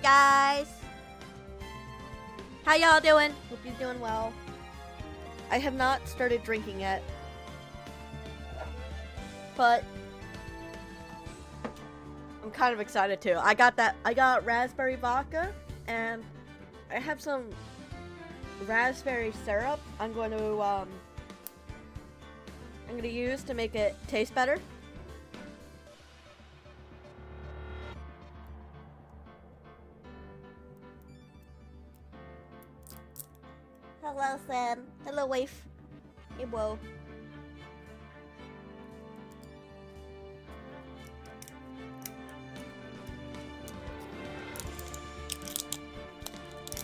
guys! How y'all doing? Hope you're doing well. I have not started drinking yet. But I'm kind of excited too. I got raspberry vodka and I have some raspberry syrup I'm going to use to make it taste better. Hello, Sam. Hello, wife. Hey, whoa.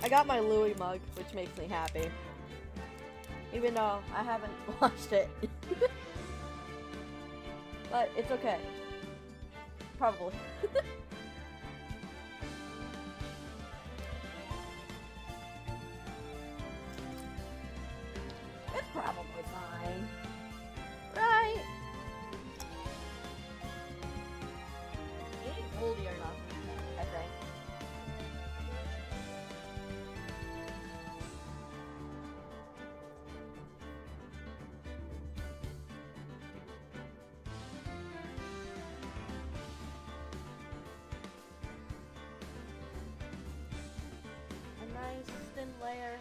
I got my Louis mug, which makes me happy. Even though I haven't washed it. But it's okay. Probably. It's probably fine. Right? It ain't moldy or nothing, I think. A nice thin layer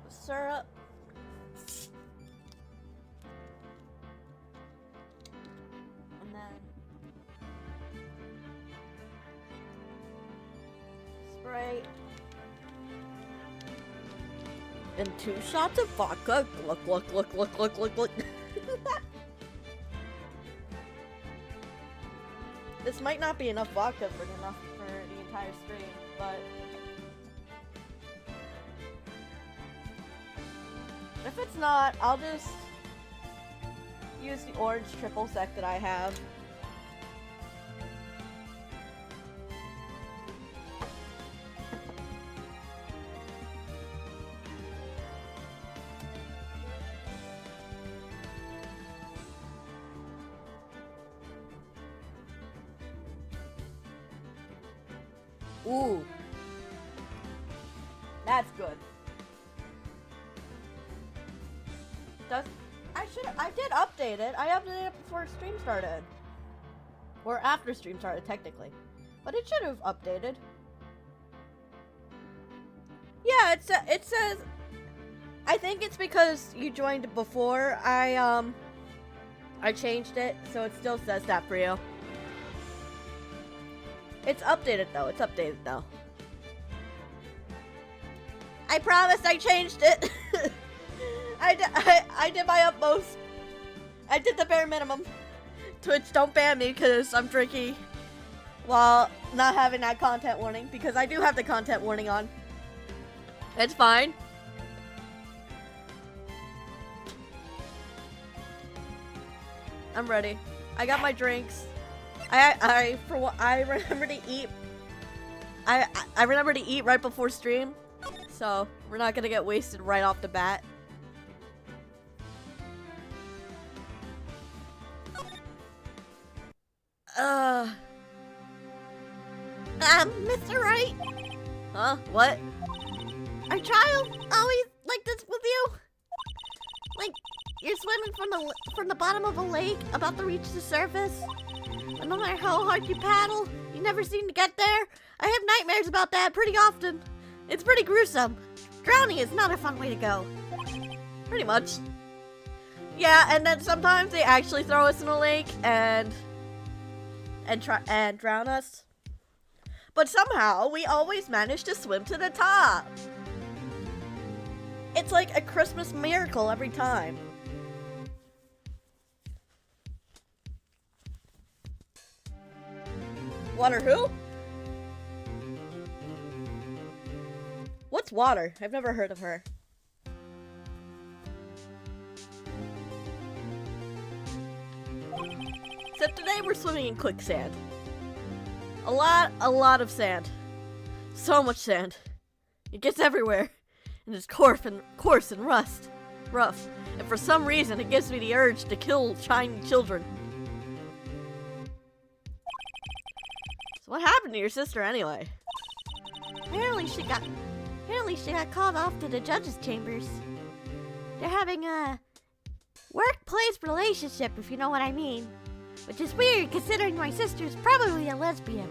of syrup. And then spray. And 2 shots of vodka. Look. This might not be enough vodka for the entire stream, but if it's not, I'll just use the orange triple sec that I have. Ooh. That's good. I did update it. I updated it before stream started. Or after stream started, technically. But it should have updated. Yeah, it says... I think it's because you joined before I changed it, so it still says that for you. It's updated though. I promise I changed it. I did my utmost. I did the bare minimum. Twitch, don't ban me because I'm drinking while not having that content warning, because I do have the content warning on. It's fine. I'm ready. I got my drinks. I remember to eat. I remember to eat right before stream, so we're not gonna get wasted right off the bat. Mr. Wright. Huh? What? Our child always like this with you. Like you're swimming from the bottom of a lake, about to reach the surface. And no matter how hard you paddle, you never seem to get there. I have nightmares about that pretty often. It's pretty gruesome. Drowning is not a fun way to go. Pretty much. Yeah, and then sometimes they actually throw us in a lake and drown us. But somehow we always manage to swim to the top. It's like a Christmas miracle every time. Water who? What's Water? I've never heard of her. Except today we're swimming in quicksand. A lot of sand. So much sand. It gets everywhere. And it's coarse and rough. And for some reason it gives me the urge to kill tiny children. So what happened happened to your sister anyway? Apparently she got called off to the judge's chambers. They're having a workplace relationship, if you know what I mean. Which is weird considering my sister's probably a lesbian.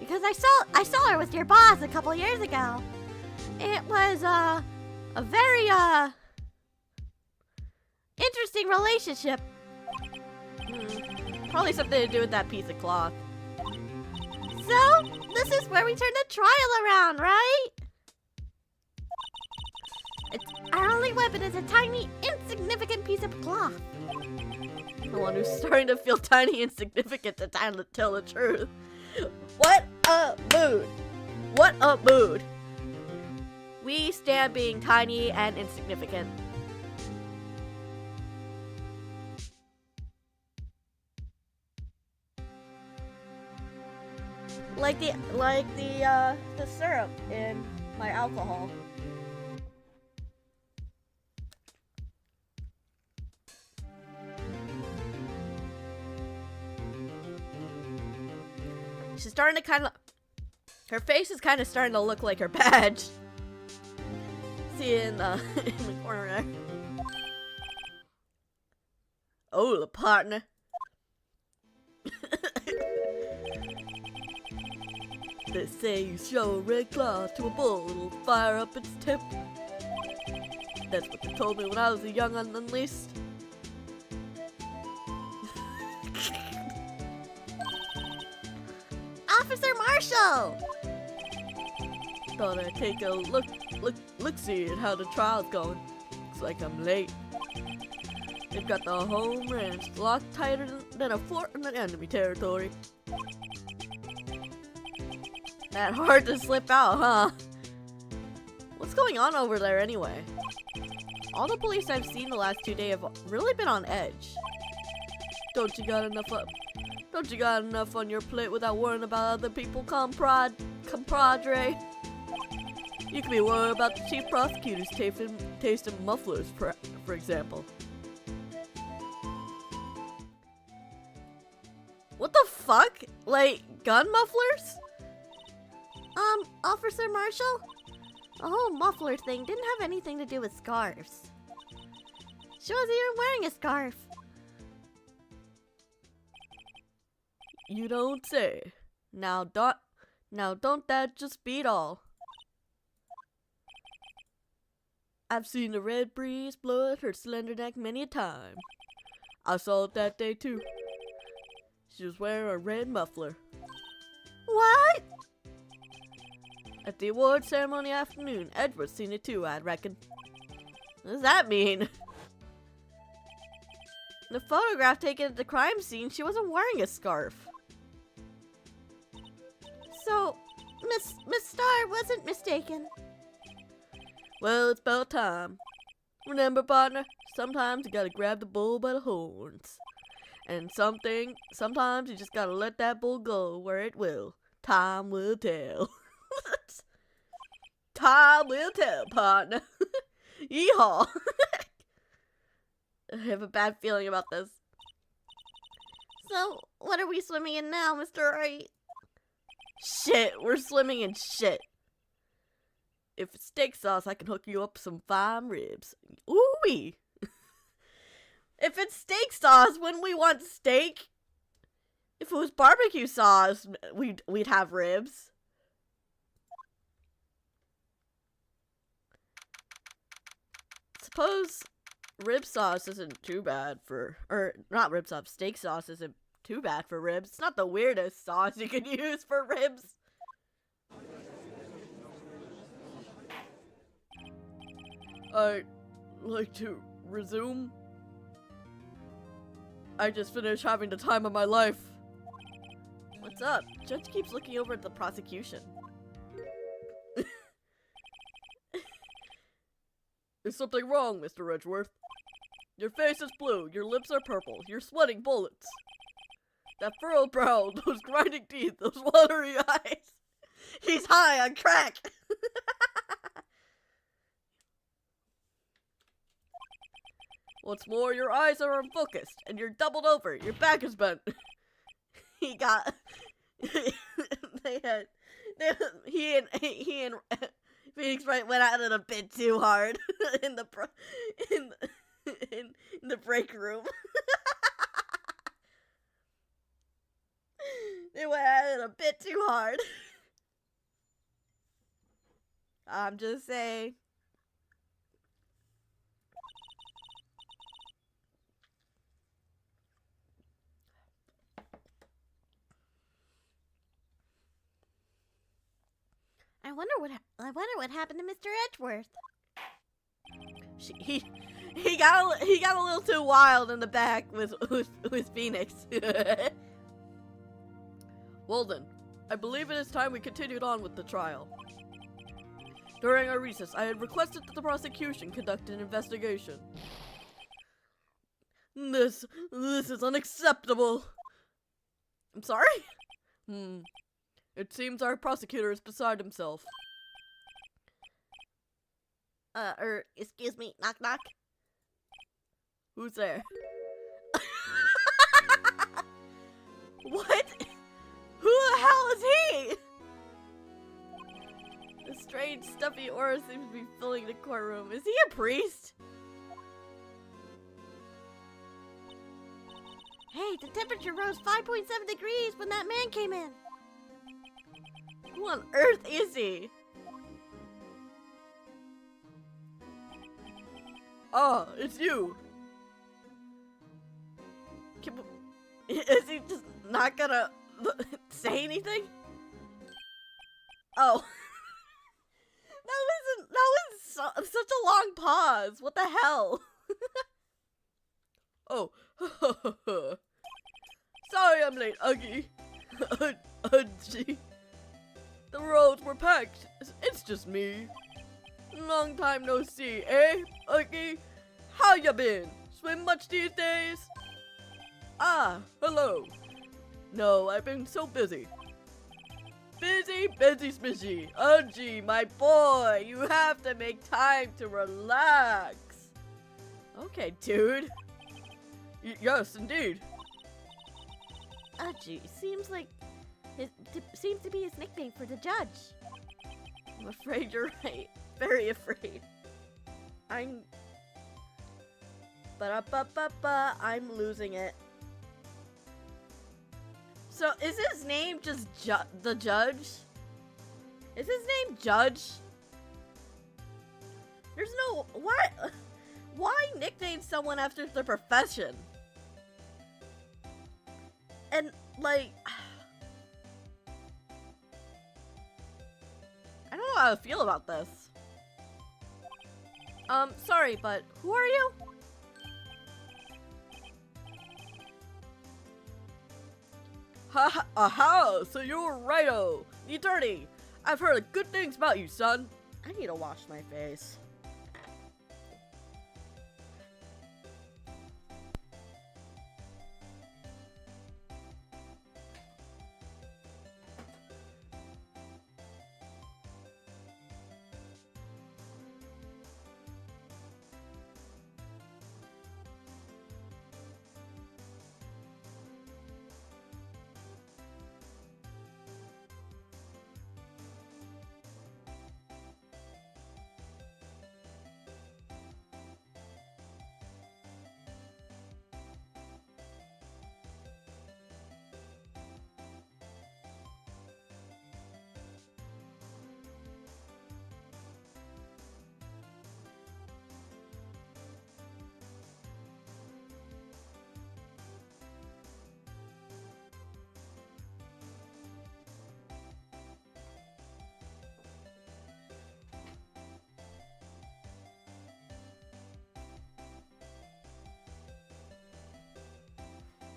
Because I saw her with your boss a couple years ago. It was a very interesting relationship. Probably something to do with that piece of cloth. So, this is where we turn the trial around, right? Our only weapon is a tiny, insignificant piece of cloth. The one who's starting to feel tiny, insignificant to tell the truth. What a mood! What a mood! We stand being tiny and insignificant. Like the syrup in my alcohol. She's starting to her face is kind of starting to look like her badge. See in the corner there. Oh, the partner. They say you show a red cloth to a bull, it'll fire up its tip. That's what they told me when I was a young and unleashed. Officer Marshall! Thought I'd take a look-see at how the trial's going. Looks like I'm late. They've got the home ranch locked tighter than a fort in the enemy territory. That hard to slip out, huh? What's going on over there anyway? All the police I've seen the last 2 days have really been on edge. Don't you got enough on your plate without worrying about other people, compadre? You could be worried about the chief prosecutors tasting mufflers, for example. What the fuck? Like, gun mufflers? Officer Marshall? The whole muffler thing didn't have anything to do with scarves. She wasn't even wearing a scarf. You don't say. Now don't that just beat all? I've seen the red breeze blow at her slender neck many a time. I saw it that day too. She was wearing a red muffler. What? At the award ceremony afternoon, Edward's seen it too, I reckon. What does that mean? The photograph taken at the crime scene, she wasn't wearing a scarf. So, Miss Starr wasn't mistaken. Well, it's about time. Remember, partner, sometimes you gotta grab the bull by the horns. And sometimes you just gotta let that bull go where it will. Time will tell. Time will tell, partner. Yeehaw. I have a bad feeling about this. So, what are we swimming in now, Mr. Wright? Shit, we're swimming in shit. If it's steak sauce, I can hook you up some fine ribs. Ooh-wee. If it's steak sauce, wouldn't we want steak? If it was barbecue sauce, we'd have ribs. Suppose rib sauce isn't too bad for, or not rib sauce, steak sauce isn't too bad for ribs. It's not the weirdest sauce you could use for ribs. I'd like to resume. I just finished having the time of my life. What's up? Judge keeps looking over at the prosecution. Is something wrong, Mr. Edgeworth? Your face is blue, your lips are purple, you're sweating bullets. That furrowed brow, those grinding teeth, those watery eyes. He's high on crack! What's more, your eyes are unfocused, and you're doubled over, your back is bent. He got... he and Phoenix Wright went at it a bit too hard in the in in the break room. They went at it a bit too hard. I'm just saying. I wonder what happened to Mr. Edgeworth. He got a little too wild in the back with Phoenix. Well then, I believe it is time we continued on with the trial. During our recess, I had requested that the prosecution conduct an investigation. This is unacceptable. I'm sorry? It seems our prosecutor is beside himself. Excuse me, knock knock. Who's there? What? Who the hell is he? A strange, stuffy aura seems to be filling the courtroom. Is he a priest? Hey, the temperature rose 5.7 degrees when that man came in. Who on earth is he? Ah, it's you. Is he just not gonna say anything? Oh. that was such a long pause. What the hell? Oh. Sorry I'm late, Uggy. Gee. The roads were packed. It's just me. Long time no see, eh, Uggy? How ya been? Swim much these days? Ah, hello. No, I've been so busy. Busy, smishy. Gee, my boy, you have to make time to relax. Okay, dude. Yes, indeed. Gee, seems to be his nickname for the judge. I'm afraid you're right. Very afraid. I'm losing it. So, is his name just the judge? Is his name Judge? There's no... What? Why nickname someone after their profession? And, like... I don't know how I feel about this. Sorry, but who are you? Aha, so you're Wright-o, the attorney. I've heard good things about you, son. I need to wash my face.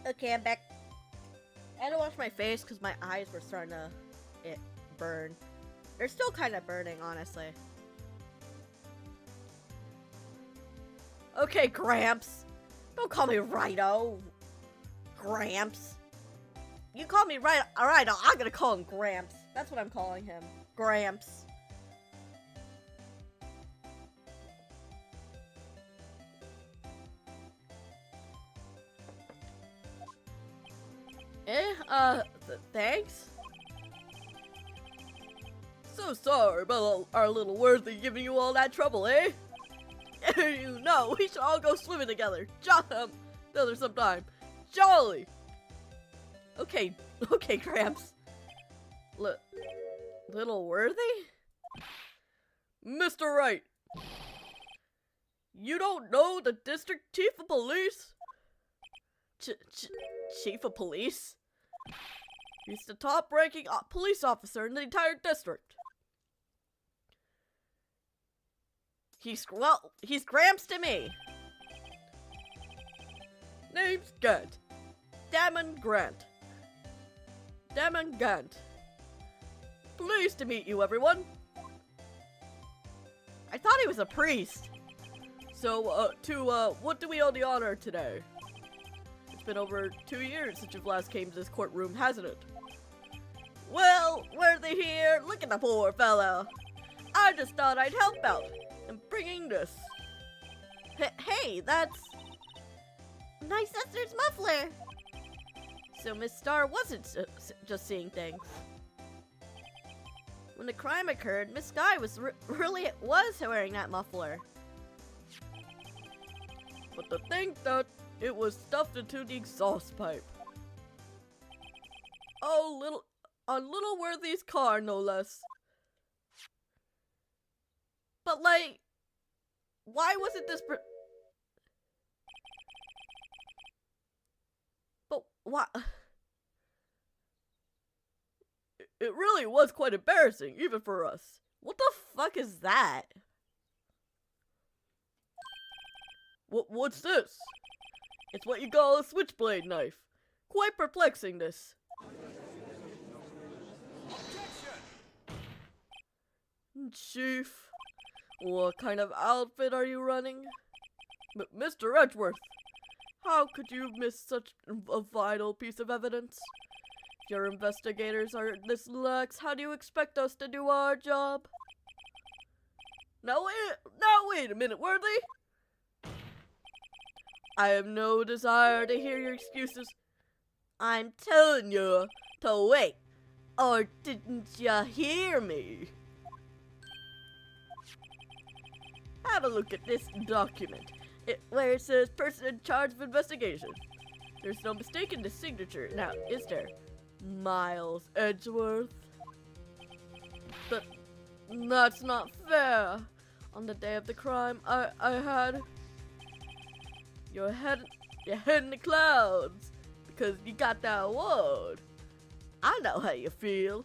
Okay, I'm back. I had to wash my face because my eyes were starting to burn. They're still kind of burning, honestly. Okay, Gramps. Don't call me Wright-o. Gramps. You call me Wright-o, I'm gonna call him Gramps. That's what I'm calling him. Gramps. Thanks? So sorry about our little Worthy giving you all that trouble, eh? You know, we should all go swimming together. Together sometime. Jolly! Okay, Gramps. Little Worthy? Mr. Wright! You don't know the district chief of police? Chief of police? He's the top-ranking police officer in the entire district. He's Gramps to me. Name's Gant. Damon Grant. Damon Gant. Pleased to meet you, everyone. I thought he was a priest. So, what do we owe the honor today? It's been over 2 years since you last came to this courtroom, hasn't it? Well, Worthy here. Look at the poor fellow. I just thought I'd help out in bringing this. Hey, that's my sister's muffler. So Miss Star wasn't just seeing things. When the crime occurred, Miss Sky was really wearing that muffler. But to think that it was stuffed into the exhaust pipe. Oh, on little Worthy's car, no less. But like, why wasn't this But why? It really was quite embarrassing, even for us. What the fuck is that? What's this? It's what you call a switchblade knife. Quite perplexing, this. Chief, what kind of outfit are you running? Mr. Edgeworth, how could you miss such a vital piece of evidence? If your investigators are this lax, how do you expect us to do our job? Now wait a minute, Worthy! I have no desire to hear your excuses. I'm telling you to wait, or didn't you hear me? Have a look at this document, where it says person in charge of investigation. There's no mistaking the signature, now is there? Miles Edgeworth? That's not fair. On the day of the crime, I had your head in the clouds because you got that award. I know how you feel,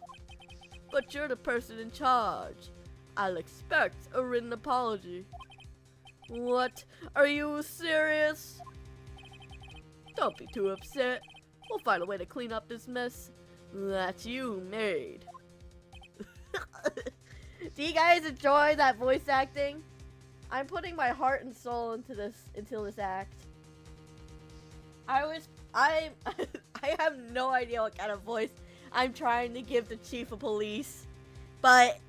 but you're the person in charge. I'll expect a written apology. What? Are you serious? Don't be too upset. We'll find a way to clean up this mess that you made. Do you guys enjoy that voice acting? I'm putting my heart and soul into this act. I have no idea what kind of voice I'm trying to give the chief of police, but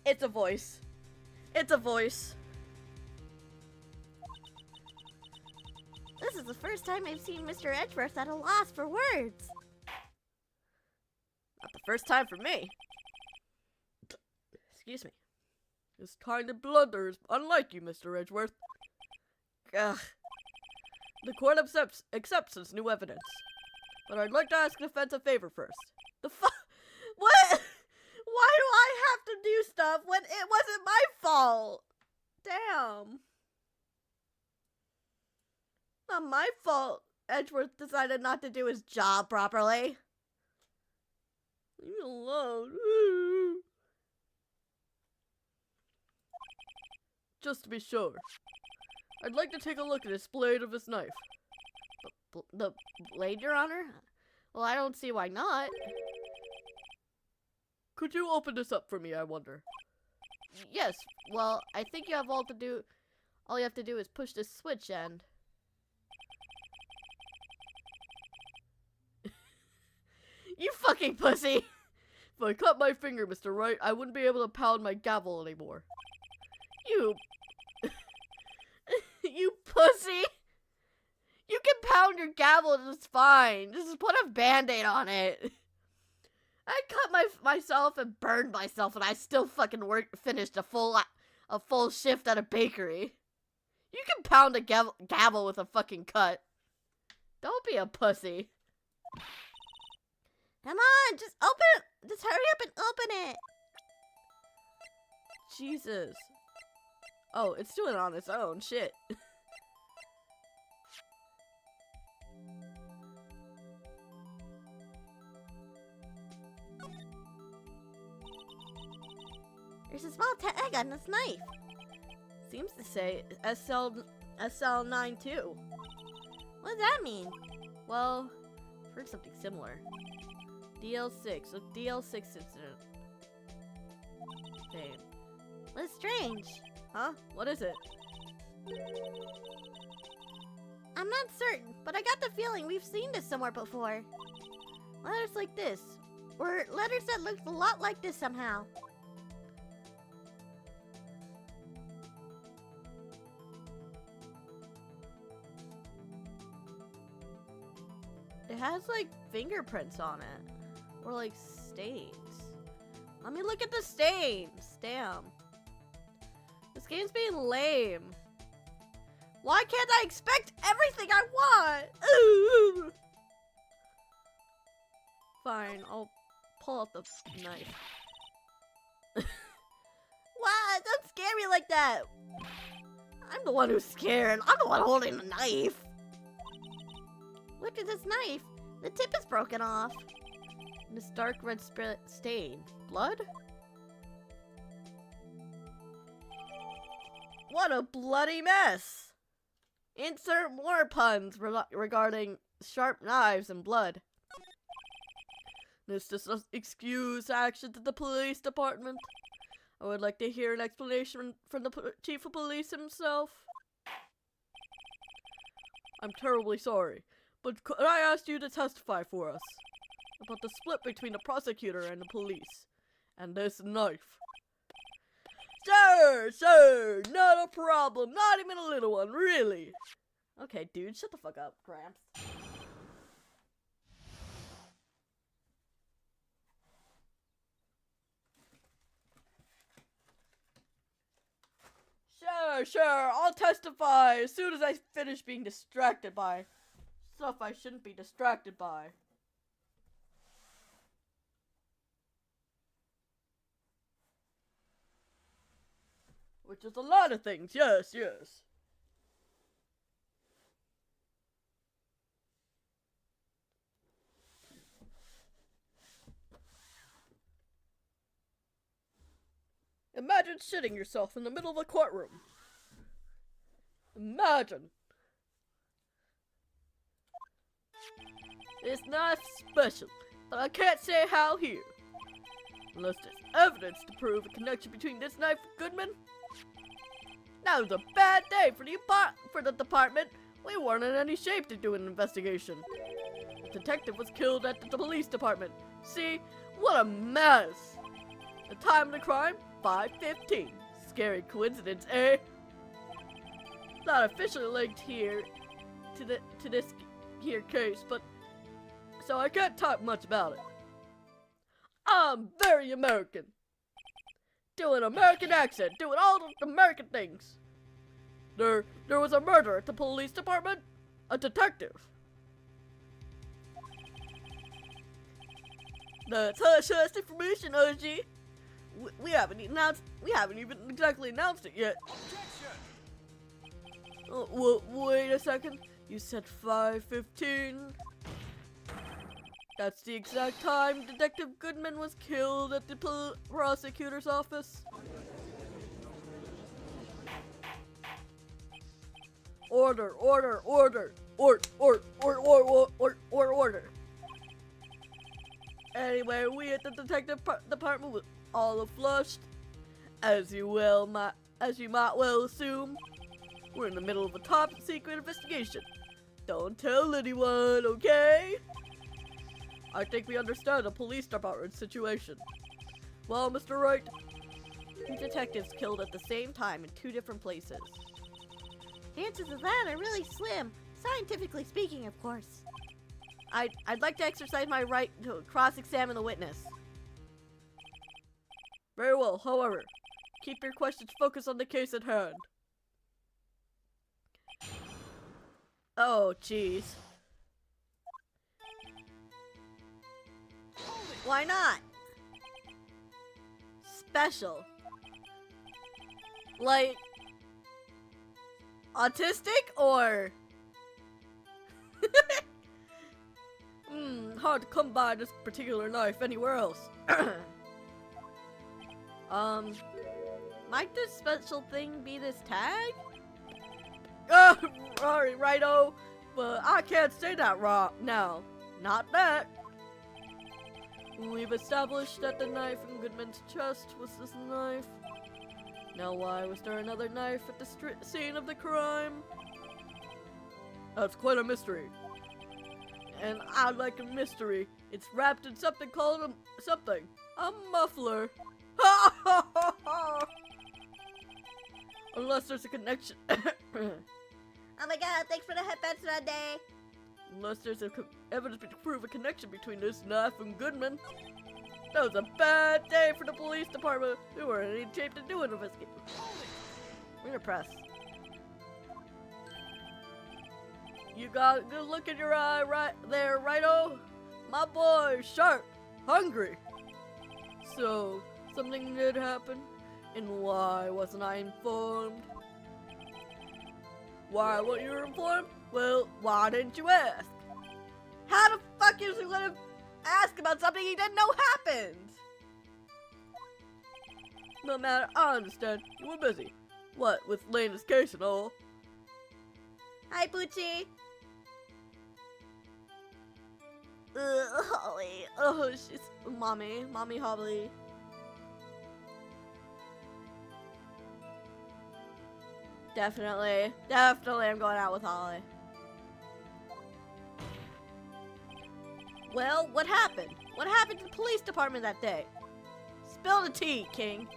it's a voice. It's a voice. This is the first time I've seen Mr. Edgeworth at a loss for words. Not the first time for me. Excuse me. This kind of blunder is unlike you, Mr. Edgeworth. Ugh. The court accepts this new evidence. But I'd like to ask the defense a favor first. What? Why do I have to do stuff when it wasn't my fault? Damn. Not my fault. Edgeworth decided not to do his job properly. Leave me alone. Just to be sure, I'd like to take a look at this blade of his knife. The blade, Your Honor? Well, I don't see why not. Could you open this up for me, I wonder? Yes, well, I think you have all you have to do is push this switch and... You fucking pussy! If I cut my finger, Mr. Wright, I wouldn't be able to pound my gavel anymore. You... You pussy! You can pound your gavel just fine. Just put a band-aid on it. I cut myself and burned myself, and I still fucking finished a full shift at a bakery. You can pound a gavel with a fucking cut. Don't be a pussy. Come on, just open it. Just hurry up and open it. Jesus. Oh, it's doing it on its own. Shit. There's a small tag on this knife. Seems to say SL9 too. What does that mean? Well, I've heard something similar. DL6. So DL6 incident. Pain. What's strange? Huh? What is it? I'm not certain, but I got the feeling we've seen this somewhere before. Letters like this, or letters that look a lot like this somehow. It has like fingerprints on it. Or like stains. Let me look at the stains. Damn. This game's being lame. Why can't I expect everything I want? Ooh. Fine, I'll pull out the knife. What? Don't scare me like that. I'm the one who's scared. I'm the one holding the knife. Look at this knife. The tip is broken off. This dark red stain. Blood? What a bloody mess! Insert more puns regarding sharp knives and blood. This does not excuse actions of the police department. I would like to hear an explanation from the chief of police himself. I'm terribly sorry, but could I ask you to testify for us about the split between the prosecutor and the police, and this knife? Sir, not a problem, not even a little one, really. Okay, dude, shut the fuck up, Gramps. Sure, I'll testify as soon as I finish being distracted by stuff I shouldn't be distracted by. Which is a lot of things, yes. Imagine shitting yourself in the middle of a courtroom. Imagine. It's not special, but I can't say how here. Unless there's evidence to prove a connection between this knife and Goodman. That was a bad day for the department. We weren't in any shape to do an investigation. The detective was killed at the police department. See? What a mess. The time of the crime? 5:15. Scary coincidence, eh? Not officially linked here to this here case, but so I can't talk much about it. I'm very American. Doing American accent, doing all the American things. There was a murder at the police department. A detective. That's hush information, OG. We haven't even exactly announced it yet. Wait a second. You said 5:15. That's the exact time Detective Goodman was killed at the prosecutor's office. Order. Anyway, we at the detective department were all flushed. As you might well assume, we're in the middle of a top secret investigation. Don't tell anyone, okay? I think we understand the police department situation. Well, Mr. Wright, 2 detectives killed at the same time in 2 different places. Chances of that are really slim, scientifically speaking, of course. I'd like to exercise my right to cross-examine the witness. Very well, however, keep your questions focused on the case at hand. Oh, jeez. Why not? Special. Like, autistic or? Hard to come by this particular knife anywhere else. Might this special thing be this tag? Sorry, righto, but I can't say that now. Not that. We've established that the knife in Goodman's chest was this knife. Now why was there another knife at the scene of the crime? That's quite a mystery. And I like a mystery. It's wrapped in something called a muffler. Unless there's a connection. Oh my god, thanks for the headbands today. Unless there's evidence to prove a connection between this knife and Goodman. That was a bad day for the police department. They weren't in any shape to do an investigation. We're gonna press. You got a good look in your eye right there, righto? My boy, sharp, hungry. So, something did happen, and why wasn't I informed? Why weren't you informed? Well, why didn't you ask? How the fuck is he gonna ask about something he didn't know happened? No matter, I understand. You were busy. What, with Lena's case and all? Hi, Poochie. Holly. Oh, she's mommy Holly. Definitely I'm going out with Holly. Well, what happened? What happened to the police department that day? Spill the tea, King.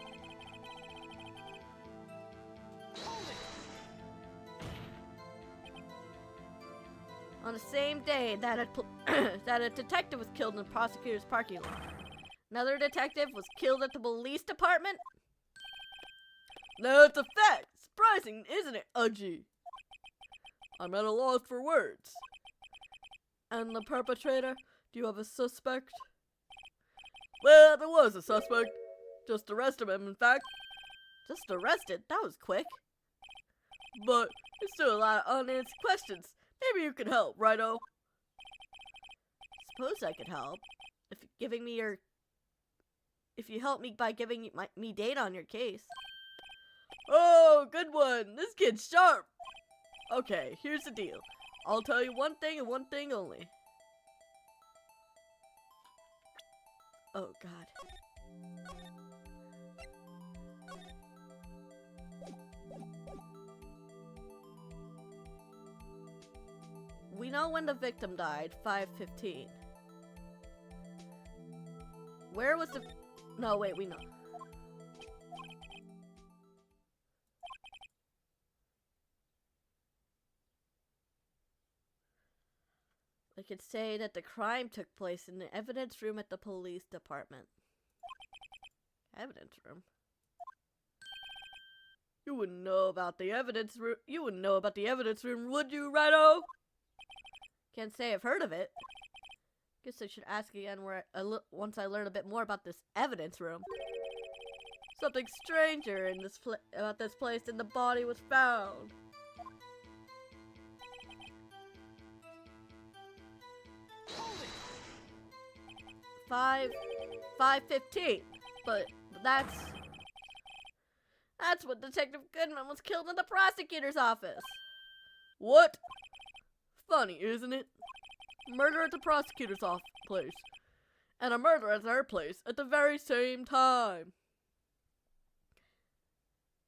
On the same day that a detective was killed in the prosecutor's parking lot, another detective was killed at the police department? That's a fact! Surprising, isn't it, Uggy? I'm at a loss for words. And the perpetrator? Do you have a suspect? Well, there was a suspect. Just arrested him, in fact. Just arrested? That was quick. But there's still a lot of unanswered questions. Maybe you can help, righto? Suppose I could help. If you help me by giving me data on your case. Oh, good one. This kid's sharp. Okay, here's the deal. I'll tell you one thing and one thing only. Oh, God. We know when the victim died, 5:15. Where was the... No, wait, we know. I could say that the crime took place in the evidence room at the police department. Evidence room? You wouldn't know about the evidence room. You wouldn't know about the evidence room, would you, righto? Can't say I've heard of it. Guess I should ask again once I learn a bit more about this evidence room. Something stranger in about this place than the body was found. Five 5:15. But that's when Detective Goodman was killed in the prosecutor's office. What? Funny, isn't it? Murder at the prosecutor's place, and a murder at her place at the very same time.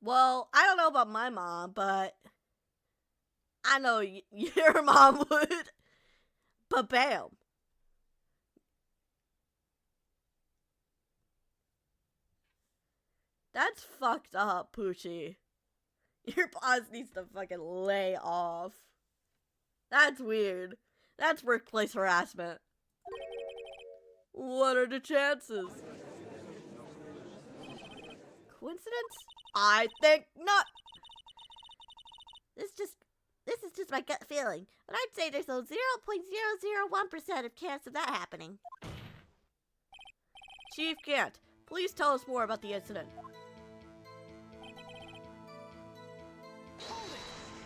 Well, I don't know about my mom, but I know your mom would. But bam. That's fucked up, Poochie. Your boss needs to fucking lay off. That's weird. That's workplace harassment. What are the chances? Coincidence? I think not. This is just my gut feeling, but I'd say there's a 0.001% of chance of that happening. Chief Gant, please tell us more about the incident.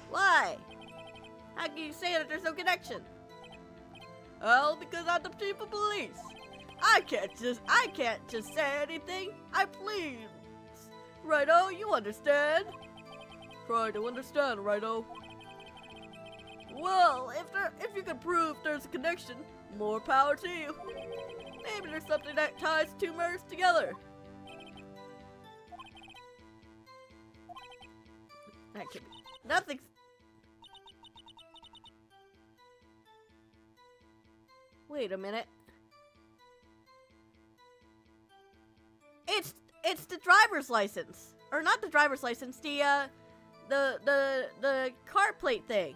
Why? How can you say that there's no connection? Well, because I'm the chief of police. I can't just say anything. I please. Righto, you understand? Try to understand, Righto. Well, if you can prove there's a connection, more power to you. Maybe there's something that ties two murders together. That could be. Nothing's. Wait a minute. It's the driver's license. Or not the driver's license, the car plate thing.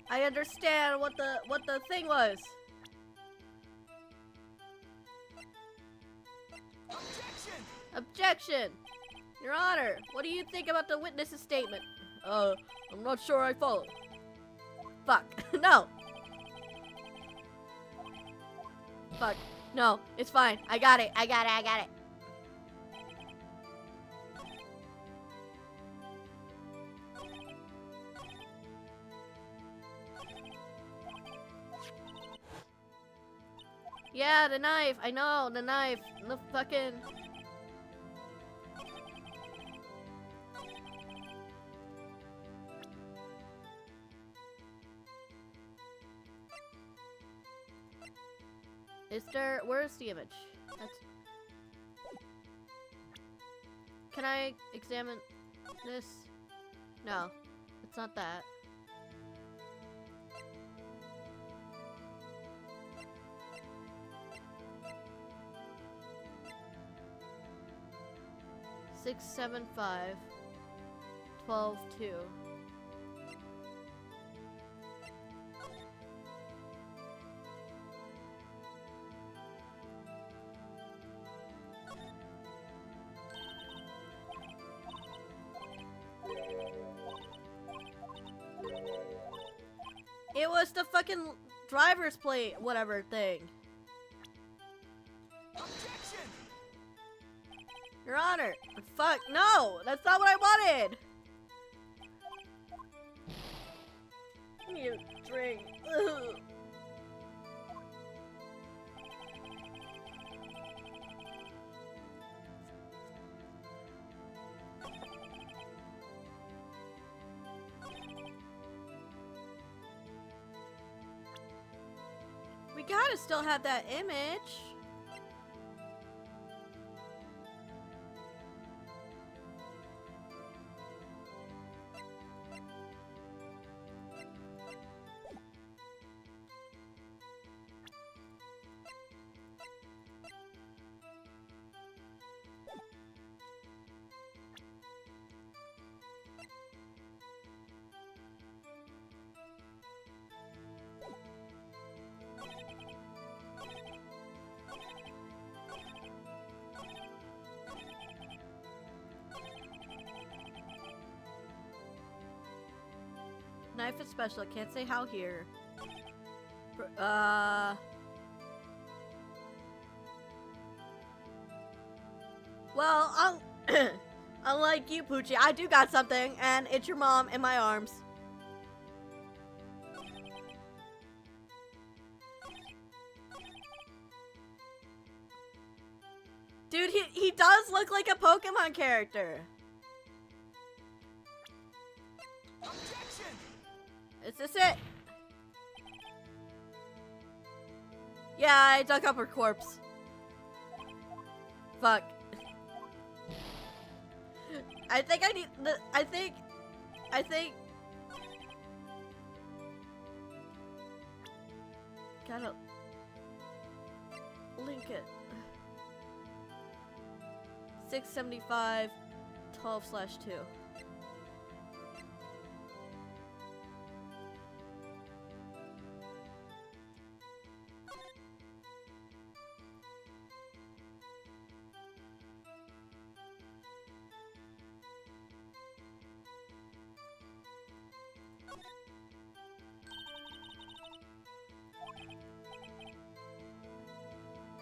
I understand what the thing was. Objection! Your Honor, what do you think about the witness's statement? I'm not sure I follow. Fuck. No! Fuck. No, it's fine. I got it. Yeah, the knife. I know, the knife. The fucking... Is there... Where's the image? That's... Can I examine this? No, it's not that. Six, 7, 5, 12, 2. It was the fucking driver's plate, whatever thing. Your Honor! Fuck, no! That's not what I wanted! You drink. Ugh. We gotta still have that image. Knife is special. Can't say how here. Well, unlike you, Poochie, I do got something, and it's your mom in my arms. Dude, he does look like a Pokemon character. Is this it? Yeah, I dug up her corpse. Fuck. I think I need the. I think Gotta link it. 675 12/2.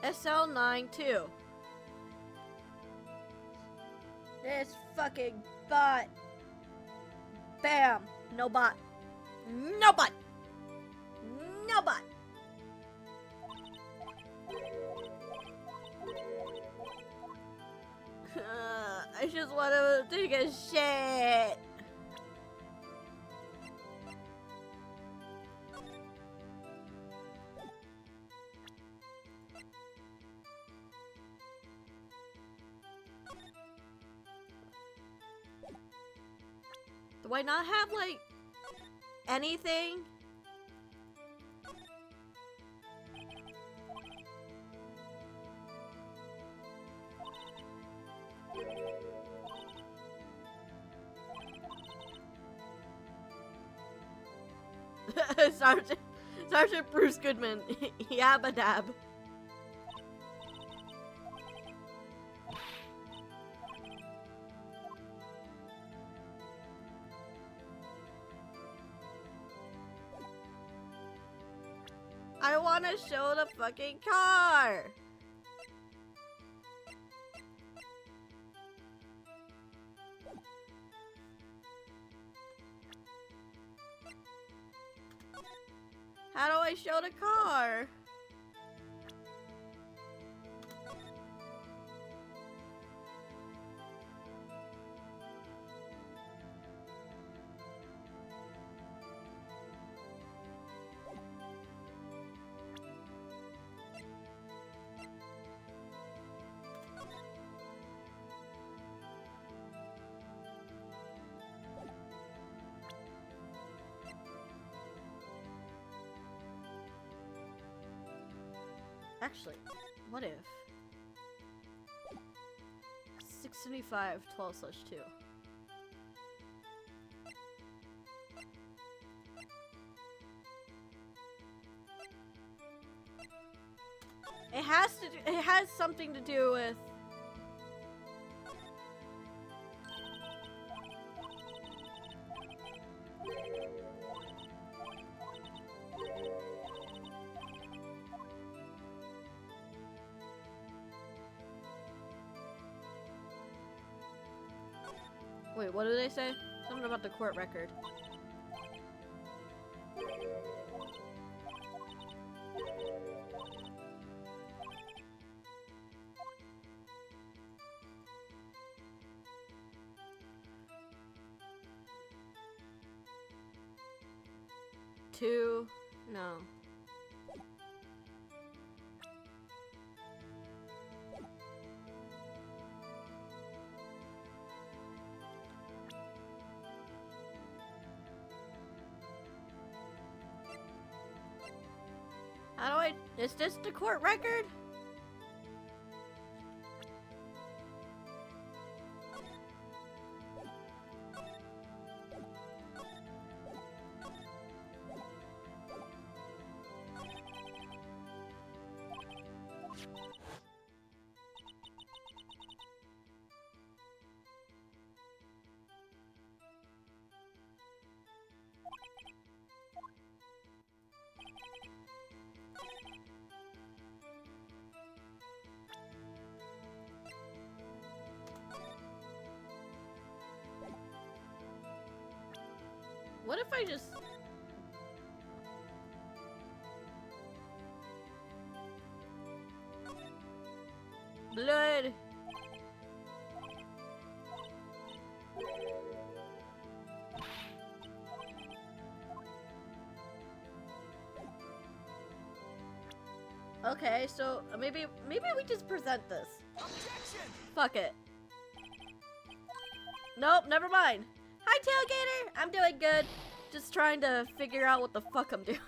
SL92. This fucking bot. Bam. No bot. No bot. No bot. I just want to take a shit. Do I not have, like, anything? Sergeant Bruce Goodman. Yabba dab. I want to show the fucking car. How do I show the car? Actually, what if 675 12/2? It has something to do with Wait, what do they say? Something about the court record. Two, no. How do I... Is this the court record? What if I just... Blood! Okay, so maybe we just present this. Objection! Fuck it. Nope, never mind. Hi, Tailgater! I'm doing good. Just trying to figure out what the fuck I'm doing.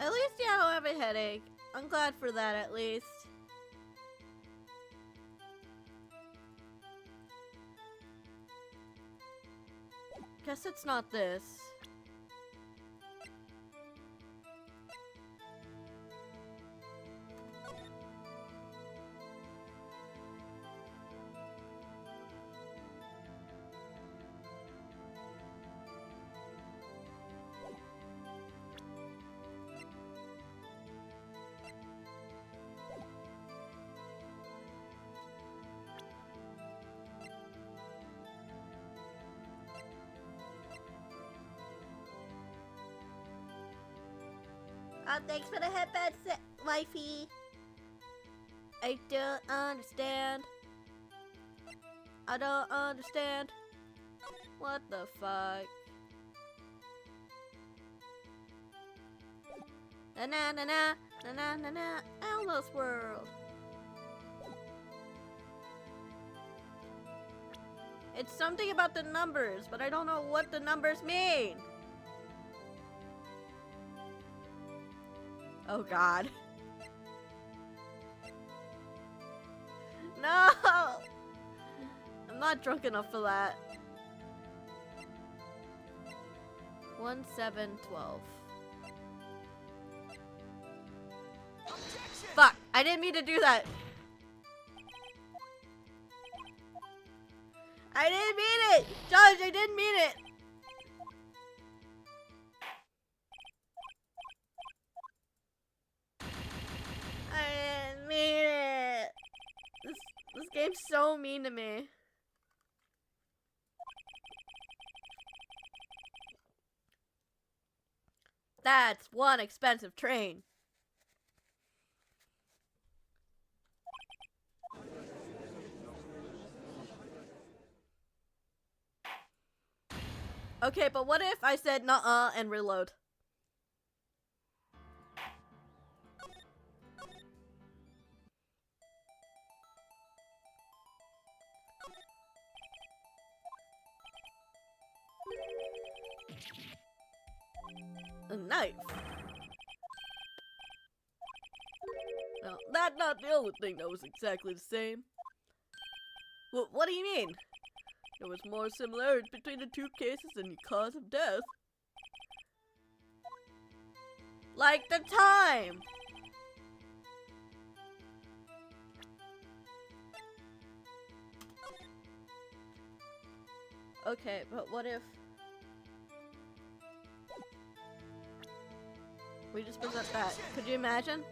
At least I don't have a headache. I'm glad for that, at least. Guess it's not this. Thanks for the headband, wifey. I don't understand. I don't understand. What the fuck? Na na na na na na na na. Elmo's World. It's something about the numbers, but I don't know what the numbers mean. Oh god. No! I'm not drunk enough for that. 1, 7, 12. Fuck! I didn't mean to do that! I didn't mean it! Judge, I didn't mean it! I didn't mean it! This game's so mean to me. That's one expensive train. Okay, but what if I said nuh-uh and reload? A knife. No, that's not the only thing that was exactly the same. Well, what do you mean? There was more similarity between the two cases than the cause of death. Like the time! Okay, but what if we just present that? Could you imagine?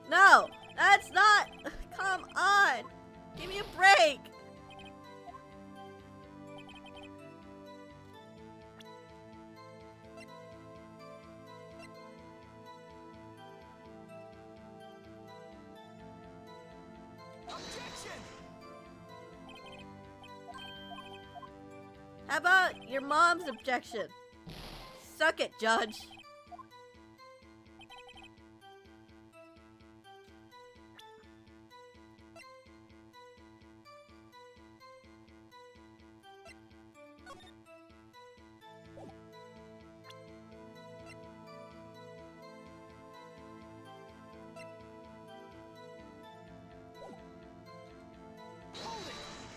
No! That's not! Come on! Give me a break! Objection! How about your mom's objection? Suck it, Judge.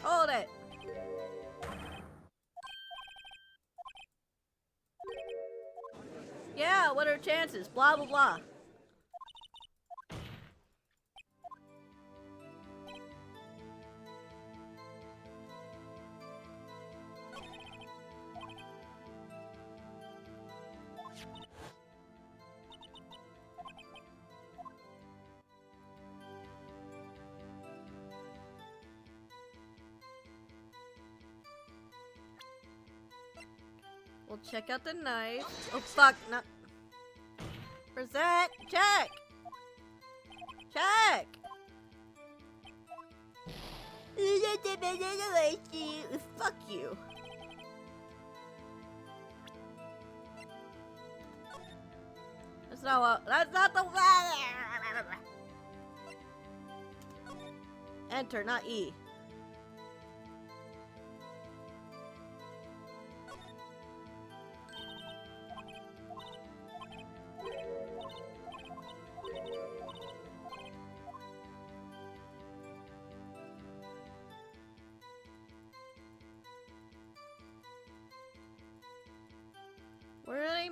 Hold it. Yeah, what are chances? Blah, blah, blah. We'll check out the knife. Oh, fuck. No. Present. Check. Check. Fuck you. That's not what. That's not the. Enter, not E.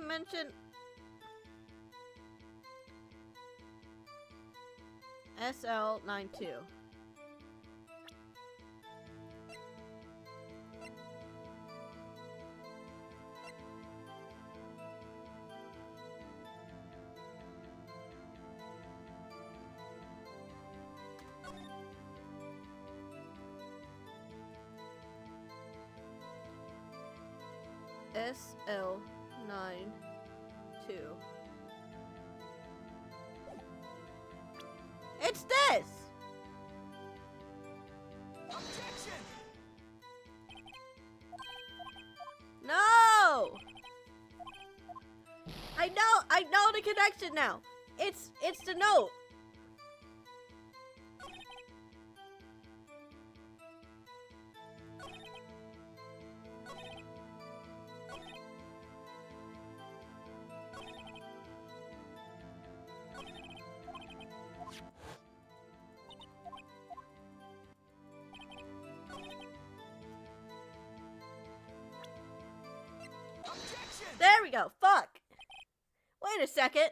mention SL92. SL92. It's this! Objection! No! I know the connection now. It's the note. Objection! There we go. Fuck. Wait a second.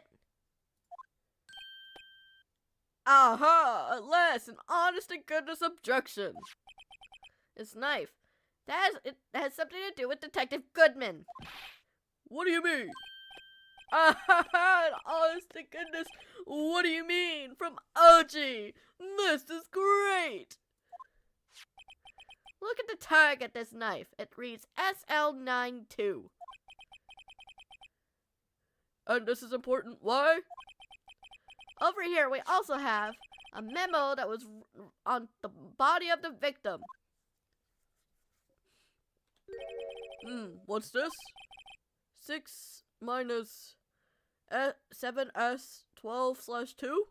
Aha! At last, an honest to goodness objection. This knife. It has something to do with Detective Goodman. What do you mean? Aha! An honest to goodness. What do you mean? From OG. This is great. Look at the tag at this knife. It reads SL92. And this is important. Why? Over here, we also have a memo that was on the body of the victim. What's this? 6 minus 7s12/2?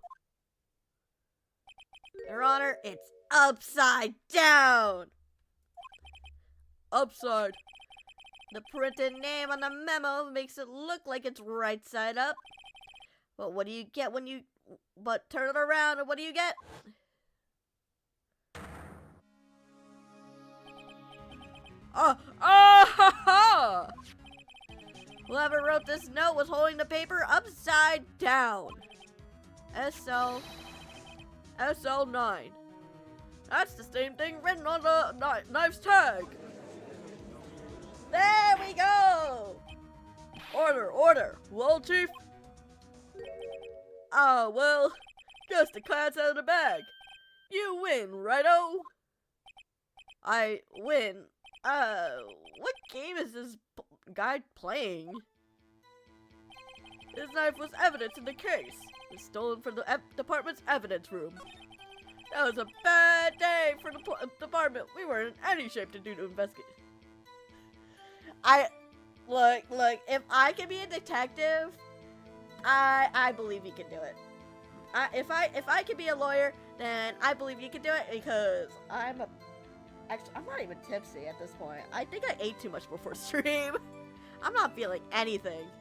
Your Honor, it's upside down. Upside. The printed name on the memo makes it look like it's right side up. But what do you get when you turn it around, and what do you get? Ha ha! Whoever wrote this note was holding the paper upside down. SL9. That's the same thing written on the knife's tag. There we go! Order. Well, Chief? Ah, well, just the cat's out of the bag. You win, righto? I win. What game is this guy playing? This knife was evidence in the case. It was stolen from the department's evidence room. That was a bad day for the department. We weren't in any shape to investigate. Look, if I can be a detective, I believe you can do it. If I can be a lawyer, then I believe you can do it, because actually, I'm not even tipsy at this point. I think I ate too much before stream. I'm not feeling anything.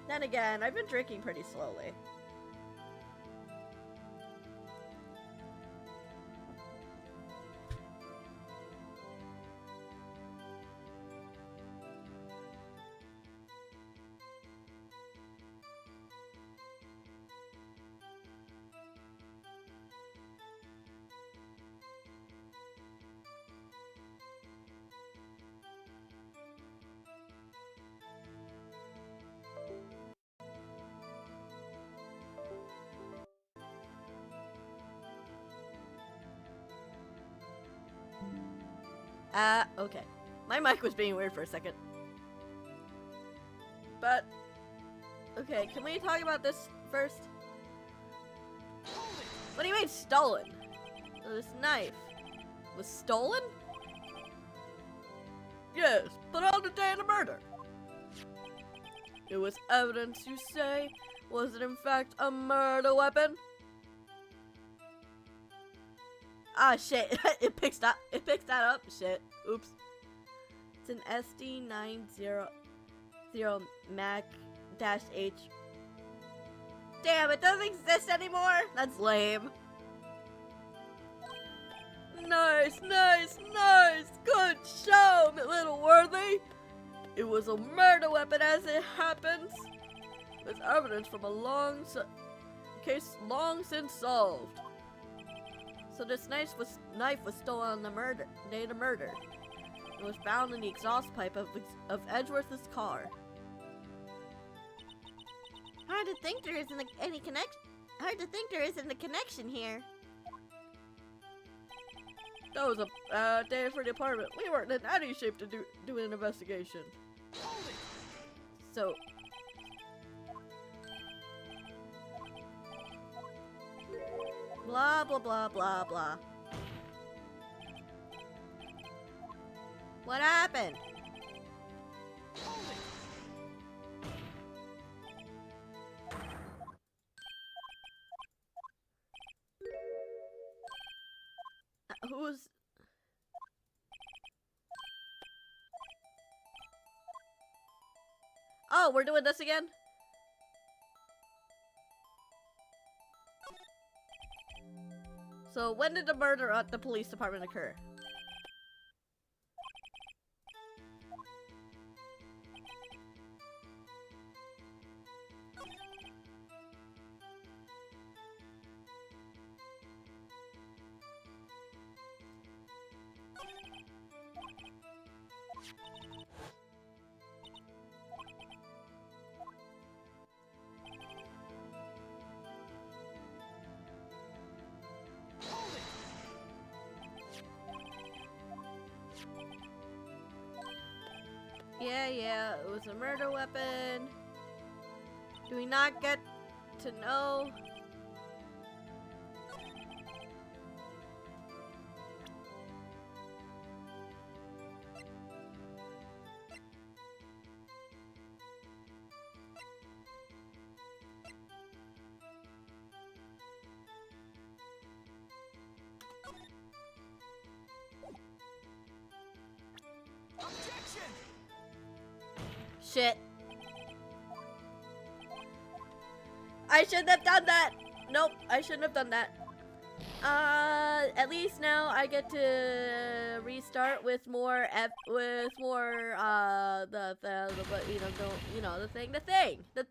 Then again, I've been drinking pretty slowly. Okay. My mic was being weird for a second. But, okay, can we talk about this first? What do you mean stolen? So this knife was stolen? Yes, but on the day of the murder. It was evidence, you say? Was it in fact a murder weapon? Ah, shit. It picks that up. Shit. Oops. It's an SD900 Mac-H. Damn, it doesn't exist anymore? That's lame. Nice. Good show, little worthy. It was a murder weapon as it happens. There's evidence from a case long since solved. So this knife was stolen on the day of the murder. It was found in the exhaust pipe of Edgeworth's car. Hard to think there isn't any connection. Hard to think there isn't a connection here. That was a bad day for the department. We weren't in any shape to do an investigation. So, Blah, blah, blah, blah, blah. What happened? who's... Oh, we're doing this again? So, when did the murder at the police department occur? Yeah, it was a murder weapon. Do we not get to know? Objection! Shit. I shouldn't have done that! Nope, I shouldn't have done that. At least now I get to restart with more, the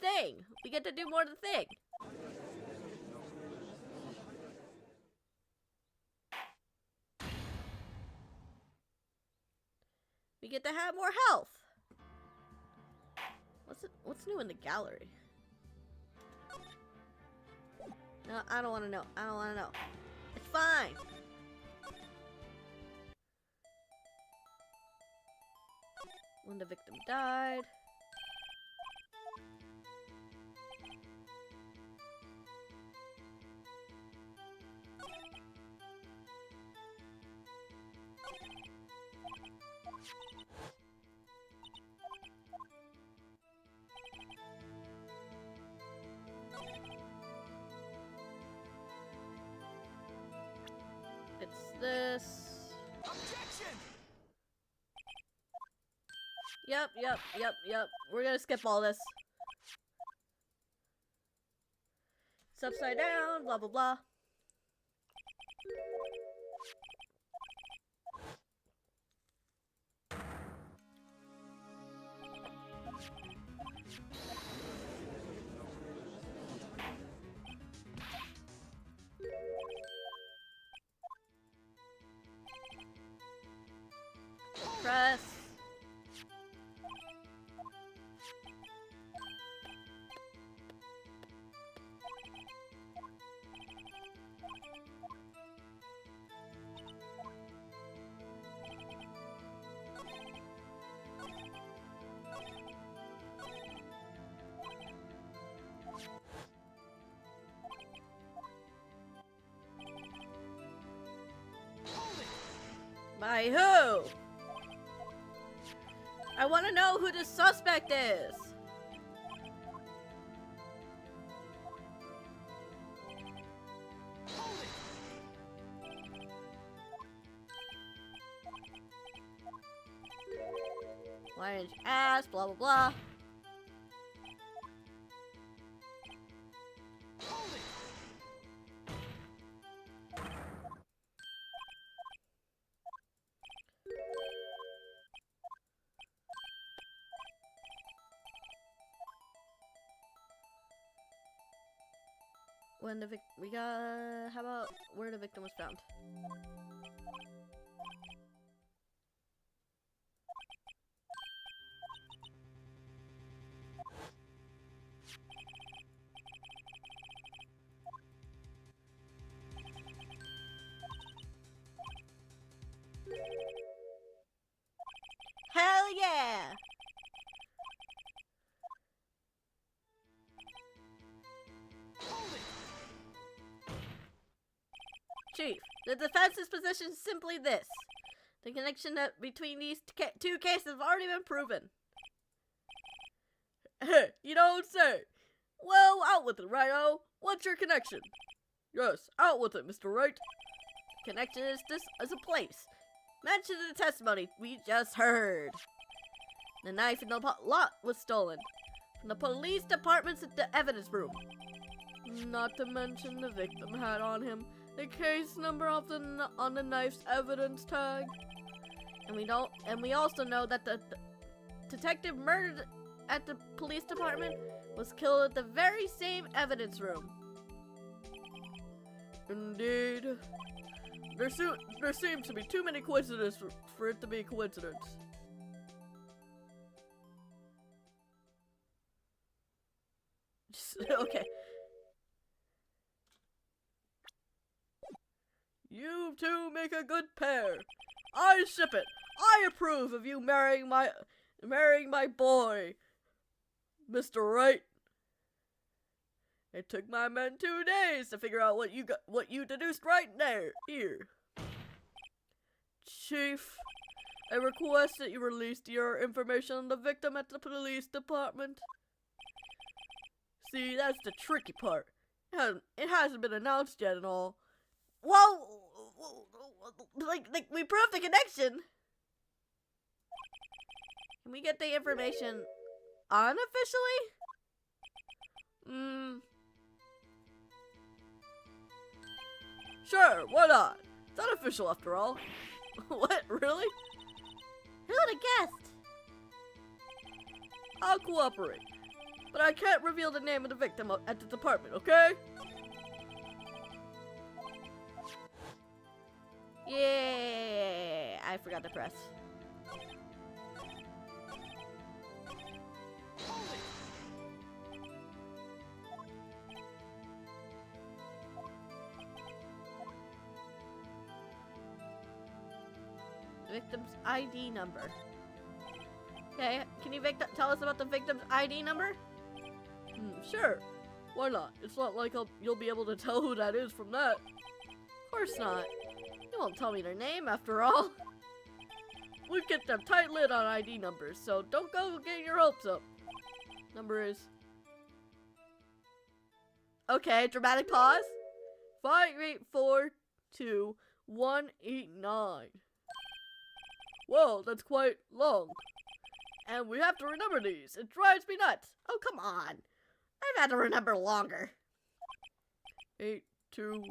thing. We get to do more of the thing. We get to have more health. What's new in the gallery? No, I don't want to know. I don't want to know. It's fine. When the victim died. It's this. Objection! Yep. We're gonna skip all this. It's upside down, blah blah blah. Press. By who? I want to know who the suspect is. Orange ass, blah blah blah. when the we got, how about where the victim was found? Hell yeah! Chief, the defense's position is simply this. The connection between these two cases have already been proven. Hey, you don't say. Well, out with it, Righto. What's your connection? Yes, out with it, Mr. Wright. Connection is this as a place. Mentioned in the testimony we just heard. The knife in the lot was stolen from the police department's evidence room. Not to mention the victim had on him the case number of on the knife's evidence tag. And we also know that the detective murdered at the police department was killed at the very same evidence room. Indeed. There seems to be too many coincidences for it to be a coincidence. Okay. You two make a good pair. I ship it. I approve of you marrying my boy, Mr. Wright. It took my men 2 days to figure out what you deduced right here. Chief, I request that you release your information on the victim at the police department. See, that's the tricky part. It hasn't been announced yet and all. Well, like we proved the connection. Can we get the information unofficially? Sure, why not? It's unofficial after all. What, really? Who would have guessed? I'll cooperate. But I can't reveal the name of the victim at the department, okay? Yeah, I forgot to press. Victim's ID number. Okay, can you tell us about the victim's ID number? Sure. Why not? It's not like you'll be able to tell who that is from that. Of course not. You won't tell me their name after all. We get them tight lid on ID numbers, so don't go getting your hopes up. Number is... Okay, dramatic pause. 5842189. Whoa, that's quite long. And we have to remember these. It drives me nuts. Oh, come on. I've had to remember longer. 82.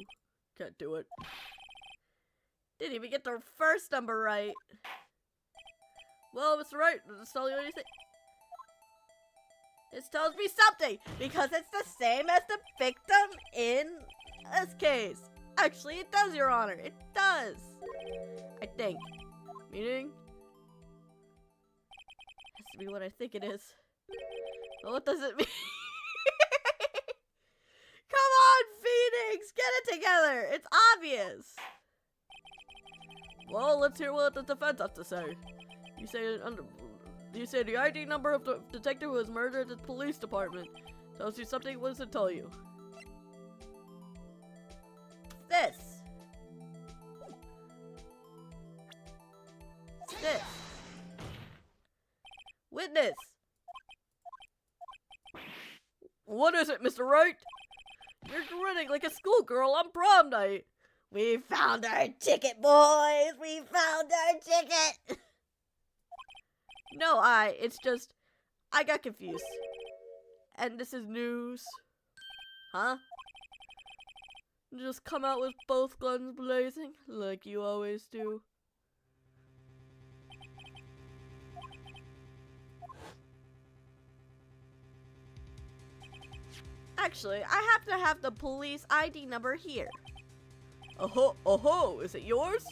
Can't do it. Didn't even get the first number right. Well, Mr. Wright, does this tell you anything? This tells me something, because it's the same as the victim in this case. Actually, it does, Your Honor. It does. I think. Meaning? Has to be what I think it is. But what does it mean? Come on, Phoenix! Get it together! It's obvious! Well, let's hear what the defense has to say. You say the ID number of the detective who was murdered at the police department. Tells you something. What does it tell you? This. This. Witness. What is it, Mr. Wright? You're grinning like a schoolgirl on prom night. We found our ticket, boys! We found our ticket! No, it's just, I got confused. And this is news. Huh? Just come out with both guns blazing, like you always do. Actually, I happen to have the police ID number here. Oh, is it yours?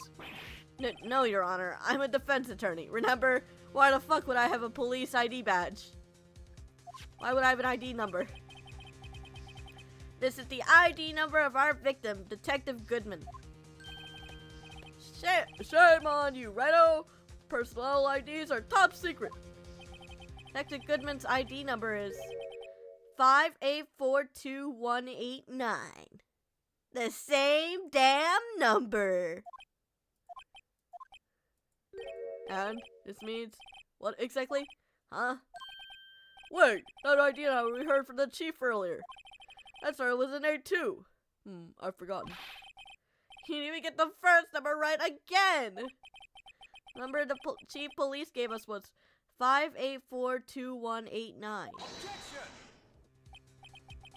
No, Your Honor. I'm a defense attorney. Remember? Why the fuck would I have a police ID badge? Why would I have an ID number? This is the ID number of our victim, Detective Goodman. Shame on you, Righto. Personnel IDs are top secret. Detective Goodman's ID number is 5842189. The same damn number. And this means what exactly? Huh? Wait, that idea we heard from the chief earlier. That started with an 8 too. I've forgotten. You didn't even get the first number right again. Number the chief police gave us was 5842189. Objection!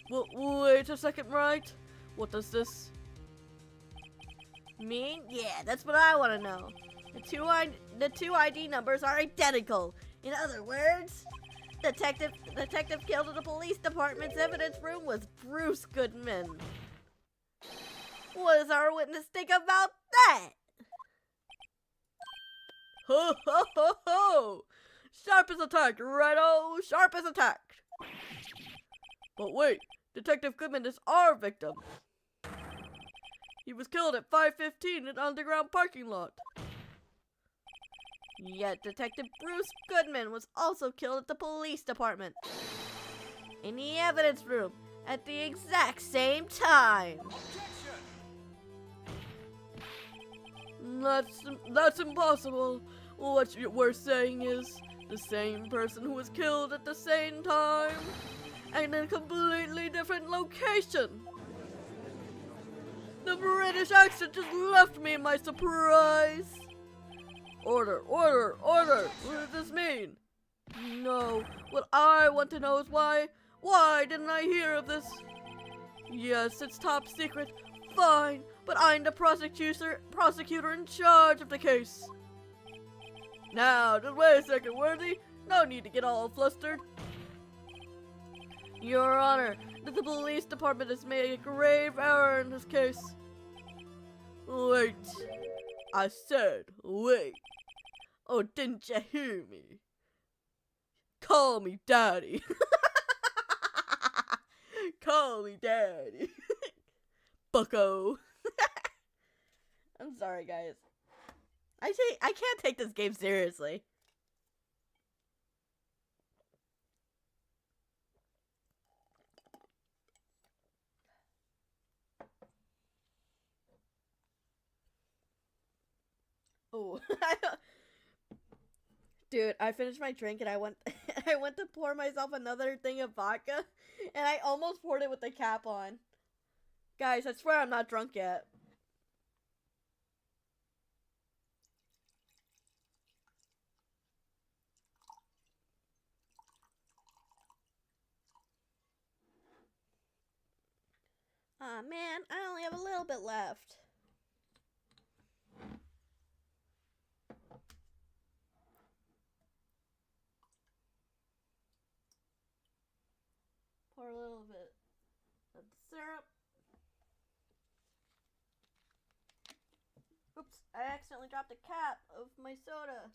Wait a second, Wright. What does this mean? Yeah, that's what I want to know. The two ID numbers are identical. In other words, detective killed in the police department's evidence room was Bruce Goodman. What does our witness think about that? Ho ho ho ho! Sharp as attacked, Righto! Sharp as attacked! But wait, Detective Goodman is our victim. He was killed at 5:15 in an underground parking lot. Yet Detective Bruce Goodman was also killed at the police department. In the evidence room at the exact same time. That's impossible. What we're saying is the same person who was killed at the same time and in a completely different location. The British accent just left me in my surprise. Order. What does this mean? No, what I want to know is why didn't I hear of this? Yes, it's top secret. Fine, but I'm the prosecutor in charge of the case. Now, just wait a second, Worthy. No need to get all flustered. Your Honor, the police department has made a grave error in this case. Wait. I said wait. Oh, didn't you hear me? Call me Daddy. Call me Daddy. Bucko. I'm sorry, guys. I can't take this game seriously. Oh, dude, I finished my drink and I went to pour myself another thing of vodka, and I almost poured it with the cap on. Guys, I swear I'm not drunk yet. Aw, man, I only have a little bit left. Pour a little bit of syrup. Oops, I accidentally dropped the cap of my soda.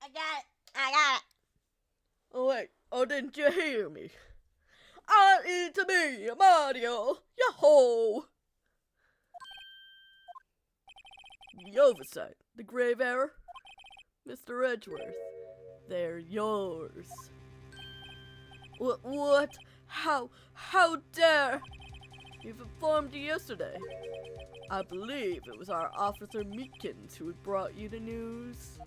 I got it. Oh wait, didn't you hear me? I need to be Mario. Yahoo! The oversight, the grave error. Mr. Edgeworth, they're yours. What? How dare? You've informed you yesterday. I believe it was our Officer Meekins who brought you the news.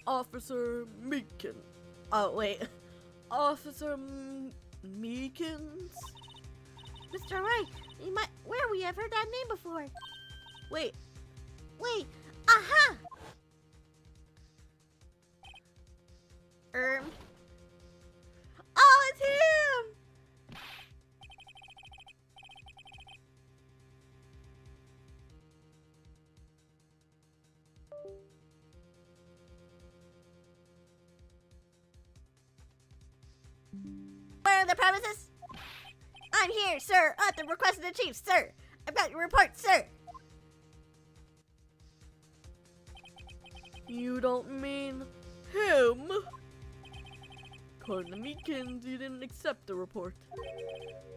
Officer Meekins. Oh, wait. Officer Meekins? Mr. Wright, where we have heard that name before. Wait, aha! Oh, it's him! the premises? I'm here, sir, at the request of the chief, sir. I've got your report, sir. You don't mean him? According to Meekins, you didn't accept the report.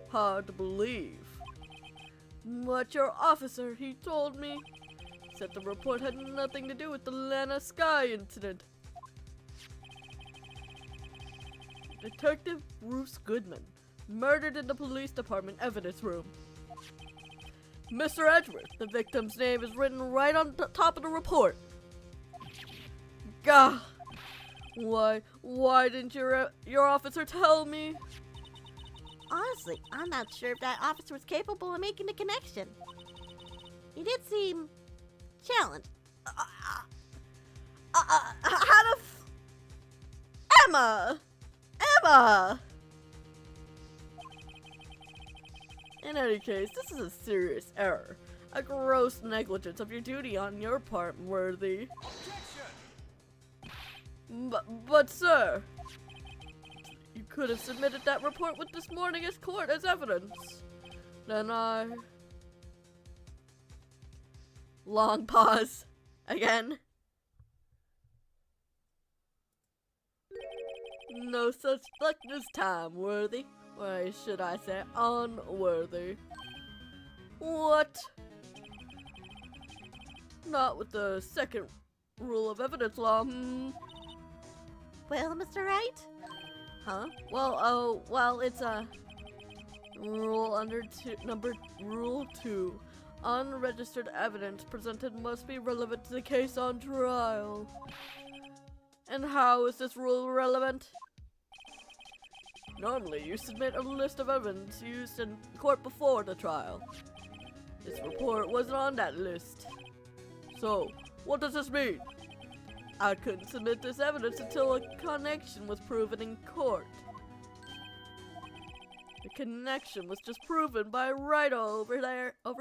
Hard to believe. But your officer, he told me, said the report had nothing to do with the Lana Sky incident. Detective Bruce Goodman, murdered in the police department evidence room. Mr. Edgeworth, the victim's name is written right on the top of the report. Gah! Why didn't your officer tell me? Honestly, I'm not sure if that officer was capable of making the connection. He did seem challenged. How the Emma! In any case, this is a serious error. A gross negligence of your duty on your part, Worthy. But sir, you could have submitted that report with this morning as court as evidence. Then long pause. Again. No such luck this time, Worthy. Why should I say unworthy? What? Not with the second rule of evidence law, Well, Mr. Wright? Huh? Well, it's a rule Rule 2. Unregistered evidence presented must be relevant to the case on trial. And how is this rule relevant? Normally, you submit a list of evidence used in court before the trial. This report wasn't on that list. So, what does this mean? I couldn't submit this evidence until a connection was proven in court. The connection was just proven by Wright over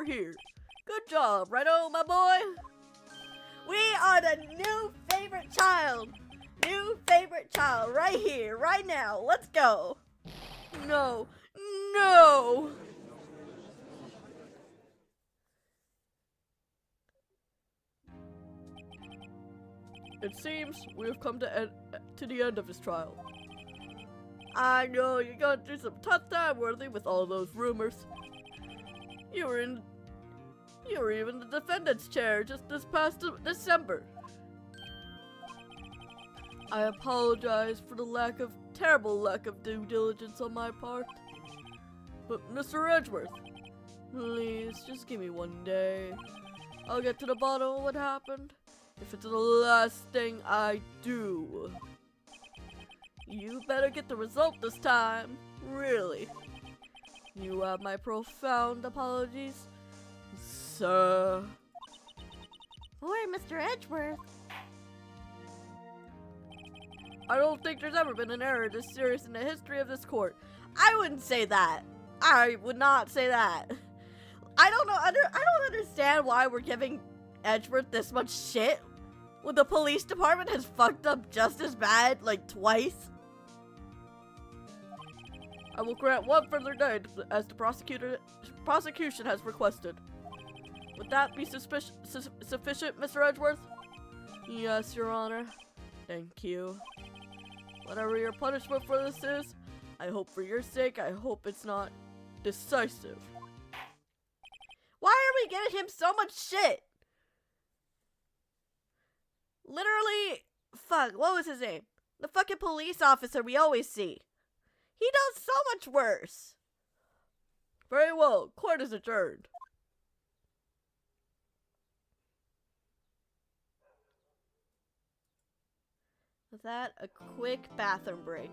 here. Good job, Wright-o, my boy! We are the new favorite child! New favorite child right here, right now. Let's go! No! It seems we have come to the end of this trial. I know you're going through some tough time, Worthy, with all those rumors. You were even the defendant's chair just this past December. I apologize for the terrible lack of due diligence on my part. But Mr. Edgeworth, please just give me one day. I'll get to the bottom of what happened. If it's the last thing I do. You better get the result this time. Really. You have my profound apologies, sir. Poor Mr. Edgeworth. I don't think there's ever been an error this serious in the history of this court. I wouldn't say that. I would not say that. I don't understand why we're giving Edgeworth this much shit when the police department has fucked up just as bad, like twice. I will grant one further day as the prosecution has requested. Would that be sufficient, Mr. Edgeworth? Yes, Your Honor. Thank you. Whatever your punishment for this is, I hope for your sake, I hope it's not decisive. Why are we giving him so much shit? Literally, fuck, what was his name? The fucking police officer we always see. He does so much worse. Very well, court is adjourned. With that, a quick bathroom break.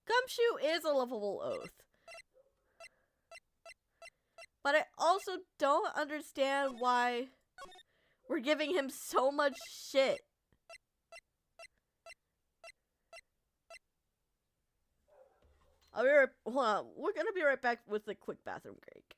Gumshoe is a lovable oath. But I also don't understand why we're giving him so much shit. Hold on, we're gonna be right back with a quick bathroom break.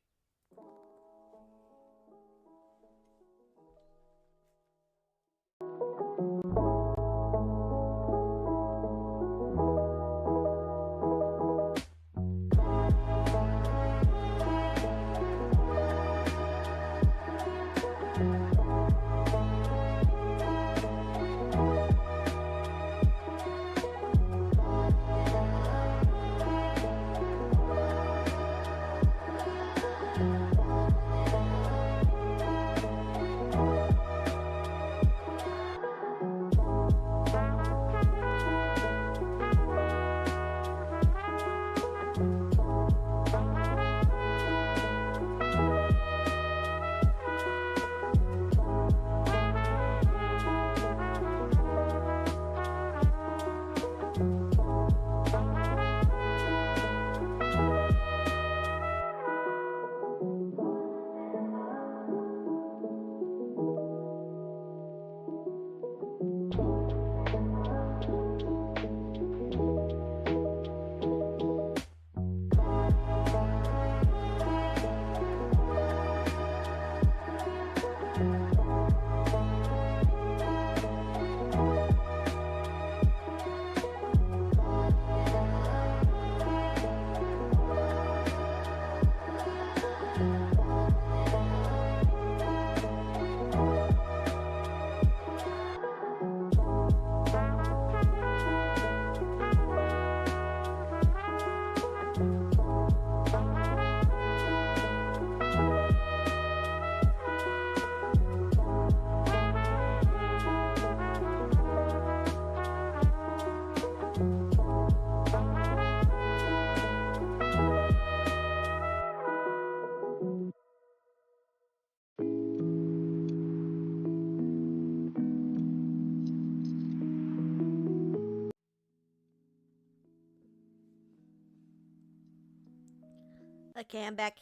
Cambeck.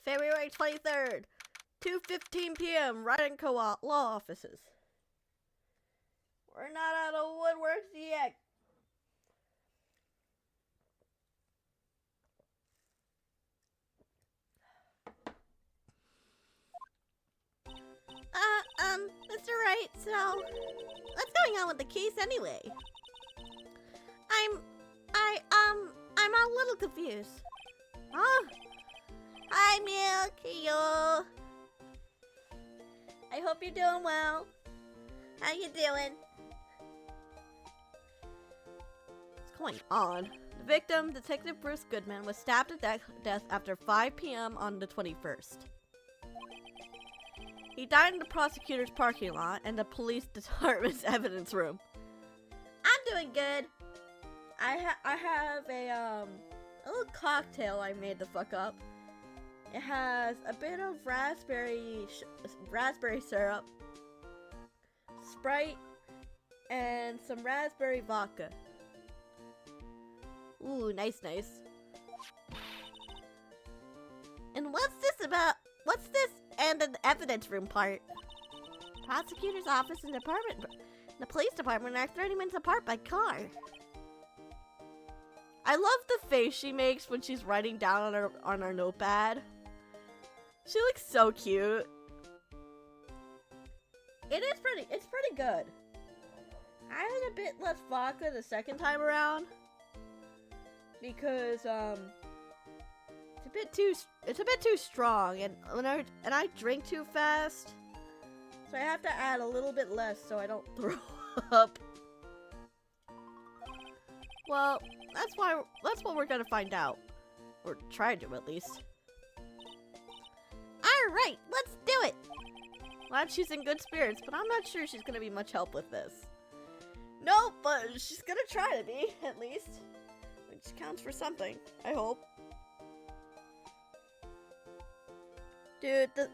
February 23rd, 2:15 p.m. Wright and Co-op law offices. We're not out of woodworks yet. Mr. Wright, so what's going on with the keys anyway? I'm a little confused. Huh? Hi, Milky. I hope you're doing well. How you doing? What's going on? The victim, Detective Bruce Goodman, was stabbed to death after 5 p.m. on the 21st. He died in the prosecutor's parking lot and the police department's evidence room. I'm doing good. I have a little cocktail I made the fuck up. It has a bit of raspberry syrup, Sprite, and some raspberry vodka. Ooh, nice. And what's this about? What's this and the evidence room part? Prosecutor's office and the police department are 30 minutes apart by car. I love the face she makes when she's writing down on her notepad. She looks so cute. It's pretty good. I had a bit less vodka the second time around because it's a bit too strong, and I drink too fast, so I have to add a little bit less so I don't throw up. Well, that's what we're gonna find out, or try to at least. All right, let's do it. Glad she's in good spirits, but I'm not sure she's gonna be much help with this. Nope, but she's gonna try to be at least, which counts for something. I hope. Dude, the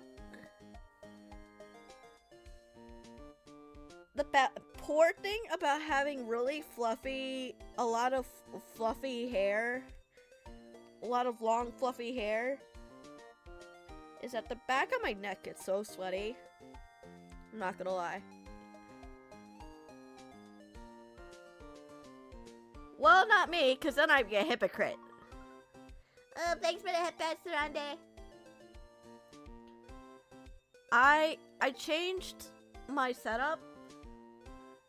poor thing about having really a lot of fluffy hair, a lot of long fluffy hair, is that the back of my neck gets so sweaty. I'm not gonna lie. Well, not me, because then I'd be a hypocrite. Thanks for the hip pass, Sarande. I changed my setup,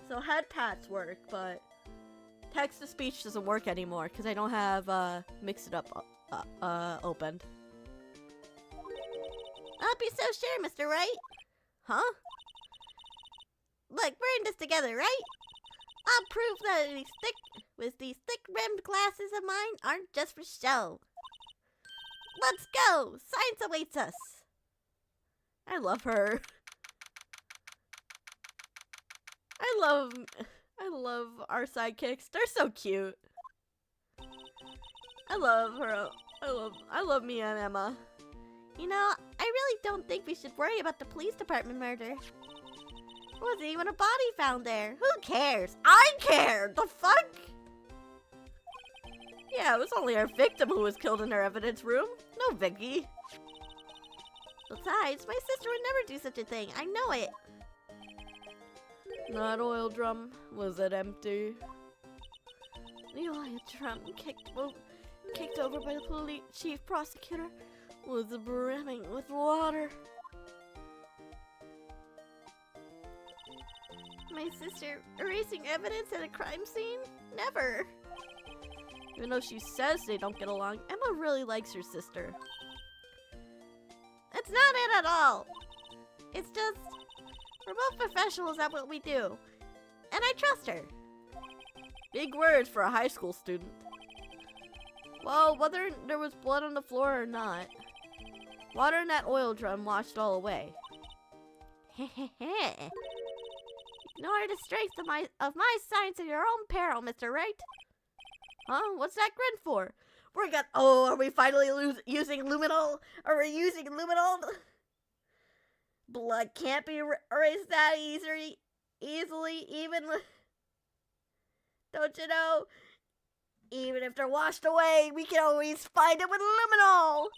so head pats work, but text-to-speech doesn't work anymore because I don't have Mix It Up opened. I'll be so sure, Mr. Wright. Huh? Look, we're in this together, right? I'll prove that these thick-rimmed glasses of mine aren't just for show. Let's go! Science awaits us! I love her. I love our sidekicks. They're so cute. I love her. I love Mia and Emma. You know, I really don't think we should worry about the police department murder. There wasn't even a body found there. Who cares? I care! The fuck? Yeah, it was only our victim who was killed in our evidence room. No biggie. Besides, my sister would never do such a thing. I know it. That oil drum, was it empty? The oil drum kicked over by the police chief prosecutor was brimming with water. My sister erasing evidence at a crime scene? Never. Even though she says they don't get along, Emma really likes her sister. It's not it at all. It's just, we're both professionals at what we do. And I trust her. Big words for a high school student. Well, whether there was blood on the floor or not, water in that oil drum washed it all away. Ignore the strength of my science at your own peril, Mr. Wright. Huh? What's that grin for? Are we finally using luminol? Are we using luminol? Blood can't be erased that easily, even with... Don't you know? Even if they're washed away, we can always find it with luminol.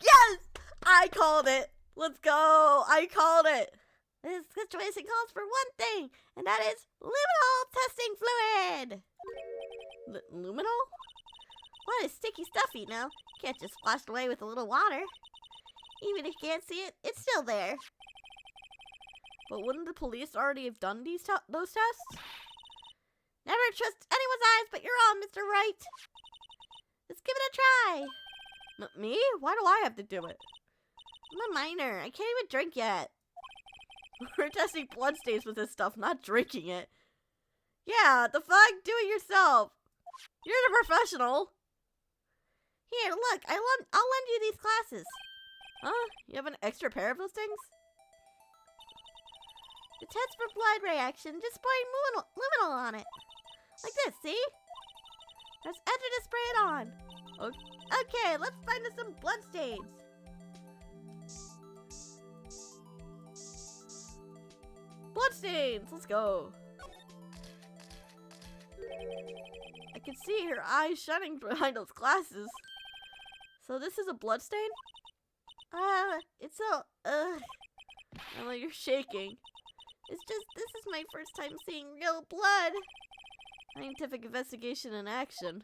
Yes! I called it. Let's go. I called it. This situation calls for one thing, and that is luminol testing fluid. Luminol? What is sticky stuffy now? Can't just wash it away with a little water. Even if you can't see it, it's still there. But wouldn't the police already have done those tests? Never trust anyone's eyes but your own, Mr. Wright. Let's give it a try. Me? Why do I have to do it? I'm a minor. I can't even drink yet. We're testing bloodstains with this stuff, not drinking it. Yeah, the fuck? Do it yourself. You're the professional. Here, look. I'll lend you these glasses. Huh? You have an extra pair of those things? The test for blood reaction, just spraying luminol on it. Like this, see? Press enter to spray it on. Okay, let's find us some bloodstains. Bloodstains, let's go. I can see her eyes shining behind those glasses. So this is a bloodstain? It's so, oh, you're shaking. It's just, this is my first time seeing real blood. Scientific investigation in action.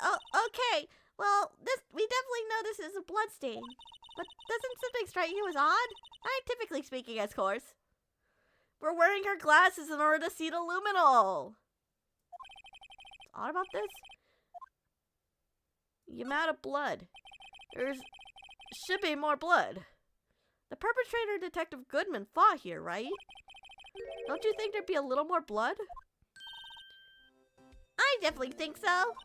Oh, okay. Well, we definitely know this is a bloodstain. But doesn't something strike you as odd? Scientifically speaking, of course. We're wearing our glasses in order to see the luminol. What's odd about this? The amount of blood. Should be more blood. The perpetrator, Detective Goodman, fought here, right? Don't you think there'd be a little more blood? I definitely think so.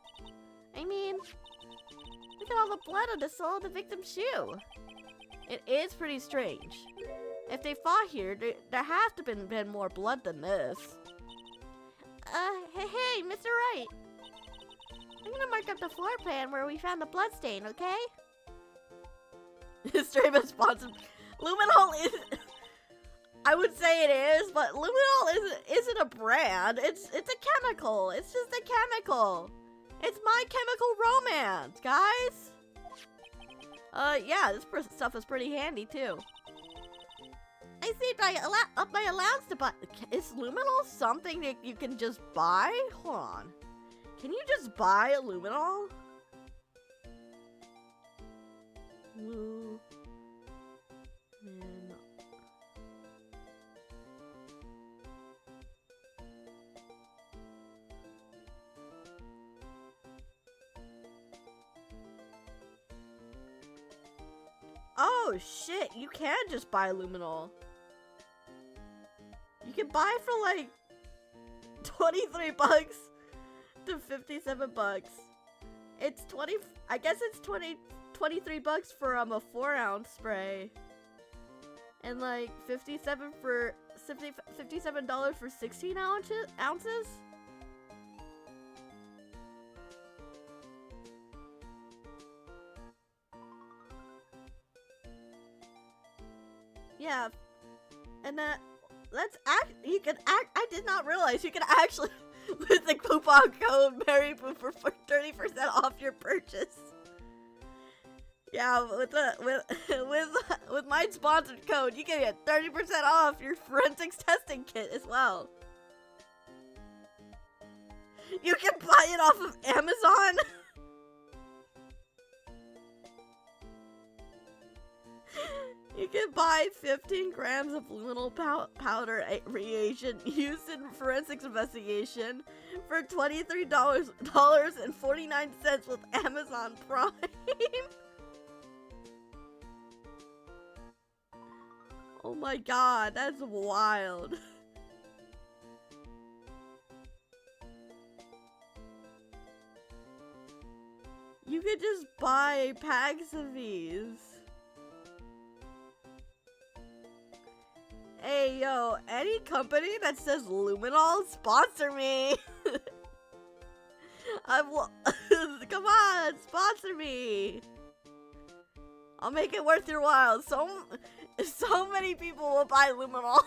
I mean, look at all the blood on the sole of the victim's shoe. It is pretty strange. If they fought here, there has to have been more blood than this. Hey, Mr. Wright. I'm gonna mark up the floor plan where we found the bloodstain, okay? Stream is sponsored. Luminol is. I would say it is, but luminol isn't a brand. It's a chemical. It's just a chemical. It's My Chemical Romance, guys. Yeah, this stuff is pretty handy too. I see up my allowance to buy. Is luminol something that you can just buy? Hold on. Can you just buy a luminol? Oh shit, you can just buy luminol. You can buy for like 23 bucks to 57 bucks. It's 20, I guess it's 23 bucks for a 4-ounce spray. And like $57 for 16 ounces? Yeah. And you can I did not realize you can actually with the coupon code MaryBoo for 30% off your purchase. Yeah, with my sponsored code, you can get 30% off your forensics testing kit as well. You can buy it off of Amazon. You can buy 15 grams of luminol powder reagent used in forensics investigation for $23.49 with Amazon Prime. Oh my god, that's wild. You could just buy packs of these. Hey, yo, any company that says luminol, sponsor me. Come on, sponsor me. I'll make it worth your while. So many people will buy luminol.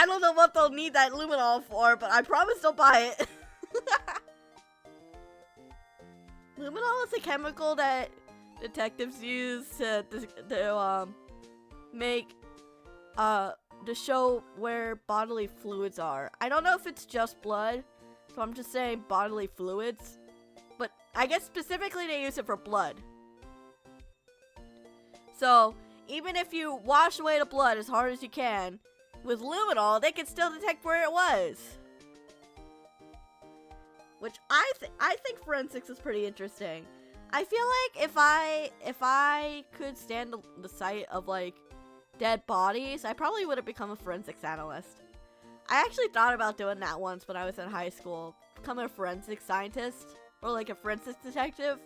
I don't know what they'll need that luminol for, but I promise they'll buy it. Luminol is a chemical that detectives use to make to show where bodily fluids are. I don't know if it's just blood, so I'm just saying bodily fluids, but I guess specifically they use it for blood. So even if you wash away the blood as hard as you can with luminol, they can still detect where it was. Which I think forensics is pretty interesting. I feel like if I could stand the sight of like dead bodies, I probably would have become a forensics analyst. I actually thought about doing that once when I was in high school, becoming a forensic scientist or like a forensics detective.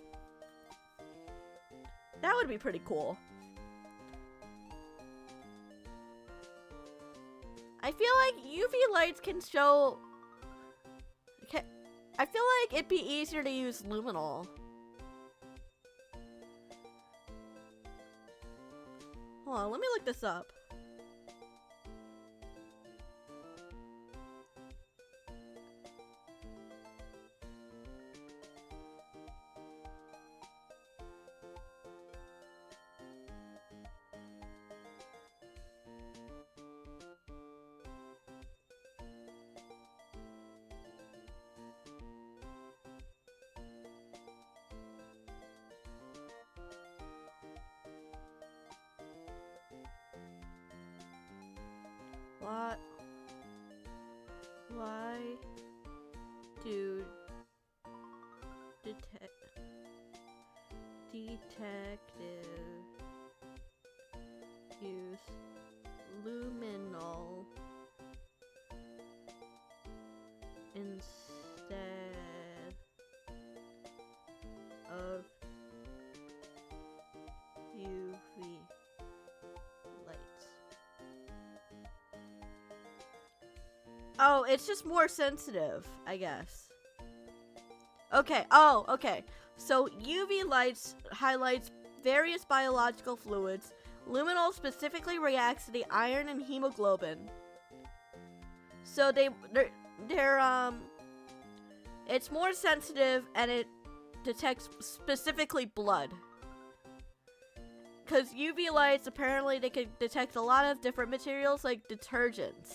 That would be pretty cool. I feel like UV lights can show. I feel like it'd be easier to use luminol. Hold on, let me look this up. Why do detectives use luminol instead of UV lights? Oh, it's just more sensitive, I guess. Okay, okay. So UV lights highlights various biological fluids. Luminol specifically reacts to the iron and hemoglobin. So it's more sensitive and it detects specifically blood. Because UV lights, apparently they can detect a lot of different materials like detergents.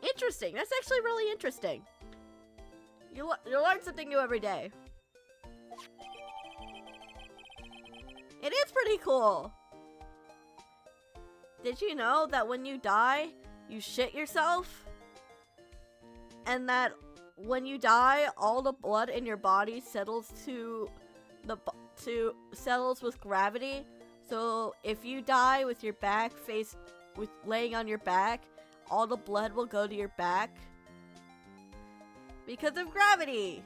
Interesting. That's actually really interesting. You learn something new every day. It is pretty cool. Did you know that when you die, you shit yourself? And that when you die, all the blood in your body settles settles with gravity. So if you die with your back laying on your back, all the blood will go to your back because of gravity.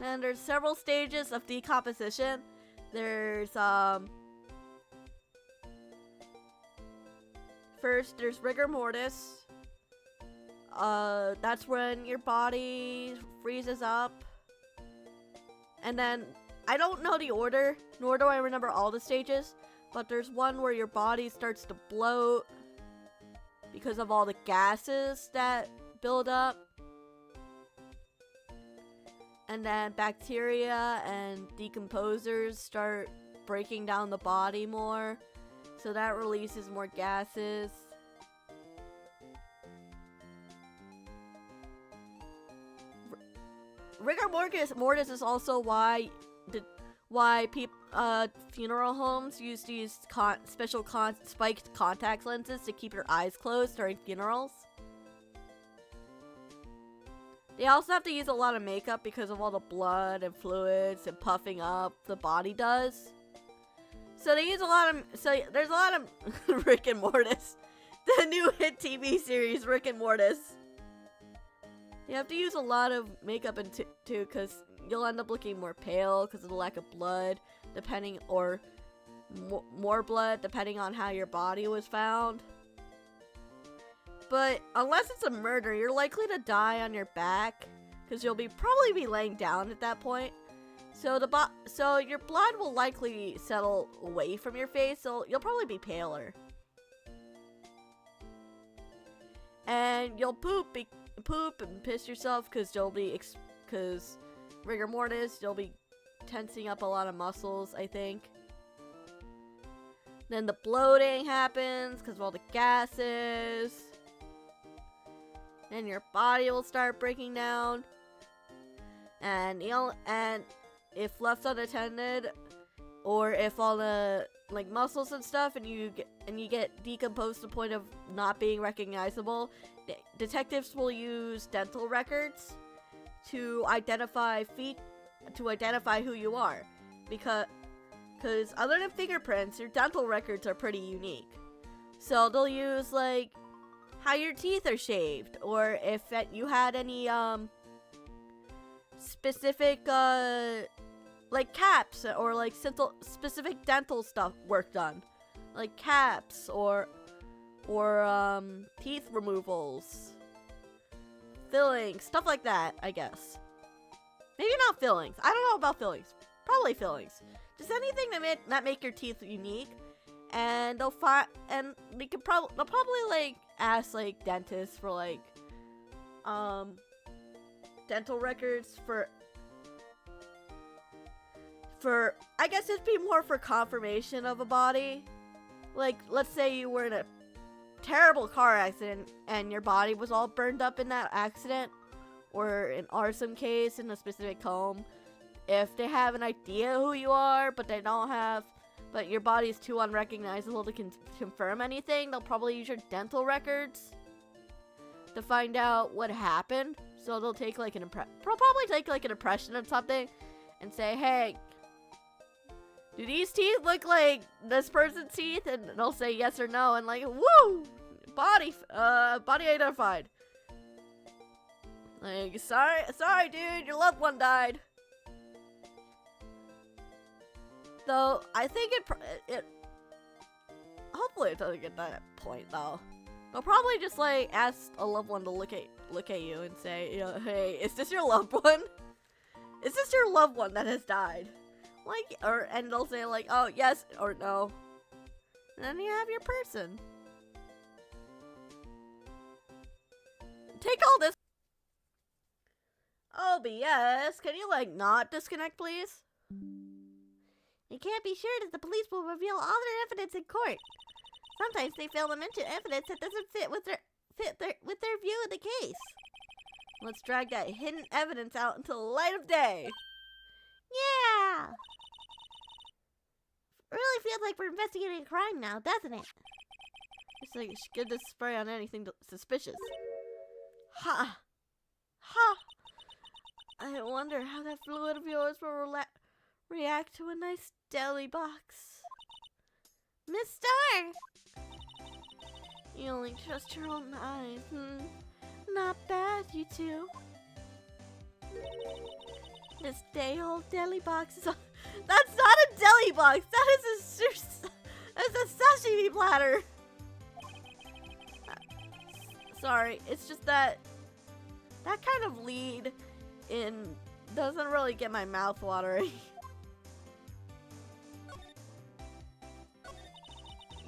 And there's several stages of decomposition. There's first there's rigor mortis. That's when your body freezes up. And then I don't know the order, nor do I remember all the stages. But there's one where your body starts to bloat because of all the gases that build up. And then bacteria and decomposers start breaking down the body more. So that releases more gases. Rigor mortis is also why funeral homes use these special spiked contact lenses to keep your eyes closed during funerals. They also have to use a lot of makeup because of all the blood and fluids and puffing up the body does. So they use a lot of, so there's a lot of Rick and Mortis. The new hit TV series, Rick and Mortis. You have to use a lot of makeup too, because you'll end up looking more pale because of the lack of blood, or more blood, depending on how your body was found. But unless it's a murder, you're likely to die on your back, because you'll probably be laying down at that point. So your blood will likely settle away from your face, so you'll probably be paler. And you'll poop and piss yourself because rigor mortis, you'll be tensing up a lot of muscles, I think. Then the bloating happens because of all the gases. Then your body will start breaking down. And if left unattended, or if all the like muscles and stuff, and you get decomposed to the point of not being recognizable, detectives will use dental records to identify who you are, because other than fingerprints, your dental records are pretty unique. So they'll use like how your teeth are shaved, or if you had any specific like caps, or like specific dental stuff work done, like caps or teeth removals, fillings, stuff like that, I guess. Maybe not fillings. I don't know about fillings. Probably fillings. Just anything that make your teeth unique. And they'll probably like ask like dentists for like dental records for I guess it'd be more for confirmation of a body. Like, let's say you were in a terrible car accident and your body was all burned up in that accident, or an arson case in a specific home. If they have an idea who you are, but your body is too unrecognizable to confirm anything, they'll probably use your dental records to find out what happened. So they'll take like probably take like an impression of something and say, hey, do these teeth look like this person's teeth? And they'll say yes or no, and like, woo! Body identified. Like, sorry dude, your loved one died. Though, I think it hopefully it doesn't get to that point, though. They'll probably just, like, ask a loved one to look at you and say, you know, hey, is this your loved one? Is this your loved one that has died? Like, and they'll say, like, oh, yes or no. And then you have your person. Take all this. Oh, BS. Can you, like, not disconnect, please? You can't be sure that the police will reveal all their evidence in court. Sometimes they fill them into evidence that doesn't fit with their view of the case. Let's drag that hidden evidence out into the light of day. Yeah! Really feels like we're investigating a crime now, doesn't it? It's like you should get this spray on anything suspicious. Ha! Ha! I wonder how that fluid of yours will react to a nice deli box. Miss Star! You only trust your own eyes. Not bad, you two. This day-old deli box is that's not a deli box! That is a sashimi platter! Sorry, it's just that kind of lead in doesn't really get my mouth watering.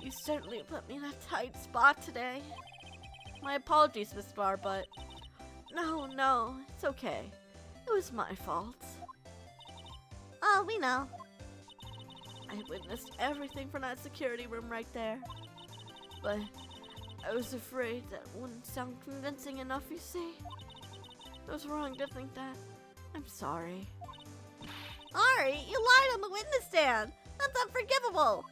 You certainly put me in a tight spot today. My apologies, Miss Barr, but no, it's okay. It was my fault. Oh, we know. I witnessed everything from that security room right there. But I was afraid that wouldn't sound convincing enough, you see. I was wrong to think that. I'm sorry. Ari, you lied on the witness stand! That's unforgivable!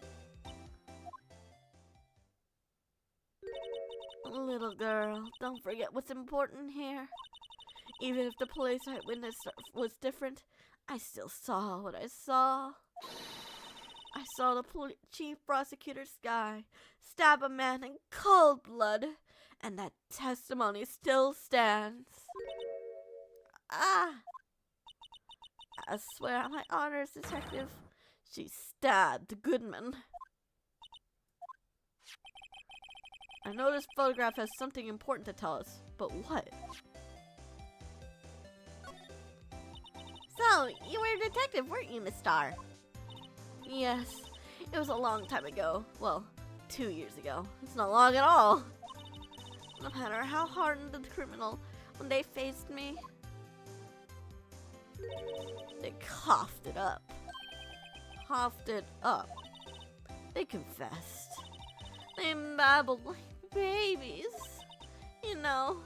Little girl, don't forget what's important here. Even if the police eyewitness was different, I still saw what I saw. I saw the chief prosecutor's guy stab a man in cold blood, and that testimony still stands. Ah! I swear on my honor as detective, she stabbed Goodman. I know this photograph has something important to tell us, but what? So, Oh, you were a detective, weren't you, Miss Star? Yes, it was a long time ago. Well, 2 years ago. It's not long at all. No matter how hardened the criminal, when they faced me, they coughed it up. Coughed it up. They confessed. They babbled like babies. You know.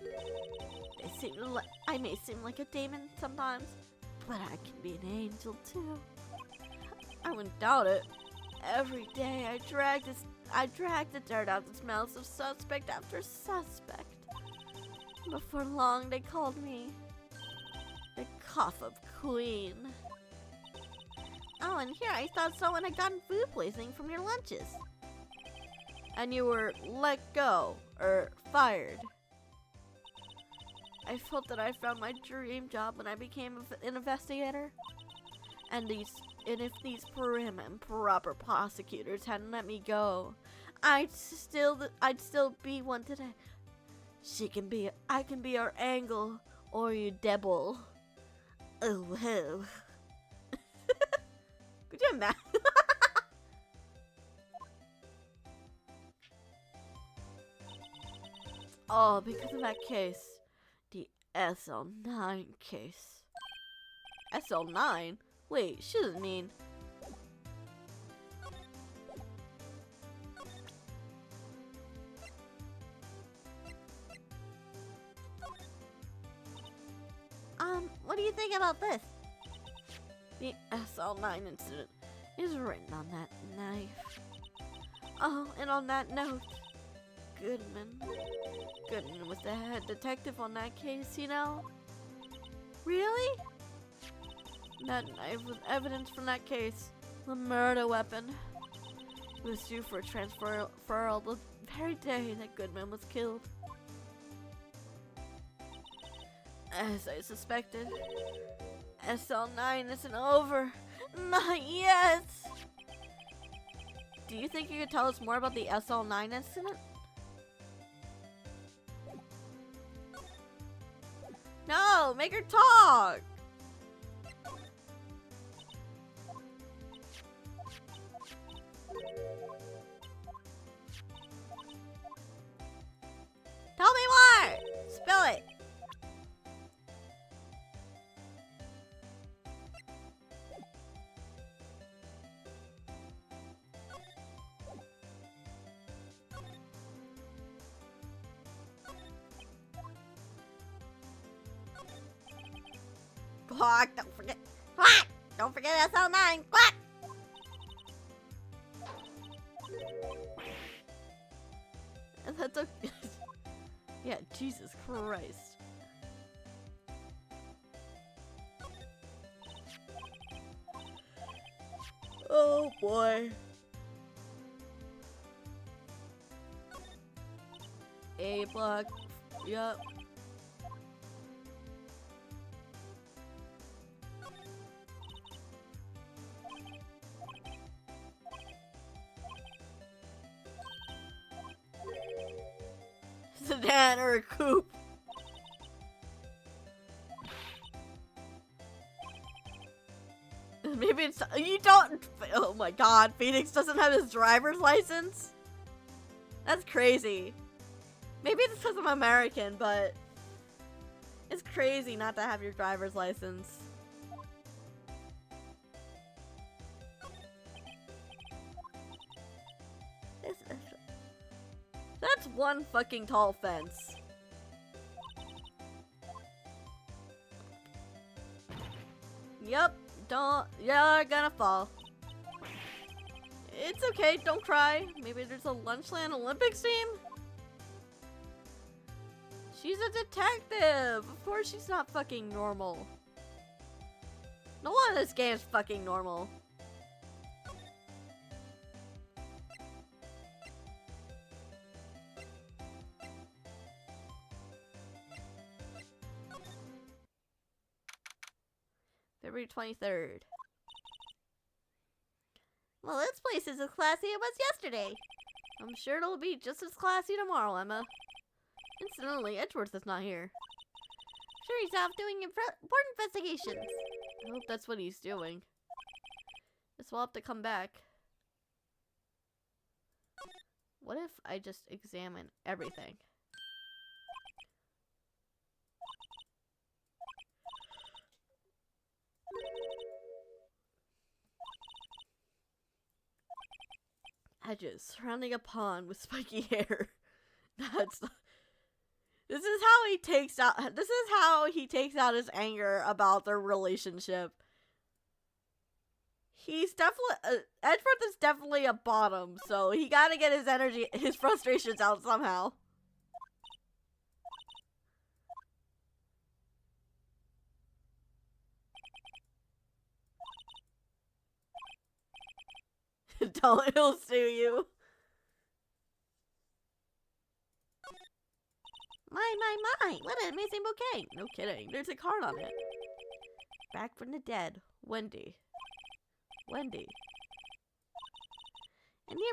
They seem I may seem like a demon sometimes, but I can be an angel too. I wouldn't doubt it. Every day I dragged the dirt out of the mouths of suspect after suspect. Before long, they called me the cough-up queen. Oh, and here I thought someone had gotten food poisoning from your lunches. And you were let go, or fired. I felt that I found my dream job when I became an investigator. And if these prim and proper prosecutors hadn't let me go, I'd still be one today. I can be our angle or your devil. Oh, whoa. Could you imagine? Oh, because of that case. The SL9 case. SL9? Wait, she doesn't mean... What do you think about this? The SL9 incident is written on that knife. Oh, and on that note, Goodman was the head detective on that case, you know? Really? That knife was evidence from that case. The murder weapon. It was due for a transferal the very day that Goodman was killed. As I suspected, SL9 isn't over. Not yet! Do you think you could tell us more about the SL9 incident? No! Make her talk! Tell me more! Spill it! Quack, don't forget. Quack! Don't forget SL9. Quack! That's okay. Yeah, Jesus Christ. Oh boy. A block. Yup. Sedan or a coupe. Maybe it's you don't. Oh my God, Phoenix doesn't have his driver's license. That's crazy. Maybe it's because I'm American, but it's crazy not to have your driver's license. That's one fucking tall fence. Yep, you're gonna fall. It's okay, don't cry. Maybe there's a Lunchland Olympics team? She's a detective! Of course she's not fucking normal. No one in this game is fucking normal. February 23rd. Well, this place is as classy as it was yesterday. I'm sure it'll be just as classy tomorrow, Emma. Incidentally, Edgeworth is not here. Sure, he's off doing important investigations. I hope that's what he's doing. Guess we'll have to come back. What if I just examine everything? Edges surrounding a pond with spiky hair. This is how he takes out his anger about their relationship. He's definitely Edgeworth is definitely a bottom, so he gotta get his frustrations out somehow. Don't, he'll sue you. My, what an amazing bouquet. No kidding. There's a card on it. Back from the dead. Wendy. And here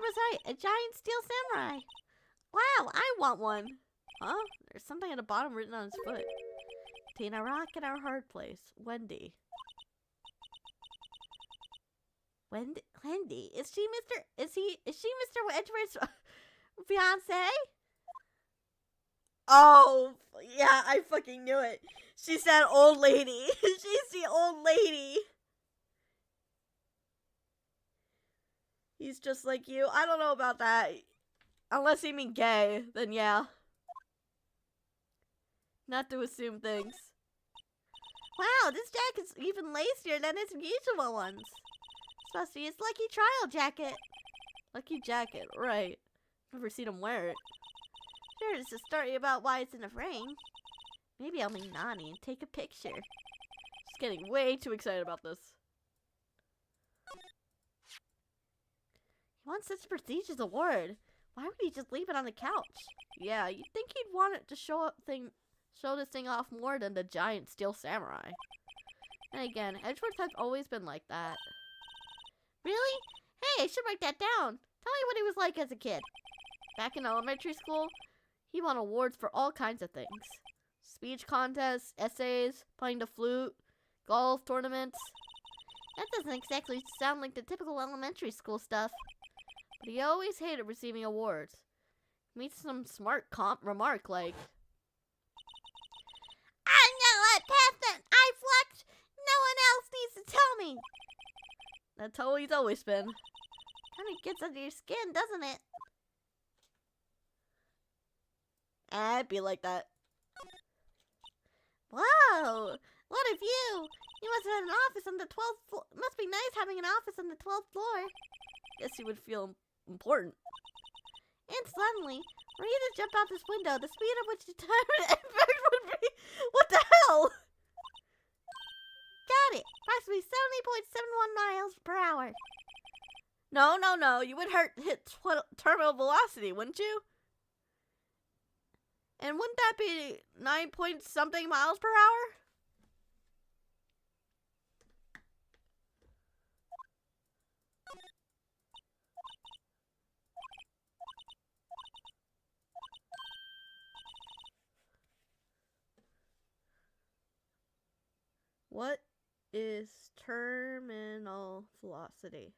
was Wright, a giant steel samurai. Wow, I want one. Huh? There's something at the bottom written on his foot. Between a rock and our hard place. Wendy. Wendy? Is she Mr. Edgeworth's fiance? Oh, yeah, I fucking knew it. She said old lady. She's the old lady. He's just like you. I don't know about that. Unless you mean gay, then yeah. Not to assume things. Wow, this jacket's even lacier than its usual ones. Supposed to be his lucky trial jacket. Lucky jacket, right. Never seen him wear it. Sure, it's a story about why it's in a frame. Maybe I'll be naughty and take a picture. Just getting way too excited about this. He wants such a prestigious award. Why would he just leave it on the couch? Yeah, you'd think he'd want it to show this thing off more than the giant steel samurai. And again, Edgeworth has always been like that. Really? Hey, I should write that down. Tell me what he was like as a kid. Back in elementary school, he won awards for all kinds of things. Speech contests, essays, playing the flute, golf tournaments. That doesn't exactly sound like the typical elementary school stuff. But he always hated receiving awards. He made some smart remark like, I know a path that I flecked. No one else needs to tell me. That's how he's always been. Kind of gets under your skin, doesn't it? I'd be like that. Whoa! What of you? You must have had an office on the 12th floor. Must be nice having an office on the 12th floor. Guess he would feel important. And suddenly, Rita jumped out this window. The speed at which the time impact would be... What the hell? Got it. Approximately 70.71 miles per hour. No. You would hit terminal velocity, wouldn't you? And wouldn't that be 9 point something miles per hour? What is terminal velocity?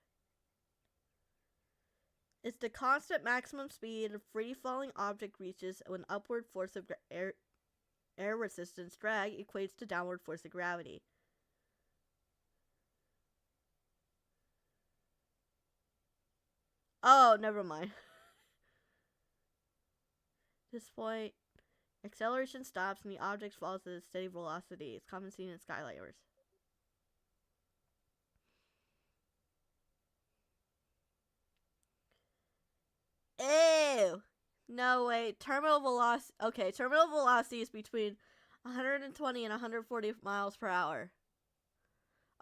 It's the constant maximum speed a free-falling object reaches when upward force of air resistance drag equates to downward force of gravity. Oh, never mind. At this point, acceleration stops and the object falls at a steady velocity. It's commonly seen in skyliners. Ew! No, wait. Terminal velocity. Okay, terminal velocity is between 120 and 140 miles per hour.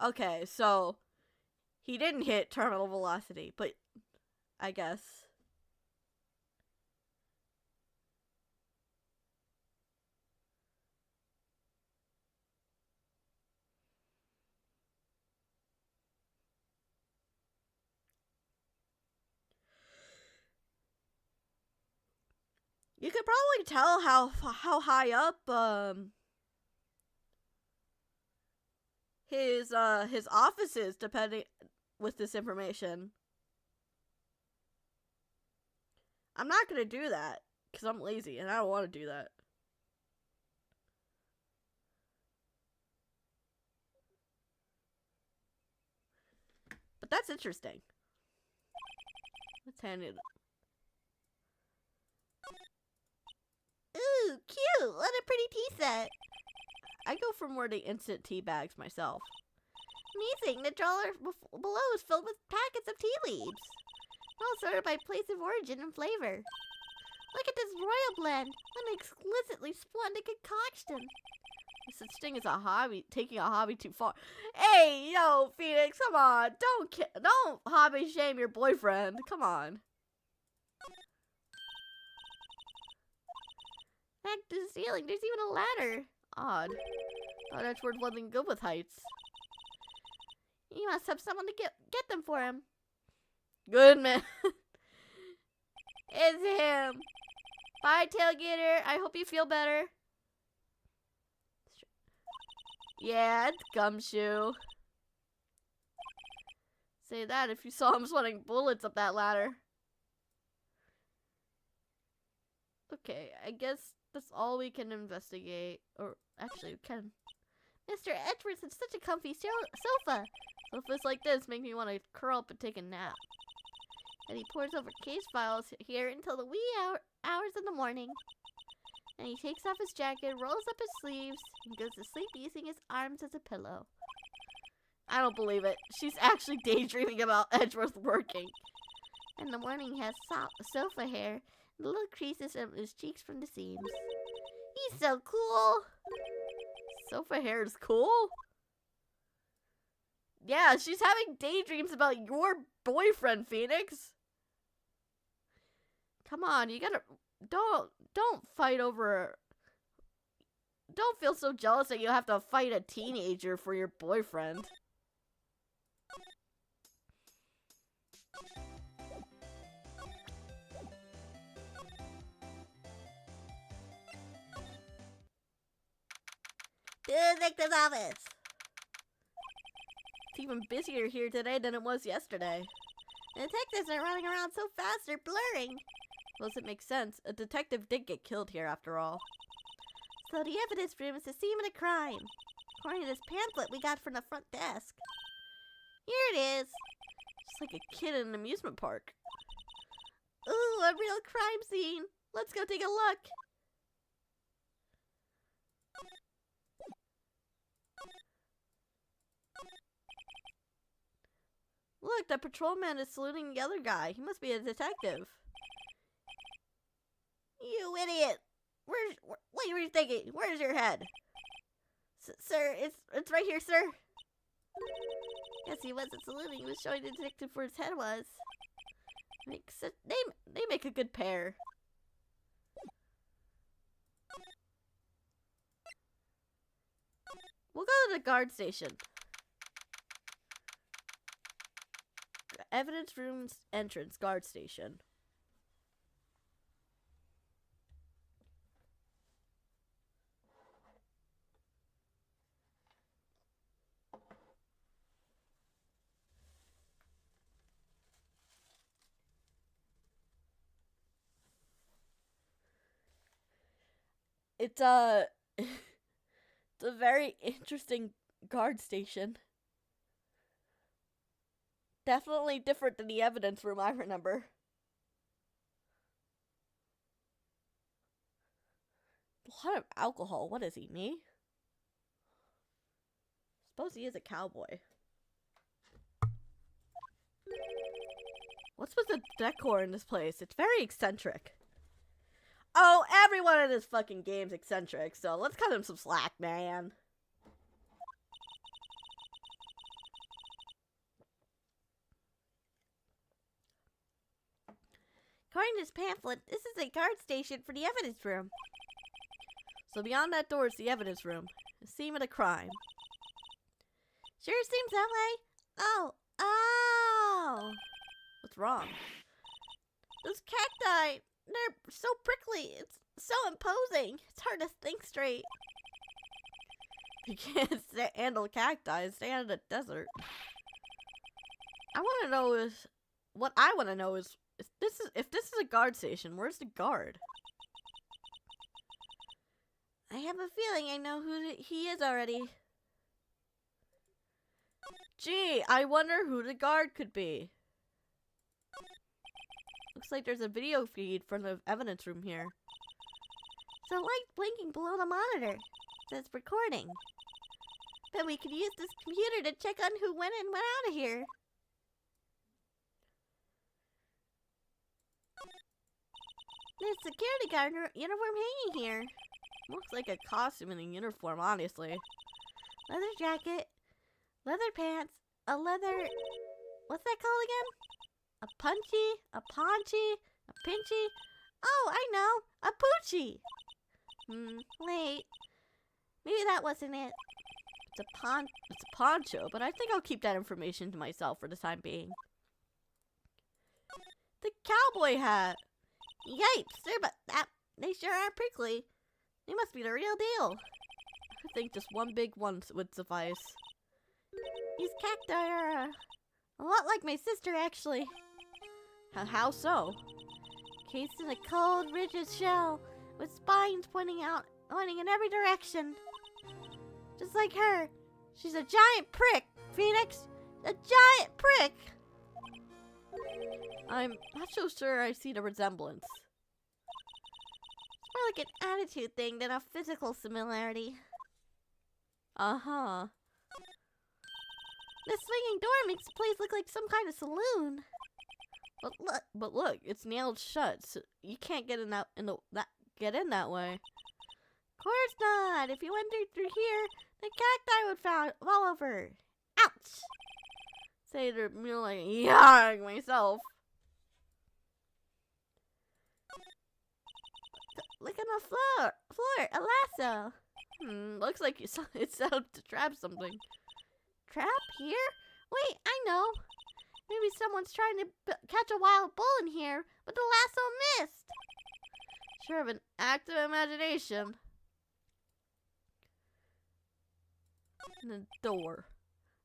Okay, so he didn't hit terminal velocity, but I guess. You could probably tell how high up his offices depending with this information. I'm not gonna do that because I'm lazy and I don't want to do that. But that's interesting. Let's hand it. Ooh, cute! What a pretty tea set. I go for more the instant tea bags myself. Amazing. The drawer below is filled with packets of tea leaves, all sorted by place of origin and flavor. Look at this royal blend. What an exquisitely splendid concoction. There's such thing as a hobby, taking a hobby too far. Hey, yo, Phoenix, come on. Don't hobby shame your boyfriend. Come on. Back to the ceiling. There's even a ladder. Odd. Thought Edgeworth wasn't good with heights. You must have someone to get them for him. Good man. It's him. Bye, Tailgater. I hope you feel better. Yeah, it's Gumshoe. Say that if you saw him sweating bullets up that ladder. Okay, I guess that's all we can investigate. Or actually, we can. Mr. Edgeworth is such a comfy sofa. Sofas like this make me want to curl up and take a nap. And he pores over case files here until the wee hours in the morning. And he takes off his jacket, rolls up his sleeves, and goes to sleep using his arms as a pillow. I don't believe it. She's actually daydreaming about Edgeworth working. In the morning, he has sofa hair and little creases on his cheeks from the seams. He's so cool. Sofa hair is cool? Yeah, she's having daydreams about your boyfriend, Phoenix. Come on, you gotta... Don't fight over... Don't feel so jealous that you have to fight a teenager for your boyfriend. Detective's office. It's even busier here today than it was yesterday. The detectives are running around so fast they're blurring. Well, does it make sense? A detective did get killed here after all. So the evidence room is the scene of a crime, according to this pamphlet we got from the front desk. Here it is. Just like a kid in an amusement park. Ooh, a real crime scene. Let's go take a look. Look, the patrolman is saluting the other guy. He must be a detective. You idiot! What were you thinking? Where's your head? Sir, it's right here, sir. Yes, he wasn't saluting. He was showing the detective where his head was. They make a good pair. We'll go to the guard station. Evidence room's entrance, guard station. It's it's a very interesting guard station. Definitely different than the evidence room I remember. A lot of alcohol. What is he, me? Suppose he is a cowboy. What's with the decor in this place? It's very eccentric. Oh, everyone in this fucking game's eccentric, so let's cut him some slack, man. According to this pamphlet, this is a guard station for the evidence room. So beyond that door is the evidence room. The scene of the crime. Sure seems that way. Oh. What's wrong? Those cacti, they're so prickly. It's so imposing. It's hard to think straight. You can't handle cacti. Stay out of the desert. I want to know is what I want to know is if this is a guard station. Where's the guard? I have a feeling I know who he is already. Gee, I wonder who the guard could be. Looks like there's a video feed from the evidence room here. There's a light blinking below the monitor. It says recording. Bet we could use this computer to check on who went in and went out of here. There's a security guard uniform hanging here. Looks like a costume and a uniform, honestly. Leather jacket, leather pants, a leather... What's that called again? A punchy, a paunchy, a pinchy. Oh, I know, a poochie. Wait. Maybe that wasn't it. It's a poncho, but I think I'll keep that information to myself for the time being. The cowboy hat. Yipes, they sure are prickly. They must be the real deal. I think just one big one would suffice. These cacti are a lot like my sister, actually. How so? Cased in a cold, rigid shell with spines pointing in every direction. Just like her. She's a giant prick, Phoenix. A giant prick. I'm not so sure I see the resemblance. It's more like an attitude thing than a physical similarity. Uh-huh. This swinging door makes the place look like some kind of saloon. But look, it's nailed shut. So you can't get in that way. Of course not. If you went through here, the cacti would fall over. Ouch! Say they're more like yarg myself. Look on the floor, a lasso. Looks like it's set up to trap something. Trap here? Wait, I know. Maybe someone's trying to catch a wild bull in here, but the lasso missed. Sure have an active imagination. And the door.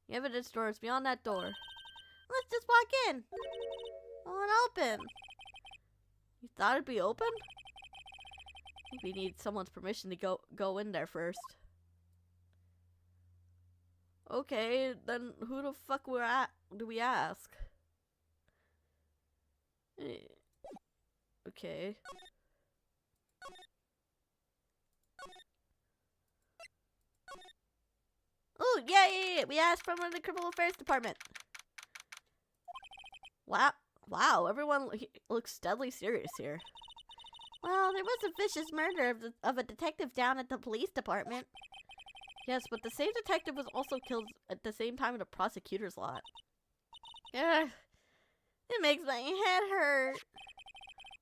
The evidence door is beyond that door. Let's just walk in. Won't open. You thought it'd be open? I think we need someone's permission to go in there first. Okay, then who the fuck do we ask? Okay. Oh, yeah. We asked from the Criminal Affairs Department. Wow, everyone looks deadly serious here. Well, there was a vicious murder of a detective down at the police department. Yes, but the same detective was also killed at the same time in a prosecutor's lot. Ugh, it makes my head hurt.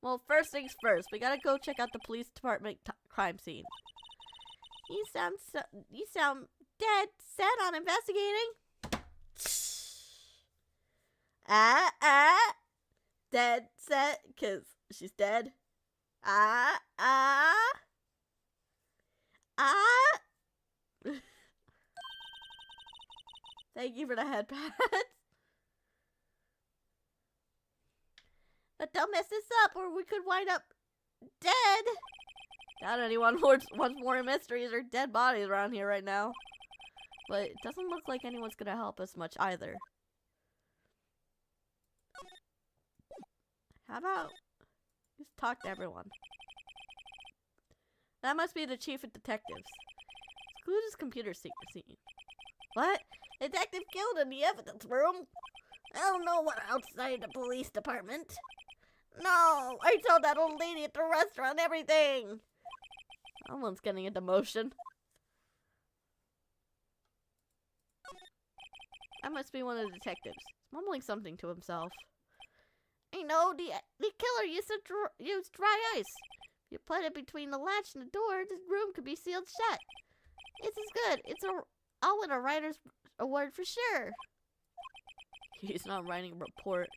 Well, first things first, we gotta go check out the police department crime scene. You sound dead set on investigating. Dead set, 'cause she's dead. Thank you for the head pats. But don't mess this up or we could wind up dead. Not anyone wants more mysteries or dead bodies around here right now. But it doesn't look like anyone's gonna help us much either. How about just talk to everyone? That must be the chief of detectives. Exclude his computer scene. What? Detective killed in the evidence room? I don't know what outside the police department. No, I told that old lady at the restaurant everything. Someone's getting into motion. That must be one of the detectives. He's mumbling something to himself. I know, the killer used dry ice. If you put it between the latch and the door, the room could be sealed shut. This is good. I'll win a writer's award for sure. He's not writing a report.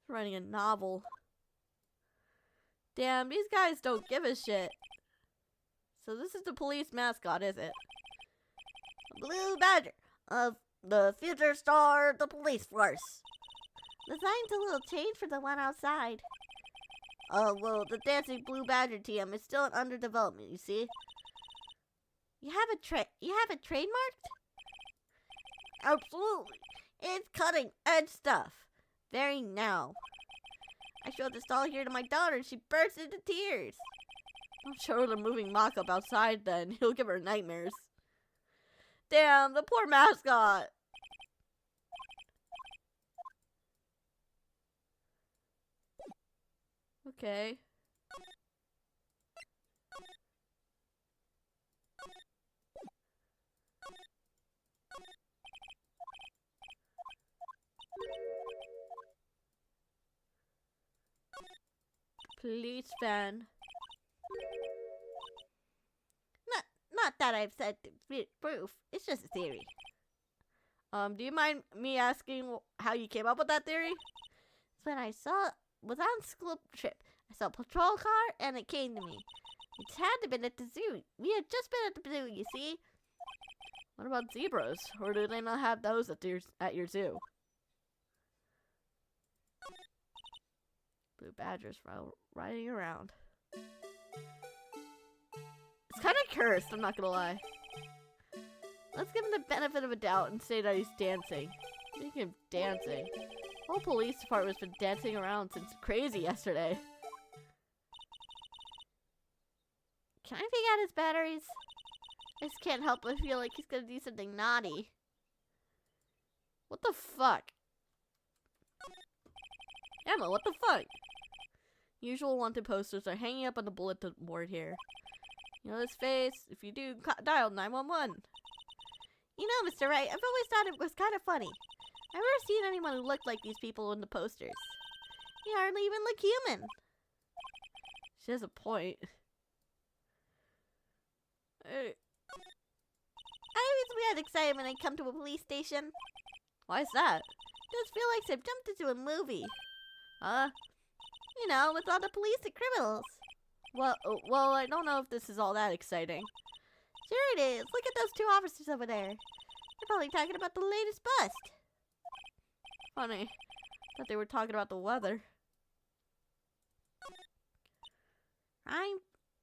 He's writing a novel. Damn, these guys don't give a shit. So this is the police mascot, is it? Blue Badger of the future star of the police force. The sign's a little changed for the one outside. Oh, well, the dancing Blue Badger TM is still in under development, you see? You have it trademarked? Absolutely. It's cutting edge stuff. Very now. I showed this doll here to my daughter and she burst into tears. Don't show her the moving mock-up outside then. He'll give her nightmares. Damn, the poor mascot. Okay. Police van. Not that I've said proof. It's just a theory. Do you mind me asking how you came up with that theory? It's when I was on a school trip. I saw a patrol car and it came to me. It had to have been at the zoo. We had just been at the zoo, you see. What about zebras? Or do they not have those at your zoo? Blue badgers riding around. It's kind of cursed, I'm not gonna lie. Let's give him the benefit of a doubt and say that he's dancing. Speaking of dancing, the whole police department's been dancing around since crazy yesterday. Can I take out his batteries? I just can't help but feel like he's gonna do something naughty. What the fuck? Emma, what the fuck? Usual wanted posters are hanging up on the bulletin board here. You know this face? If you do, dial 911. You know, Mr. Wright, I've always thought it was kind of funny. I've never seen anyone who looked like these people in the posters. They hardly even look human. She has a point. Hey. I always we had excited when I come to a police station. Why is that? It just feel like I've jumped into a movie. You know, with all the police and criminals. Well, I don't know if this is all that exciting. Sure it is. Look at those two officers over there. They're probably talking about the latest bust. Funny. Thought they were talking about the weather.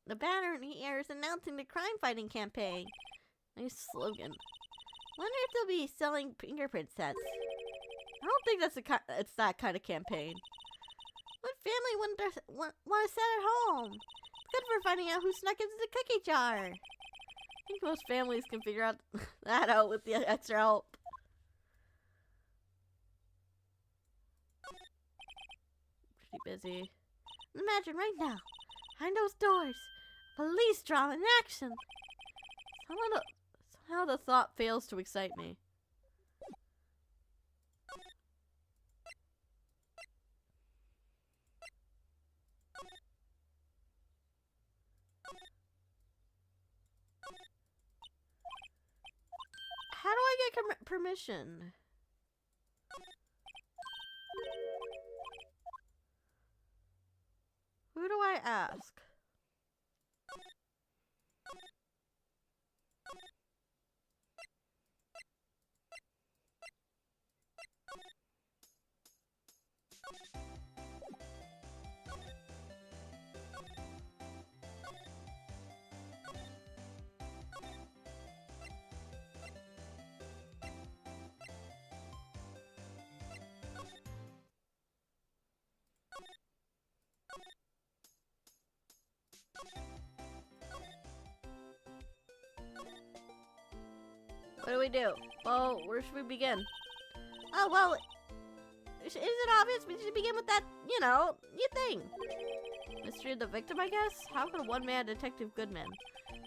The banner here is announcing the crime-fighting campaign. Nice slogan. Wonder if they'll be selling fingerprint sets. I don't think it's that kind of campaign. What family wouldn't want to set at home? It's good for finding out who snuck into the cookie jar. I think most families can figure out that out with the extra help. Pretty busy. Imagine right now, behind those doors, police drama in action. Somehow the thought fails to excite me. How do I get permission? Who do I ask? What do we do? Well, where should we begin? Oh, well, is it obvious we should begin with that, new thing? Mystery of the victim, I guess? How could one-man Detective Goodman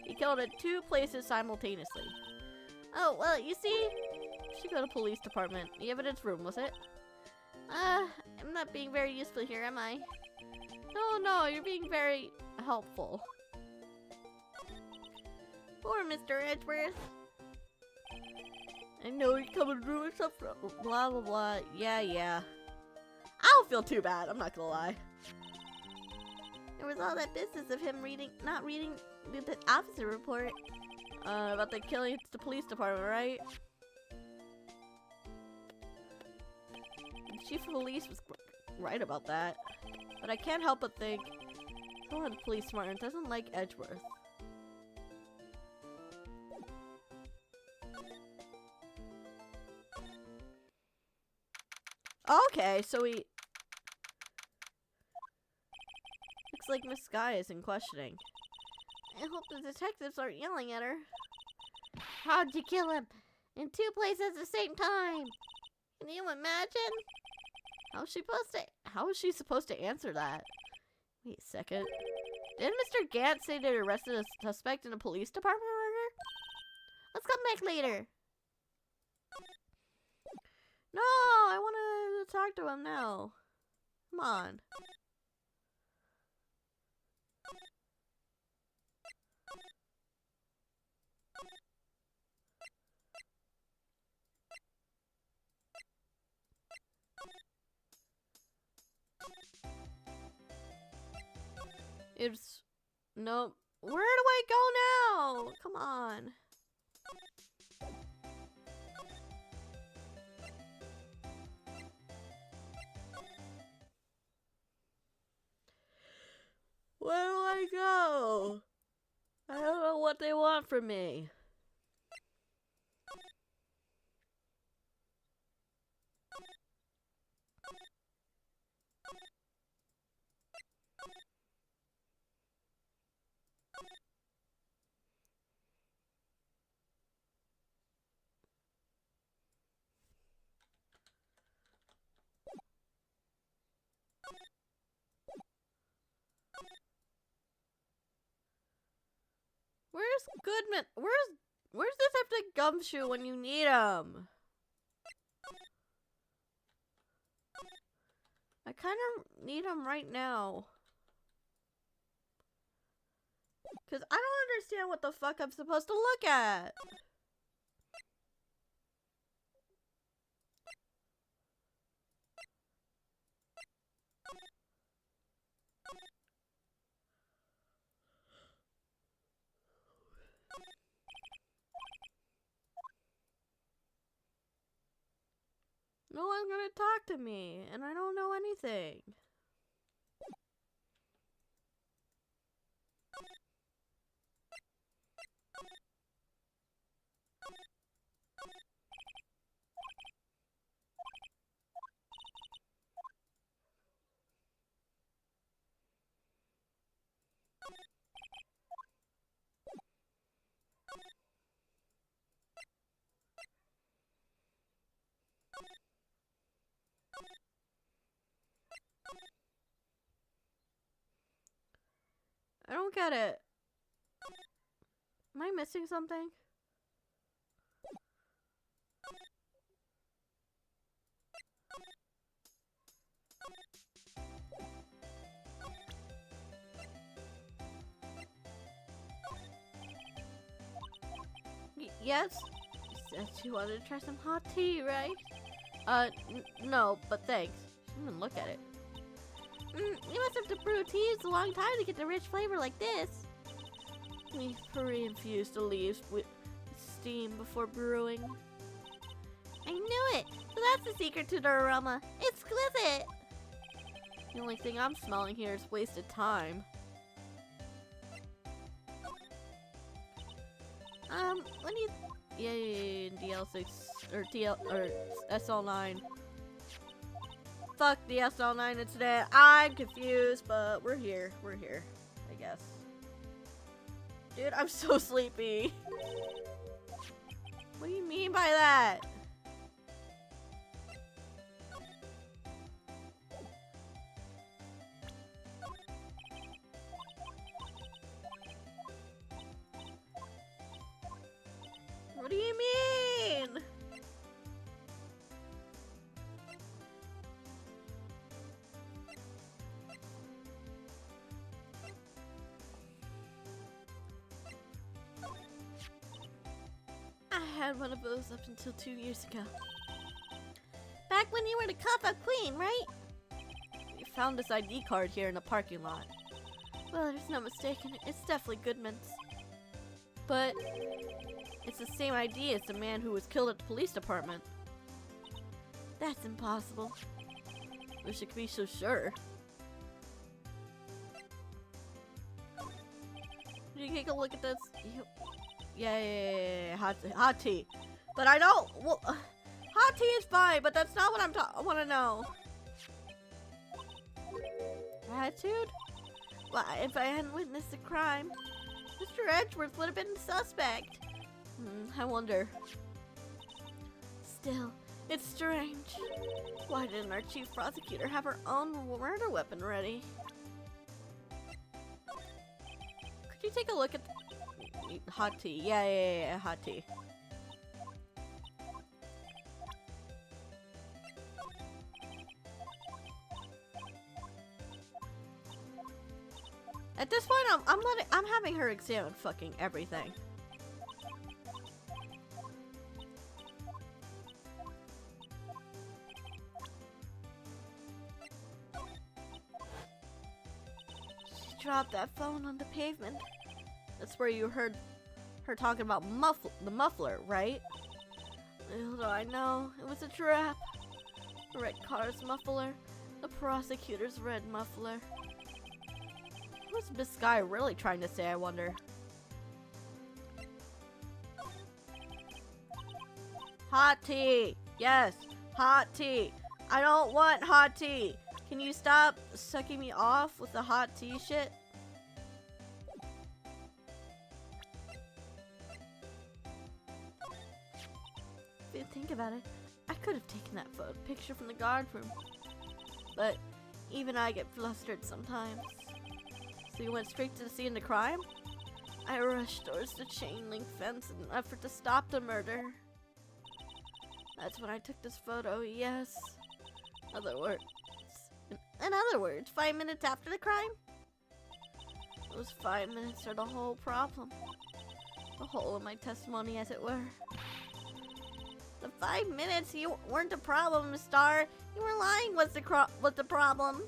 be killed at two places simultaneously? Oh, well, you see... Should go to police department. The evidence room, was it? I'm not being very useful here, am I? No, you're being very helpful. Poor Mr. Edgeworth. I know you're coming to ruin stuff, blah, blah, blah. Yeah. I don't feel too bad, I'm not gonna lie. There was all that business of him not reading the officer report. About the killing at the police department, right? The chief of police was right about that. But I can't help but think someone at the police department doesn't like Edgeworth. Okay, so we... Looks like Miss Sky is in questioning. I hope the detectives aren't yelling at her. How'd you kill him? In 2 places at the same time. Can you imagine? How is she supposed to answer that? Wait a second. Didn't Mr. Gant say they arrested a suspect in a police department murder? Let's come back later. No, I want to talk to him now. Come on. It's... No. Where do I go now? Come on. Where do I go? I don't know what they want from me. Where's Goodman? Where's Detective Gumshoe when you need him? I kind of need him right now. Cause I don't understand what the fuck I'm supposed to look at. No one's gonna talk to me, and I don't know anything. I don't get it. Am I missing something? Yes? You said you wanted to try some hot tea, right? No, but thanks. Even look at it. You must have to brew teas a long time to get the rich flavor like this. We pre-infuse the leaves with steam before brewing. I knew it! So that's the secret to the aroma. Exquisite! The only thing I'm smelling here is wasted time. What do you... Yay, DL6 or SL9. Fuck the SL9 incident. I'm confused, but we're here. We're here, I guess. Dude, I'm so sleepy. What do you mean by that? What do you mean? I had one of those up until 2 years ago. Back when you were the Kappa Queen, right? We found this ID card here in the parking lot. Well, there's no mistaking it. It's definitely Goodman's. But it's the same idea as the man who was killed at the police department. That's impossible. Wish I could be so sure. Can you take a look at this? Yeah. Hot tea. But I don't. Well, hot tea is fine, but that's not what I want to know. Attitude? Well, if I hadn't witnessed the crime, Mr. Edgeworth would have been the suspect. I wonder. Still, it's strange. Why didn't our chief prosecutor have her own murder weapon ready? Could you take a look at the hot tea? Yeah, hot tea. At this point, I'm having her examine fucking everything. She dropped that phone on the pavement. That's where you heard her talking about the muffler, right? Little do I know, it was a trap. The red car's muffler, the prosecutor's red muffler. What's this guy really trying to say, I wonder? Hot tea! Yes, hot tea! I don't want hot tea! Can you stop sucking me off with the hot tea shit? If you think about it, I could have taken that picture from the guard room. But even I get flustered sometimes. So you went straight to the scene of the crime? I rushed towards the chain link fence in an effort to stop the murder. That's when I took this photo, yes. In other words, 5 minutes after the crime? Those 5 minutes are the whole problem. The whole of my testimony, as it were. The 5 minutes, you weren't the problem, Miss Star. You were lying was the problem.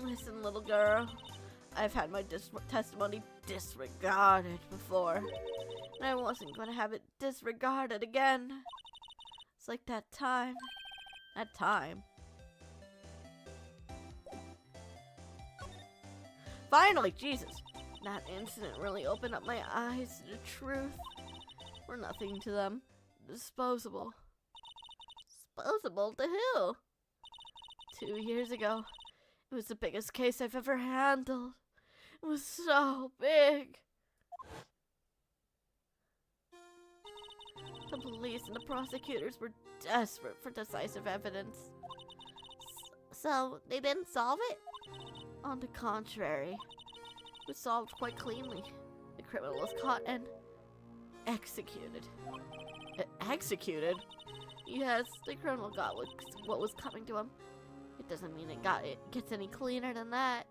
Listen, little girl. I've had my testimony disregarded before, and I wasn't going to have it disregarded again. It's like that time. Finally, Jesus! That incident really opened up my eyes to the truth. We're nothing to them. Disposable. Disposable to who? 2 years ago. It was the biggest case I've ever handled. It was so big. The police and the prosecutors were desperate for decisive evidence. So, they didn't solve it? On the contrary, it was solved quite cleanly. The criminal was caught and executed. Executed? Yes, the criminal got what was coming to him. It doesn't mean it gets any cleaner than that.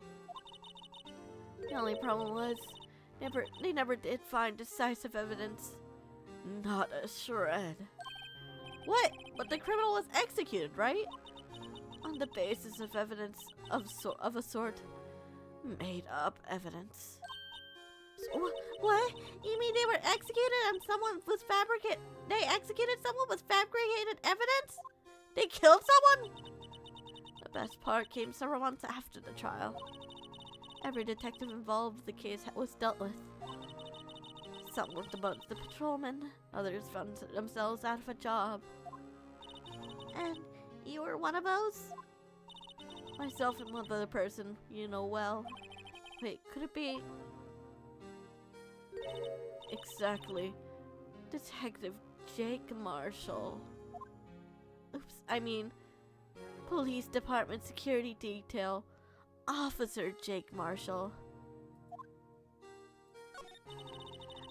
The only problem was, they never did find decisive evidence. Not a shred. What? But the criminal was executed, right? On the basis of evidence of a sort. Made up evidence. So, what? You mean they were executed and they executed someone with fabricated evidence? They killed someone? The best part came several months after the trial. Every detective involved with the case was dealt with. Some worked amongst the patrolmen, others found themselves out of a job. And you were one of those? Myself and one other person you know well. Wait, could it be? Exactly. Detective Jake Marshall. Oops, I mean, Police Department Security Detail, Officer Jake Marshall.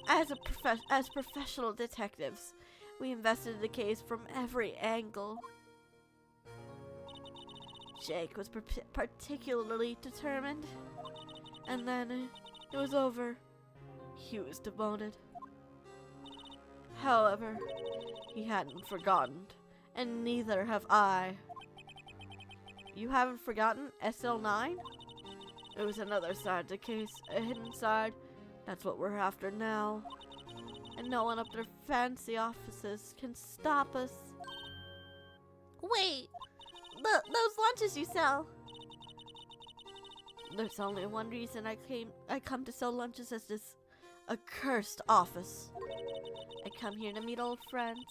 As professional detectives, we investigated the case from every angle. Jake was particularly determined, and then it was over. He was demoted. However, he hadn't forgotten, and neither have I. You haven't forgotten SL9? It was another side of the case, a hidden side That's what we're after now. And no one up their fancy offices can stop us. Wait! Those lunches you sell! There's only one reason I come to sell lunches as this accursed office. I come here to meet old friends,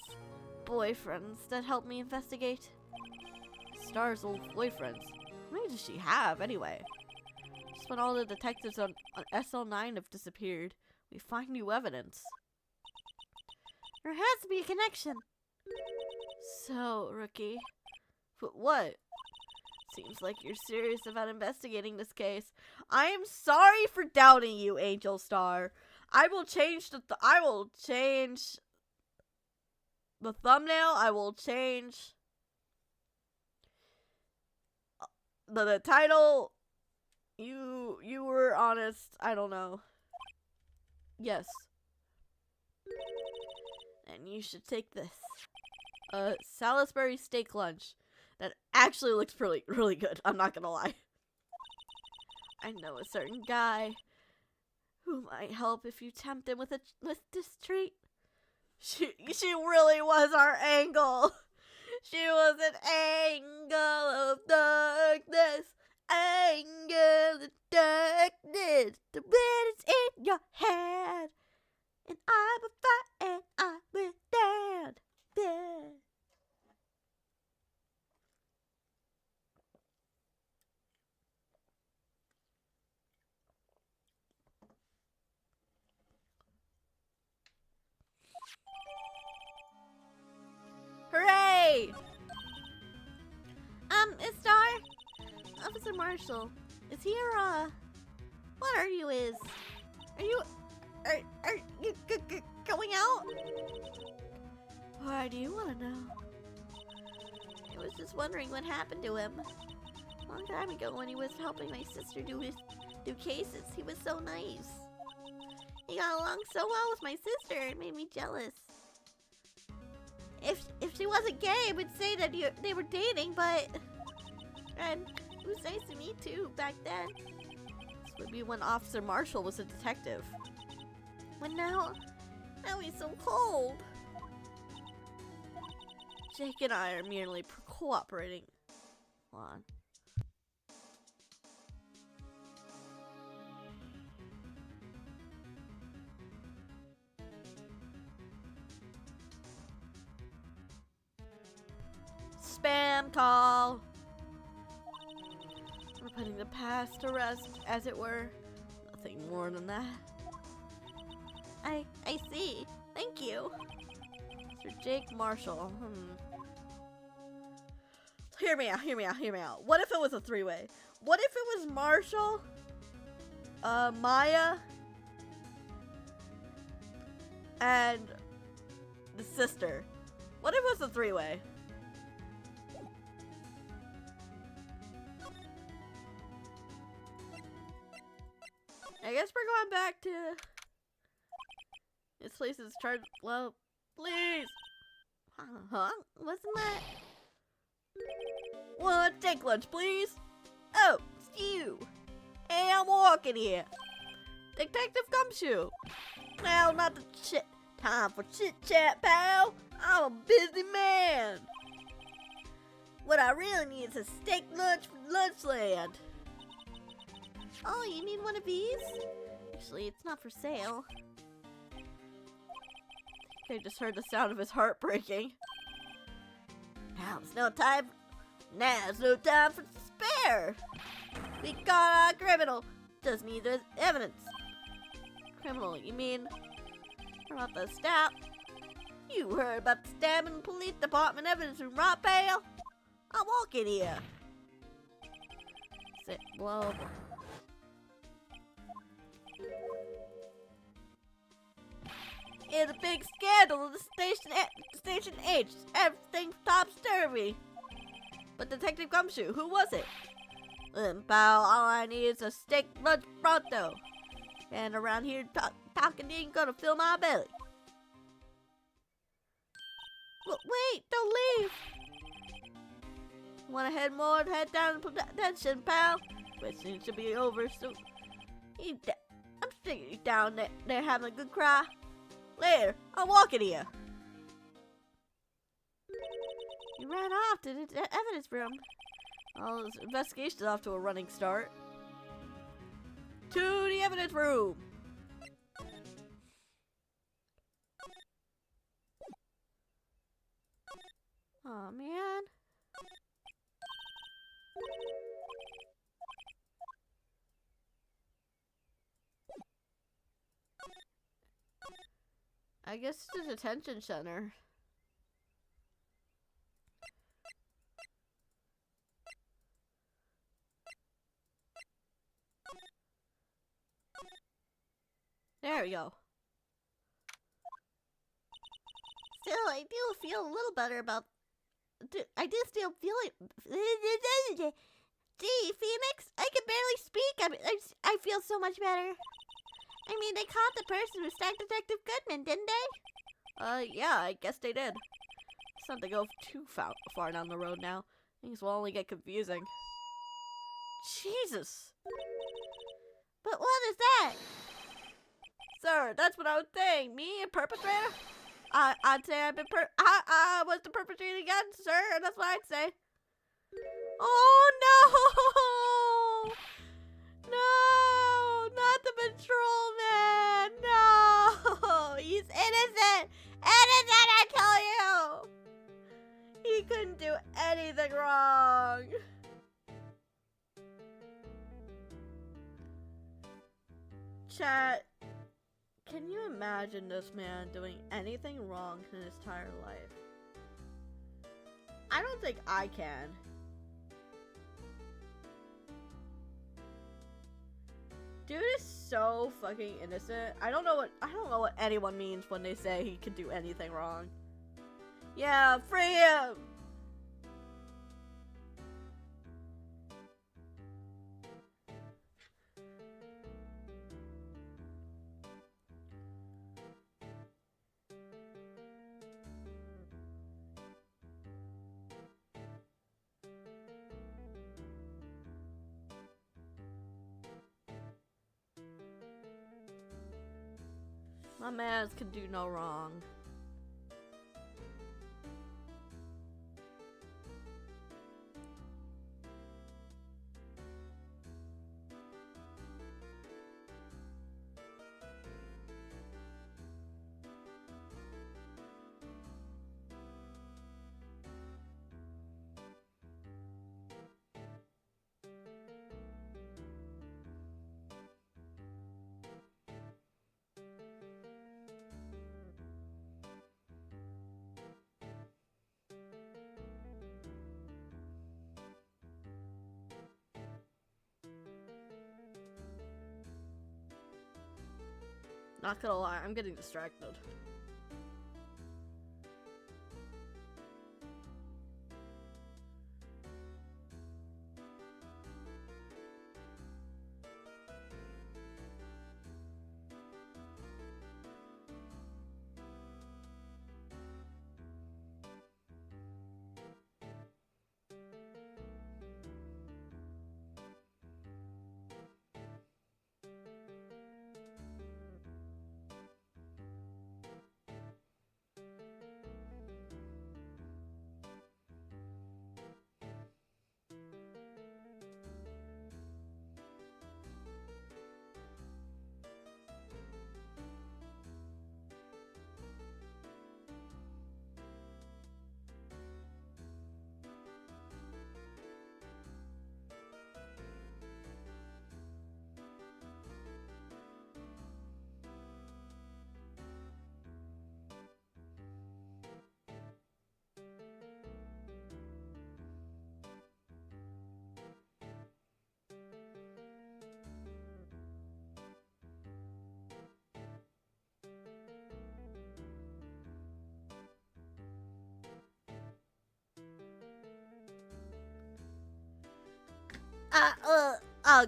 boyfriends that help me investigate. Star's old boyfriends. How many does she have anyway? Just when all the detectives on SL9 have disappeared, we find new evidence. There has to be a connection. So, Rookie. But what? Seems like you're serious about investigating this case. I am sorry for doubting you, Angel Star. I will change the thumbnail. I will change the title. You were honest. I don't know. Yes. And you should take this. Salisbury steak lunch. That actually looks really good. I'm not gonna lie. I know a certain guy who might help if you tempt him with this treat. She really was our Angle. She was an angel of darkness. Angel of darkness. The wind is in your head. And I will fight and I will stand. Yeah. Hooray! Star? Officer Marshall. Is he your, what are you is? Are you going out? Why do you want to know? I was just wondering what happened to him. A long time ago when he was helping my sister do cases, he was so nice. He got along so well with my sister, it made me jealous. If she wasn't gay, I would say that they were dating, and it was nice to meet too back then. This would be when Officer Marshall was a detective. But now he's so cold. Jake and I are merely cooperating. Hold on. Spam call. We're putting the past to rest, as it were. Nothing more than that. I see. Thank you. Sir Jake Marshall. Hear me out. What if it was a three-way? What if it was Marshall, Maya, and the sister? What if it was a three-way? I guess we're going back to this place is charged. Well, please. Huh? What's that? One take lunch, please. Oh, it's you. Hey, I'm walking here. Detective Gumshoe. Well, not the shit. Time for chit chat, pal. I'm a busy man. What I really need is a steak lunch from Lunchland. Oh, you need one of these? Actually, it's not for sale. I just heard the sound of his heart breaking. Now's no time for despair. We got a criminal. Just need the evidence. Criminal, you mean? What about the stab? You heard about the stabbing in the police department evidence room, right, pal? I'm walking here. Sit, blow. It's a big scandal in the Station H. Everything's topsy-turvy. But Detective Gumshoe, who was it? Pal, all I need is a steak lunch pronto. And around here talking ain't gonna fill my belly. Wait, don't leave. Wanna head more and head down to detention, pal? Question should be over soon. I'm Think you down there having a good cry? Later, I'll walk it here. You ran off to the evidence room. Well, this investigation's off to a running start. To the evidence room! Oh man. I guess it's a detention center. There we go. Still, I do feel a little better about. I do still feel it. Gee, Phoenix, I can barely speak. I feel so much better. I mean, they caught the person who stabbed Detective Goodman, didn't they? Yeah, I guess they did. It's not to go too far down the road now. Things will only get confusing. Jesus! But what is that? Sir, that's what I was saying. Me, a perpetrator? I'd say I was the perpetrator again, sir. That's what I'd say. Oh no! No! Not the patrolman! No! He's innocent! Innocent, I tell you! He couldn't do anything wrong. Chat, can you imagine this man doing anything wrong in his entire life? I don't think I can. Dude is so fucking innocent. I don't know what anyone means when they say he could do anything wrong. Yeah, free him! My mans can do no wrong. Not gonna lie, I'm getting distracted.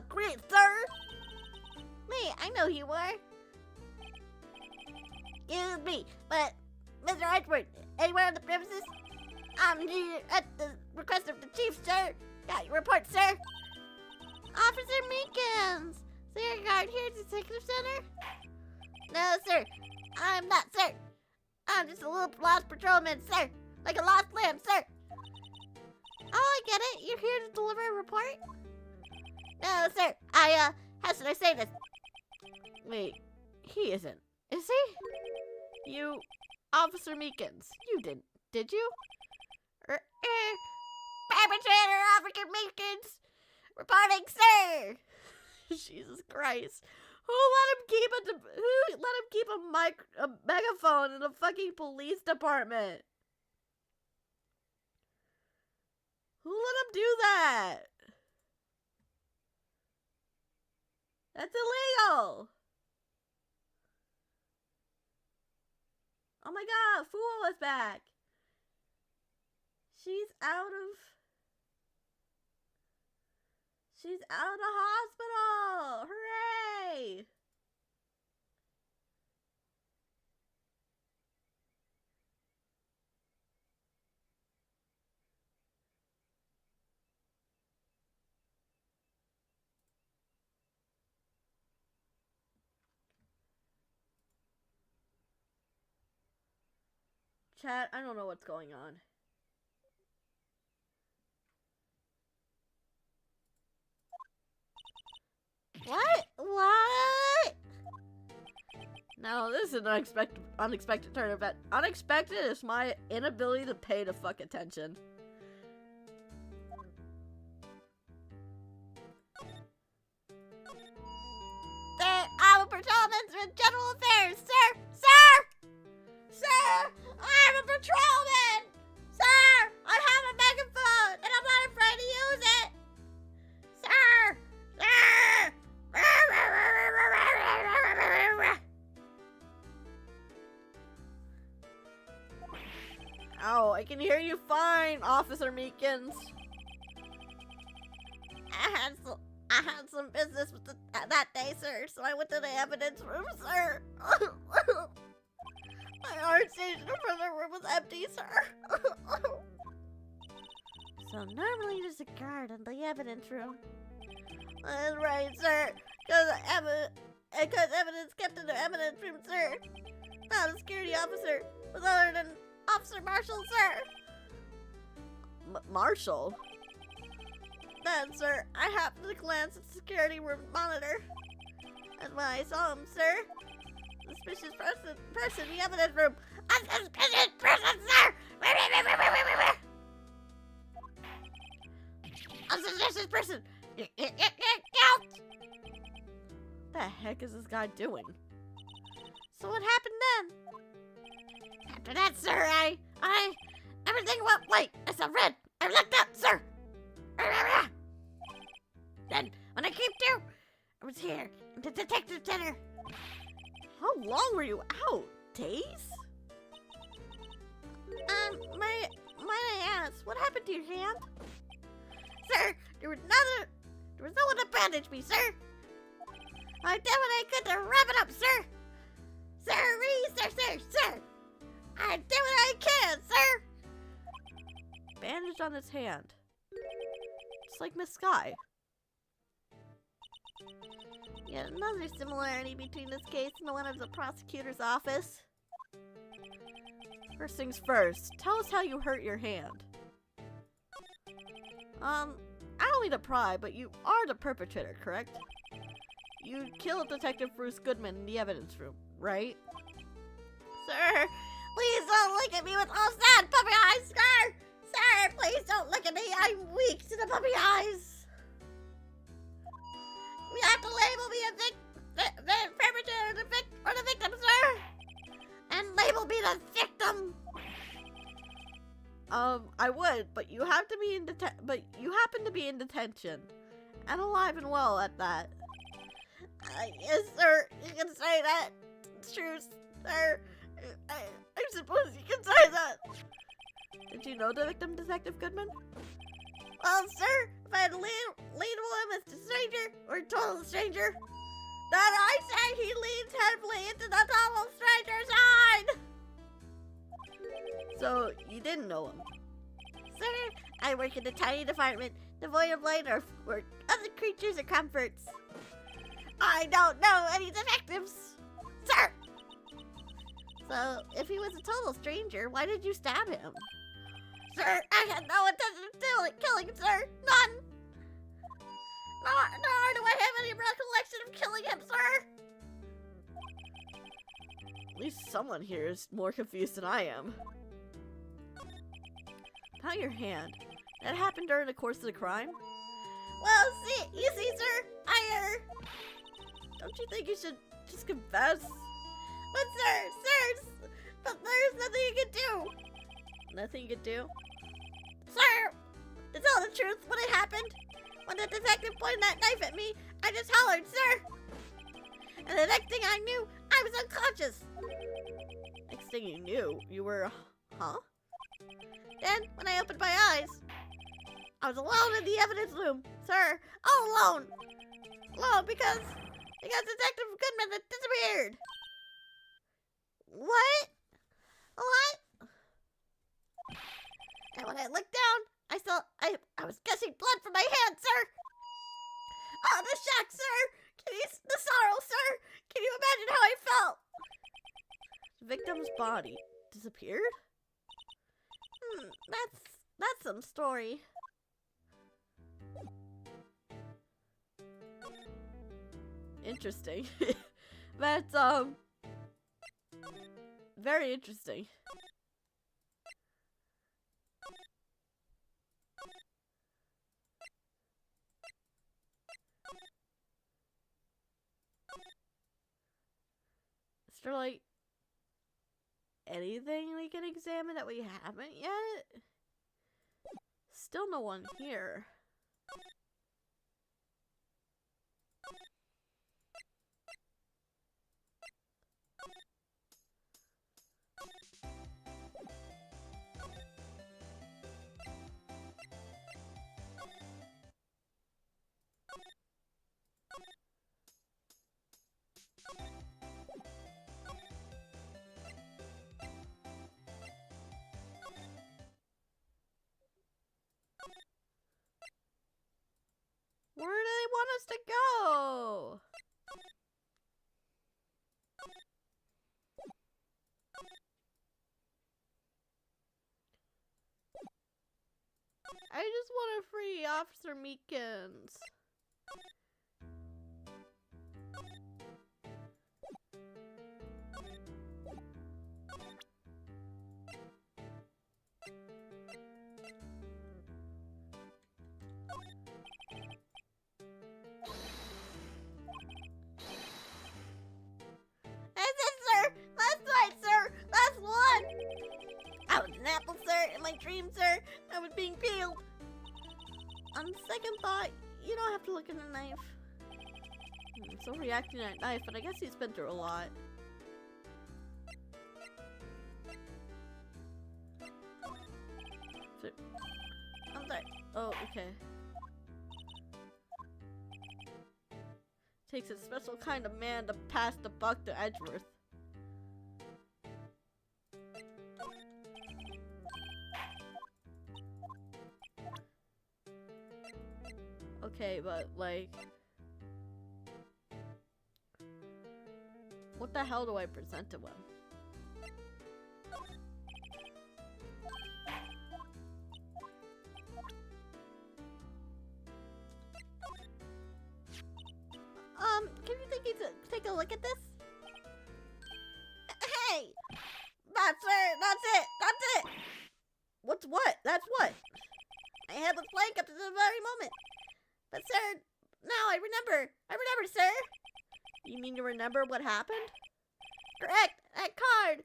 Great, sir! Me, I know you were. Excuse me, but Mr. Edward, anywhere on the premises? I'm here at the request of the chief, sir. Got your report, sir. Officer Meekins, Sir, guard here at the Detective Center? No, sir. I'm not, sir. I'm just a little lost patrolman, sir. Like a lost lamb, sir. Oh, I get it. You're here to deliver a report? No, sir. How should I say this? Wait, he isn't. Is he? You, Officer Meekins, you did you? Perpetrator Officer Meekins reporting, sir. Jesus Christ. Who let him keep a megaphone in a fucking police department? Who let him do that? That's illegal. Oh my god, Fool is back. She's out of the hospital. Hooray! Chat, I don't know what's going on. What? No, this is an unexpected turn of event. Unexpected is my inability to pay to fuck attention. I'm a patrolman with general affairs, sir! Sir! Sir! I'm a patrolman! Sir! I have a megaphone, and I'm not afraid to use it! Sir! Sir! Oh, I can hear you fine, Officer Meekins. I had some business with that day, sir, so I went to the evidence room, sir. My art station in front of the room was empty, sir. So normally there's a guard in the evidence room. That's right, sir. Because evidence kept in the evidence room, sir. Not a security officer was other than Officer Marshall, sir. Marshall? Then, sir, I happened to glance at the security room monitor. And when I saw him, sir, suspicious person in the evidence room. A suspicious person, sir! A suspicious person! Out! What the heck is this guy doing? So what happened then? After that, sir, everything went white. I saw red. I looked up, sir. Then, when I came to, I was here in the detective center. How long were you out? Days? Might I ask, what happened to your hand? Sir, there was no one to bandage me, sir. I did what I could to wrap it up, sir. Sir. I did what I can, sir. Bandaged on his hand. Just like Miss Sky. Yet another similarity between this case and the one of the prosecutor's office. First things first, tell us how you hurt your hand. I don't mean to pry, but you are the perpetrator, correct? You killed Detective Bruce Goodman in the evidence room, right? Sir, please don't look at me with all sad puppy eyes, sir! Sir, please don't look at me. I'm weak to the puppy eyes. You have to label me the perpetrator or the victim, sir. And label me the victim. I would, but you have to be in you happen to be in detention, and alive and well at that. Yes, sir. You can say that. It's true, sir. I suppose you can say that. Did you know the victim, Detective Goodman? Well, sir, if I had labeled him as a stranger or a total stranger, then I say he leans heavily into the total stranger side. So, you didn't know him? Sir, I work in a tiny department devoid of light or other creatures or comforts. I don't know any detectives, sir. So, if he was a total stranger, why did you stab him? Sir, I had no intention of killing him, sir. None. Nor do I have any recollection of killing him, sir. At least someone here is more confused than I am. Not your hand. That happened during the course of the crime? Well, you see, sir, Don't you think you should just confess? But but there's nothing you can do. Nothing you could do? Sir, to tell the truth, when it happened, when the detective pointed that knife at me, I just hollered, sir. And the next thing I knew, I was unconscious. Next thing you knew, you were... Huh? Then, when I opened my eyes, I was alone in the evidence room, sir. All alone. Alone because Detective Goodman had disappeared. What? And when I looked down, I was gushing blood from my hand, sir. Oh, the shock, sir. The sorrow, sir. Can you imagine how I felt? The victim's body disappeared? That's some story. Interesting. That's, very interesting. Is there, like, anything we can examine that we haven't yet? Still no one here. Where do they want us to go? I just want to free Officer Meekins. I was being peeled. On second thought, you don't have to look at the knife. Still reacting to that knife, but I guess he's been through a lot. I'm sorry. Oh, okay. Takes a special kind of man to pass the buck to Edgeworth. Okay, but like, what the hell do I present to him? Can you take a look at this? Hey! That's it! What's what? That's what? My head was blank up to the very moment. But sir, now I remember, sir. You mean you remember what happened? Correct! That card's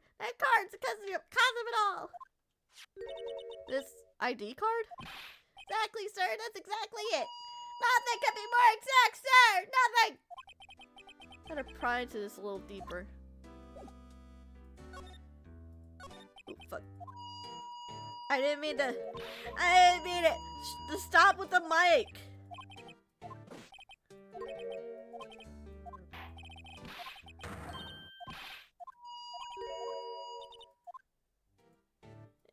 the cause of it all. This ID card? Exactly, sir, that's exactly it. Nothing could be more exact, sir! Nothing! Better pry into this a little deeper. Oh, fuck. I didn't mean it. Stop with the mic.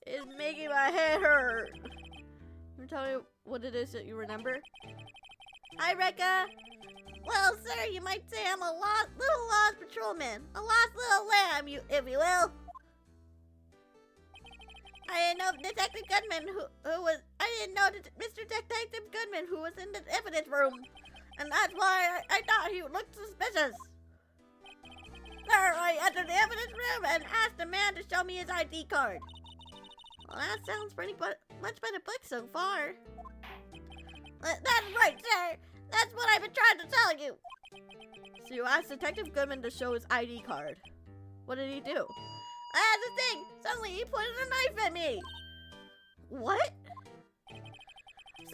It's making my head hurt. You tell me what it is that you remember? Hi, Rekka. Well, sir, you might say I'm a little lost patrolman. A lost little lamb, if you will. I didn't know Detective Goodman I didn't know Mr. Detective Goodman who was in the evidence room. And that's why I thought he looked suspicious. Sir, I entered the evidence room and asked the man to show me his ID card. Well, that sounds much better book so far. That's right, sir. That's what I've been trying to tell you. So you asked Detective Goodman to show his ID card. What did he do? That's the thing. Suddenly he pointed a knife at me. What?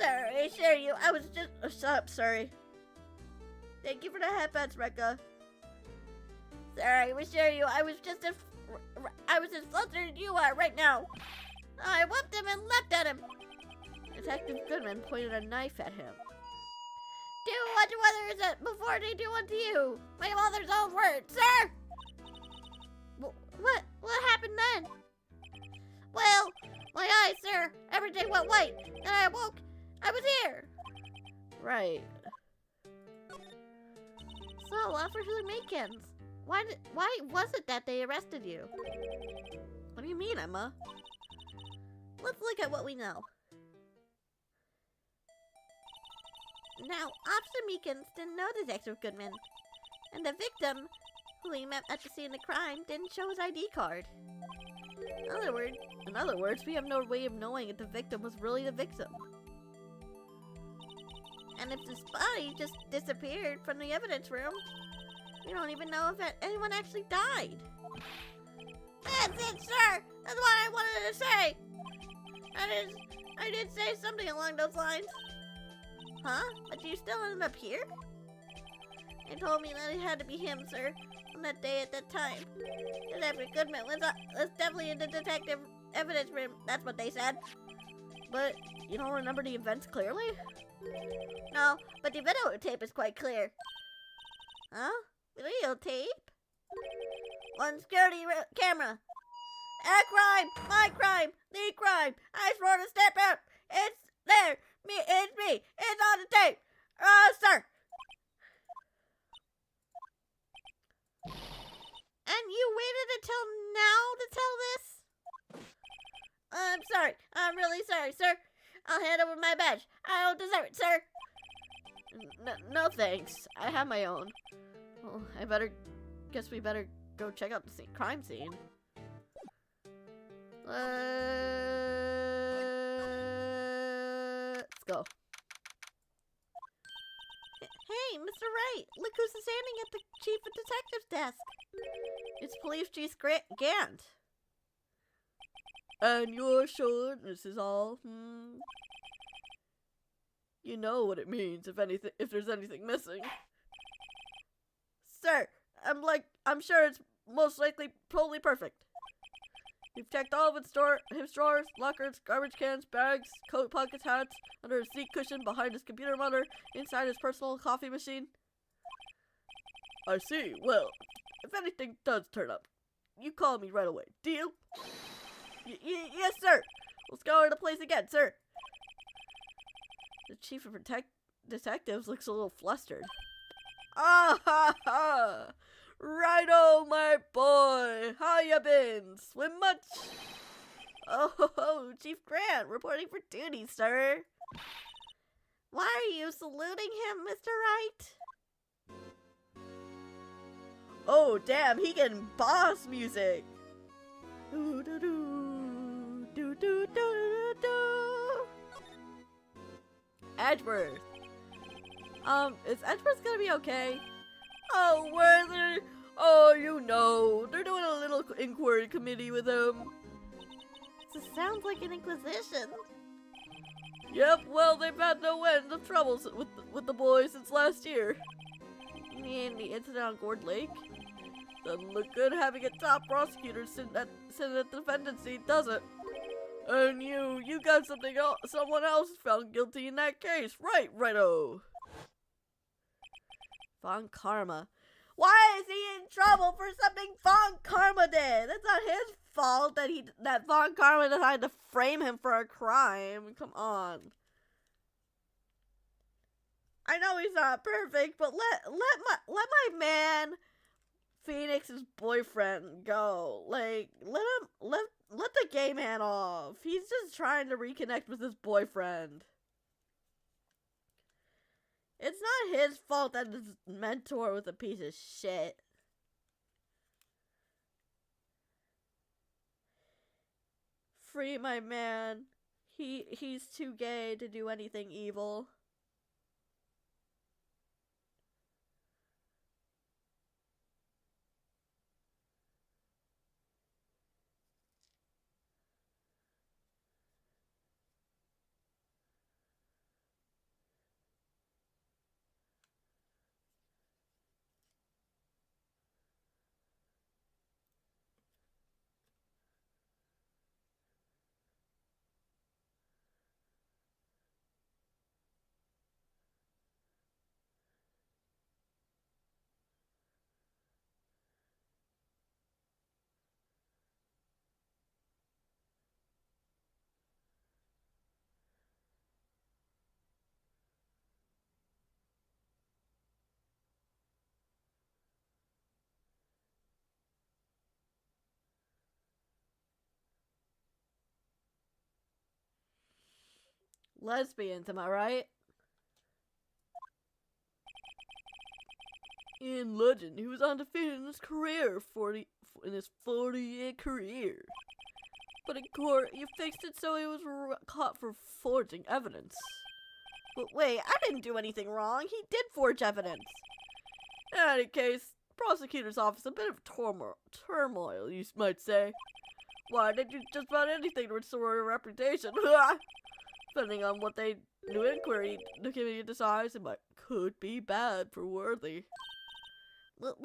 Sir, I assure you, I was just... Oh, shut up, sorry. Thank you for the headpats, Rekka. Sir, I assure you, I was as flustered as you are right now. I whooped him and leapt at him. Detective Goodman pointed a knife at him. Do unto others before they do unto you. My mother's own words, sir. What happened then? Well, my eyes, sir. Everything went white. Then I awoke. I was here. Right. So, Officer Makins, why was it that they arrested you? What do you mean, Emma? Let's look at what we know. Now, Officer Meekins didn't know Detective Goodman, and the victim, who he met at the scene of the crime, didn't show his ID card. In other words, we have no way of knowing if the victim was really the victim. And if this body just disappeared from the evidence room, we don't even know if anyone actually died. That's it, sir! That's what I wanted to say! I did say something along those lines. Huh? But you still ended up here? They told me that it had to be him, sir, on that day at that time. Detective Goodman was definitely in the detective evidence room. That's what they said. But you don't remember the events clearly? No, but the videotape is quite clear. Huh? Videotape? On security camera. A crime! My crime! The crime! I swore to step up! It's there! It's me! It's on the tape! Sir! And you waited until now to tell this? I'm sorry. I'm really sorry, sir. I'll hand over my badge. I don't deserve it, sir. No thanks. I have my own. Well, guess we better go check out the crime scene. Let's go. Hey, Mr. Wright, look who's standing at the Chief of Detective's desk. It's Police Chief Gant. And you're sure this is all? You know what it means if there's anything missing. Sir, I'm sure it's most likely totally perfect. We've checked all of his drawers, lockers, garbage cans, bags, coat pockets, hats, under his seat cushion, behind his computer monitor, inside his personal coffee machine. I see. Well, if anything does turn up, you call me right away. Deal? Yes, sir. We'll scour the place again, sir. The chief of detectives looks a little flustered. Ah ha ha! Righto, my boy! How ya been? Swim much? Oh, Chief Grant, reporting for duty, sir. Why are you saluting him, Mr. Wright? Oh, damn, he getting boss music! Do do do do do do do. Edgeworth. Is Edgeworth gonna be okay? Oh, Werther! Oh, you know, they're doing a little inquiry committee with him. This sounds like an inquisition. Yep, well, they've had no end of troubles with the boys since last year. You mean the incident on Gourd Lake? Doesn't look good having a top prosecutor sitting at the defendant's seat, does it? And you got someone else found guilty in that case, right, righto? Von Karma. Why is he in trouble for something Von Karma did? That's not his fault that Von Karma decided to frame him for a crime. Come on. I know he's not perfect, but let my man Phoenix's boyfriend go. Like, let the gay man off. He's just trying to reconnect with his boyfriend. It's not his fault that his mentor was a piece of shit. Free my man. He's too gay to do anything evil. Lesbians, am I right? In legend, he was undefeated in his career, in his 40-year career. But in court, you fixed it so he was caught for forging evidence. But wait, I didn't do anything wrong. He did forge evidence. In any case, prosecutor's office a bit of turmoil, you might say. Why did you just about anything to restore your reputation? Depending on what they new inquiry the committee decides, it could be bad for Worthy. What?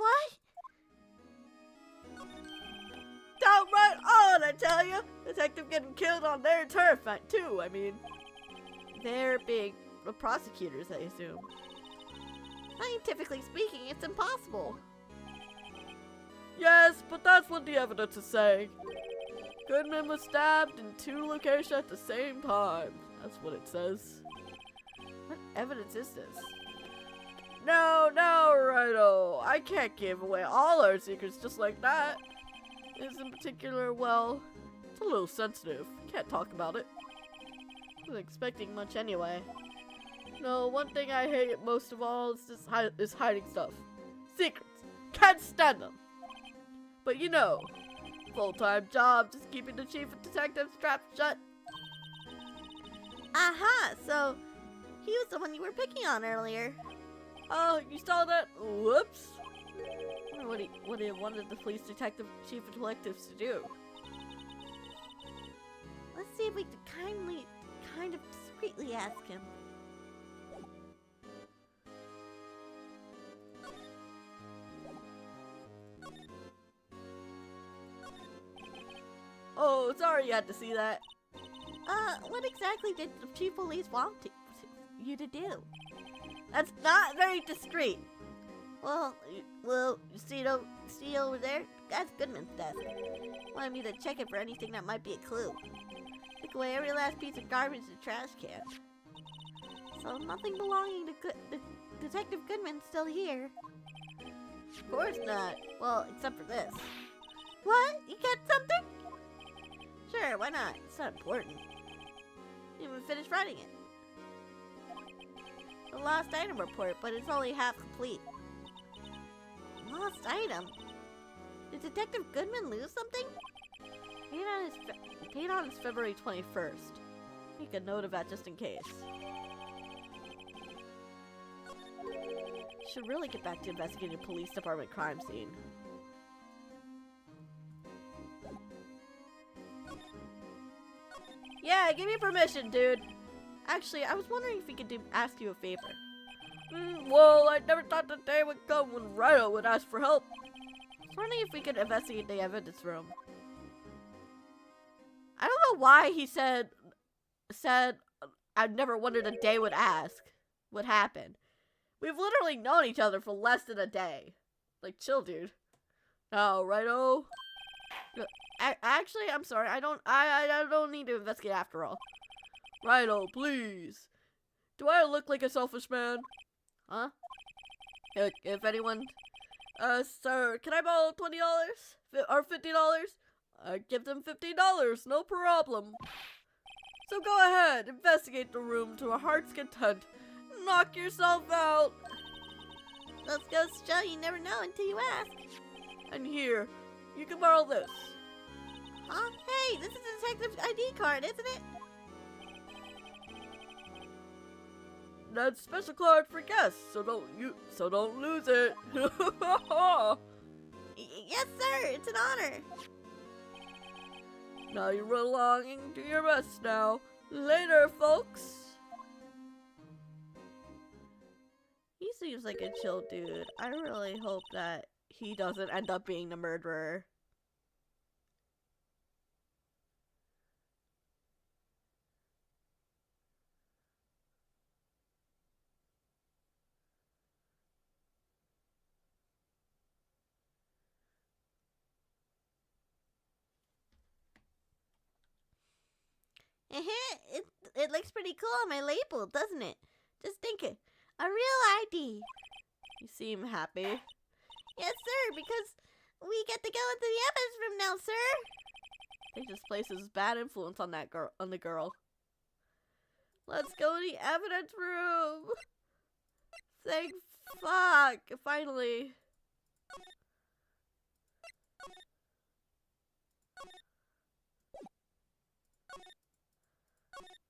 Downright odd, I tell you! Detective getting killed on their turf, too, I mean. They're being the prosecutors, I assume. Scientifically speaking, it's impossible. Yes, but that's what the evidence is saying. Goodman was stabbed in 2 locations at the same time. That's what it says. What evidence is this? No, Righto. I can't give away all our secrets just like that. This in particular, well, it's a little sensitive. Can't talk about it. I wasn't expecting much anyway. No, one thing I hate most of all is hiding stuff. Secrets. Can't stand them. But you know, full-time job, just keeping the chief of detectives strapped shut. Aha, so he was the one you were picking on earlier. Oh, you saw that? Whoops. I wonder what he wanted the police detective chief of detectives to do. Let's see if we can kind of discreetly ask him. Oh, sorry you had to see that. What exactly did the chief of police want you to do? That's not very discreet. Well, you see over there? That's Goodman's desk. Wanted me to check it for anything that might be a clue. Took away every last piece of garbage in the trash can. So nothing belonging to Detective Goodman's still here. Of course not. Well, except for this. What? You got something? Sure, why not? It's not important. Didn't even finish writing it. A lost item report, but it's only half complete. Lost item? Did Detective Goodman lose something? Paid on his February 21st. Make a note of that just in case. Should really get back to investigating the police department crime scene. Yeah, give me permission, dude. Actually, I was wondering if we could ask you a favor. Well, I never thought the day would come when Wright would ask for help. I was wondering if we could investigate the evidence room. I don't know why he said I'd never wondered a day would happen. We've literally known each other for less than a day. Like, chill, dude. Oh, righto. Actually, I'm sorry. I don't need to investigate after all. Righto, please. Do I look like a selfish man? Huh? If anyone... sir, can I borrow $20? Or $50? I give them $50, no problem. So go ahead, investigate the room to our heart's content. Knock yourself out. Let's go, show you never know until you ask. And here, you can borrow this. Huh? Hey, this is a detective's ID card, isn't it? That's a special card for guests, so don't lose it. Yes, sir. It's an honor. Now you run along and do your best now. Later, folks. He seems like a chill dude. I really hope that he doesn't end up being the murderer. It looks pretty cool on my label, doesn't it? Just thinking, a real ID. You seem happy. Yes, sir, because we get to go into the evidence room now, sir. They just places bad influence on that girl, on the girl. Let's go to the evidence room. Thank fuck, finally.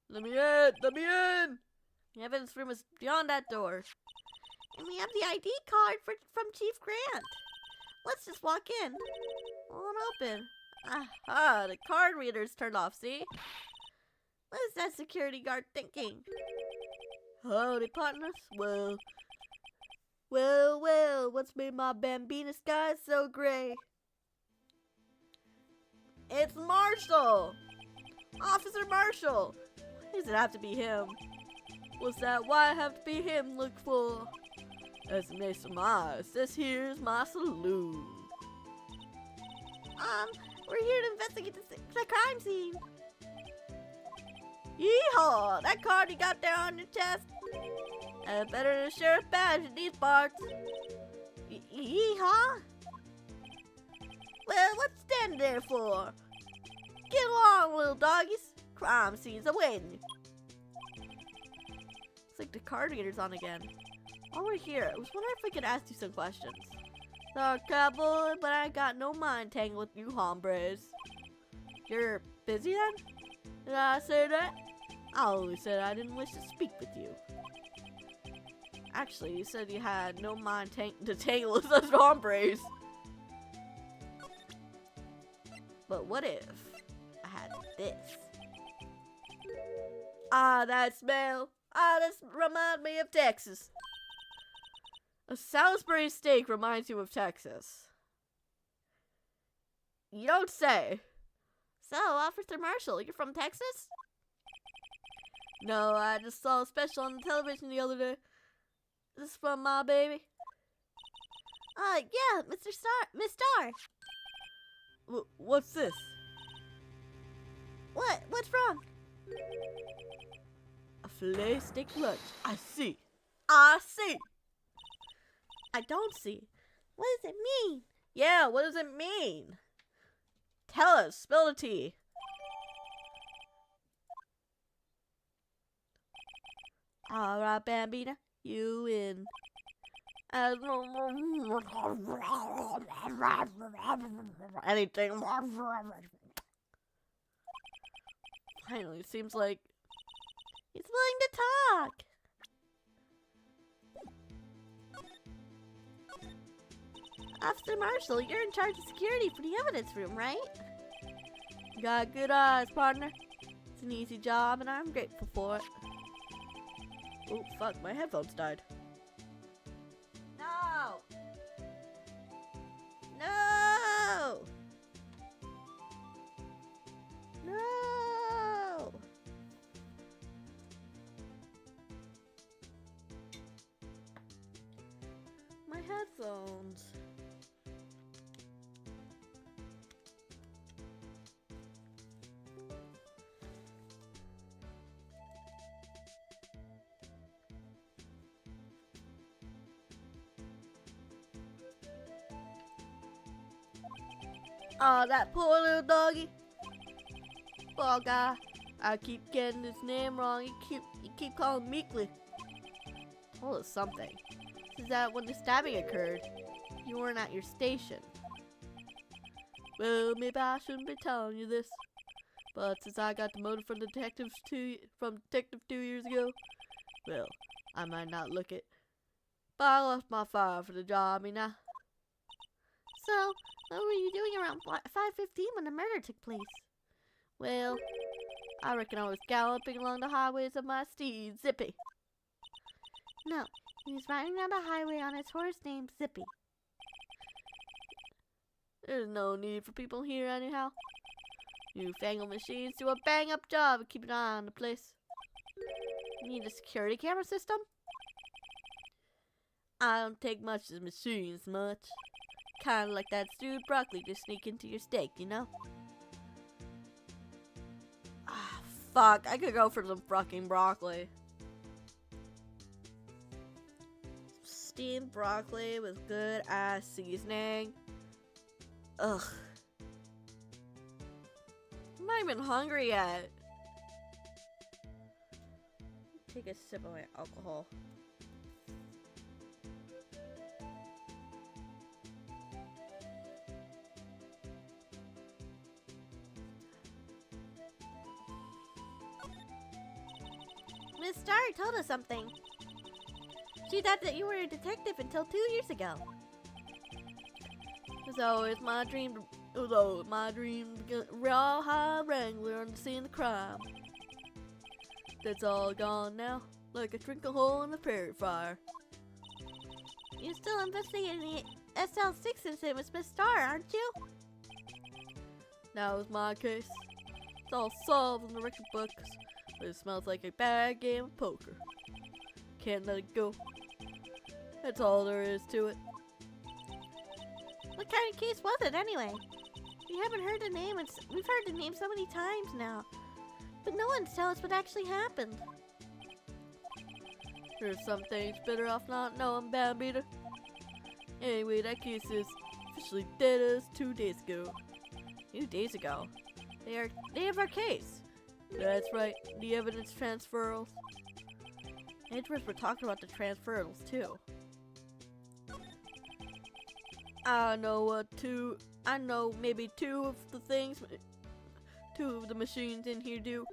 Let me in! The evidence room is beyond that door. And we have the ID card from Chief Grant. Let's just walk in. Won't open. Aha, the card reader's turned off, see? What is that security guard thinking? Howdy, partners. Well, what's made my bambina skies so gray? It's Marshall! Officer Marshall! Why does it have to be him? What's that? Why have to be him look for? As it may surmise, this here's my saloon. We're here to investigate the crime scene. Yeehaw! That card you got there on your chest? Better than a sheriff's badge in these parts. Yeehaw? Well, what's standing there for? Get along, little doggies. Crime scene's awaiting. It's like the card reader's on again. While we're here, I was wondering if I could ask you some questions. Sorry, cowboy, but I got no mind tangled with you hombres. You're busy then? Did I say that? I only said I didn't wish to speak with you. Actually, you said you had no mind to tangle with us hombres. But what if I had this? Ah, that smell. Ah, this reminds me of Texas. A Salisbury steak reminds you of Texas. You don't say. So, Officer Marshall, you're from Texas? No, I just saw a special on the television the other day. Is this from my baby? Yeah, Miss Star. What's this? What's wrong? A filet steak lunch. I see. I don't see. What does it mean? Yeah, what does it mean? Tell us, spill the tea. Alright, Bambina, you win. Anything. Finally, it seems like He's willing to talk. Officer Marshall, you're in charge of security for the evidence room, right? got good eyes, partner. It's an easy job, and I'm grateful for it. Oh, fuck, my headphones died. No! No! No! My headphones. Oh, that poor little doggy. Poor guy. I keep getting his name wrong. You keep calling Meekly. Told us something. This is that when the stabbing occurred, you weren't at your station. Well, maybe I shouldn't be telling you this, but since I got demoted from detective 2 years ago, well, I might not look it, but I lost my fire for the job, you know. So, what were you doing around 5:15 when the murder took place? Well, I reckon I was galloping along the highways of my steed, Zippy. No, he was riding down the highway on his horse named Zippy. There's no need for people here anyhow. Newfangled machines do a bang-up job of keeping an eye on the place. You need a security camera system? I don't take much to the machines much. Kinda like that stewed broccoli to sneak into your steak, you know? Ah, fuck. I could go for some fucking broccoli. Steamed broccoli with good ass seasoning. Ugh. I'm not even hungry yet. Take a sip of my alcohol. Miss Star told us something. She thought that you were a detective until 2 years ago. It was always my dream to get a raw high wrangler on the scene of the crime. That's all gone now, like a twinkle hole in a prairie fire. You're still investigating the SL6 incident with Miss Star, aren't you? That was my case. It's all solved in the record books, but it smells like a bad game of poker. Can't let it go. That's all there is to it. What kind of case was it anyway? We haven't heard the name, and we've heard the name so many times now. But no one's telling us what actually happened. There's some things better off not knowing, Bambita. Anyway, that case is officially dead as 2 days ago. 2 days ago? They have our case. That's right, the evidence transferals. Edwards were talking about the transferals too. I know maybe two of the machines in here do.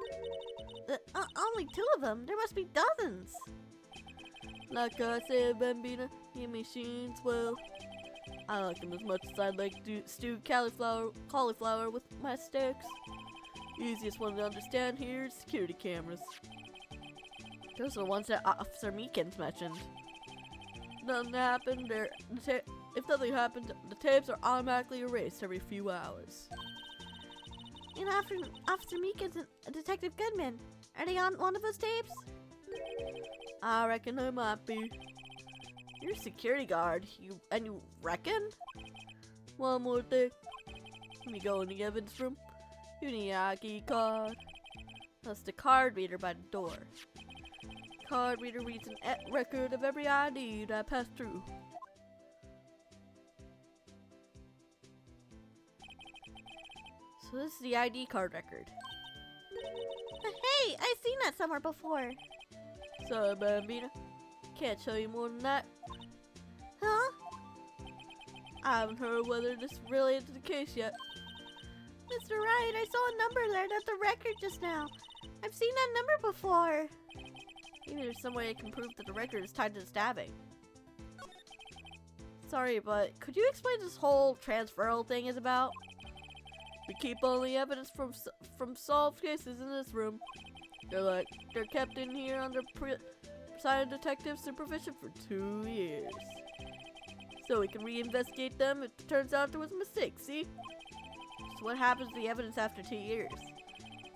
Only 2 of them? There must be dozens. Like I said, Bambina, the machines, well, I like them as much as I'd like to stewed cauliflower with my steaks. Easiest one to understand here is security cameras. Those are the ones that Officer Meekins mentioned. Nothing happened. If nothing happened, the tapes are automatically erased every few hours. And Officer Meekins and Detective Goodman, are they on one of those tapes? I reckon they might be. You're a security guard, you reckon? One more thing. When you go in the evidence room, you need an ID card. That's the card reader by the door. Card reader reads an record of every ID that passed through. So this is the ID card record. Hey, I've seen that somewhere before. Sorry, Bambina. Can't show you more than that. Huh? I haven't heard whether this is related to the case yet. Mr. Wright, I saw a number there at the record just now. I've seen that number before. Maybe there's some way I can prove that the record is tied to the stabbing. Sorry, but could you explain this whole transferal thing is about? We keep only evidence from solved cases in this room. They're kept in here under private detective supervision for 2 years. So we can reinvestigate them if it turns out there was a mistake, see? So what happens to the evidence after 2 years?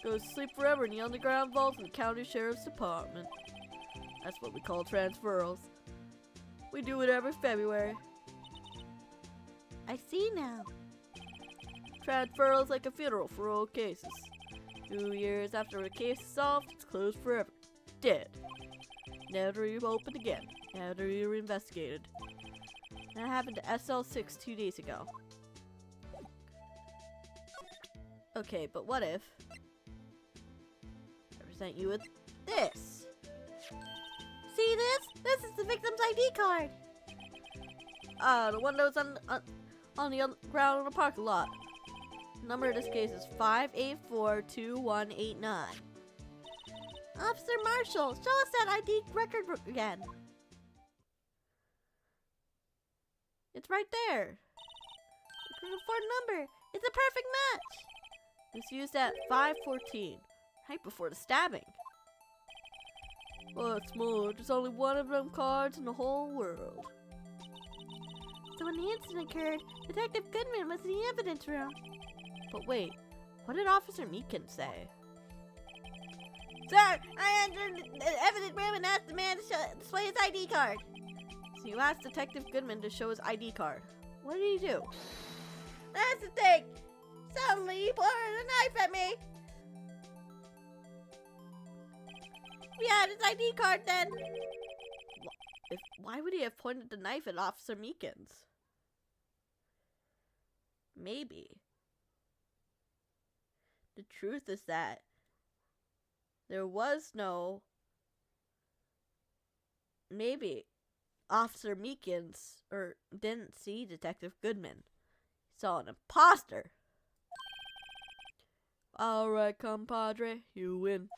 Goes to sleep forever in the underground vaults of the county sheriff's department. That's what we call transferals. We do it every February. I see now. Transferals like a funeral for old cases. 2 years after a case is solved, it's closed forever. Dead. Never reopened again. Never investigated. That happened to SL6 2 days ago. Okay, but what if I present you with this? See this? This is the victim's ID card. The one that was on the ground in the parking lot. The number in this case is 5842189. Officer Marshall, show us that ID record again. It's right there. The phone number. It's a perfect match. It was used at 5:14, right before the stabbing. What's more, there's only one of them cards in the whole world. So when the incident occurred, Detective Goodman was in the evidence room. But wait, what did Officer Meekin say? Sir, I entered the evidence room and asked the man to display his ID card. So you asked Detective Goodman to show his ID card. What did he do? That's the thing. Suddenly he pointed a knife at me. We had his ID card then. Why would he have pointed the knife at Officer Meekins? Maybe. The truth is that there was no... Maybe Officer Meekins didn't see Detective Goodman. He saw an imposter. Alright, compadre, you win.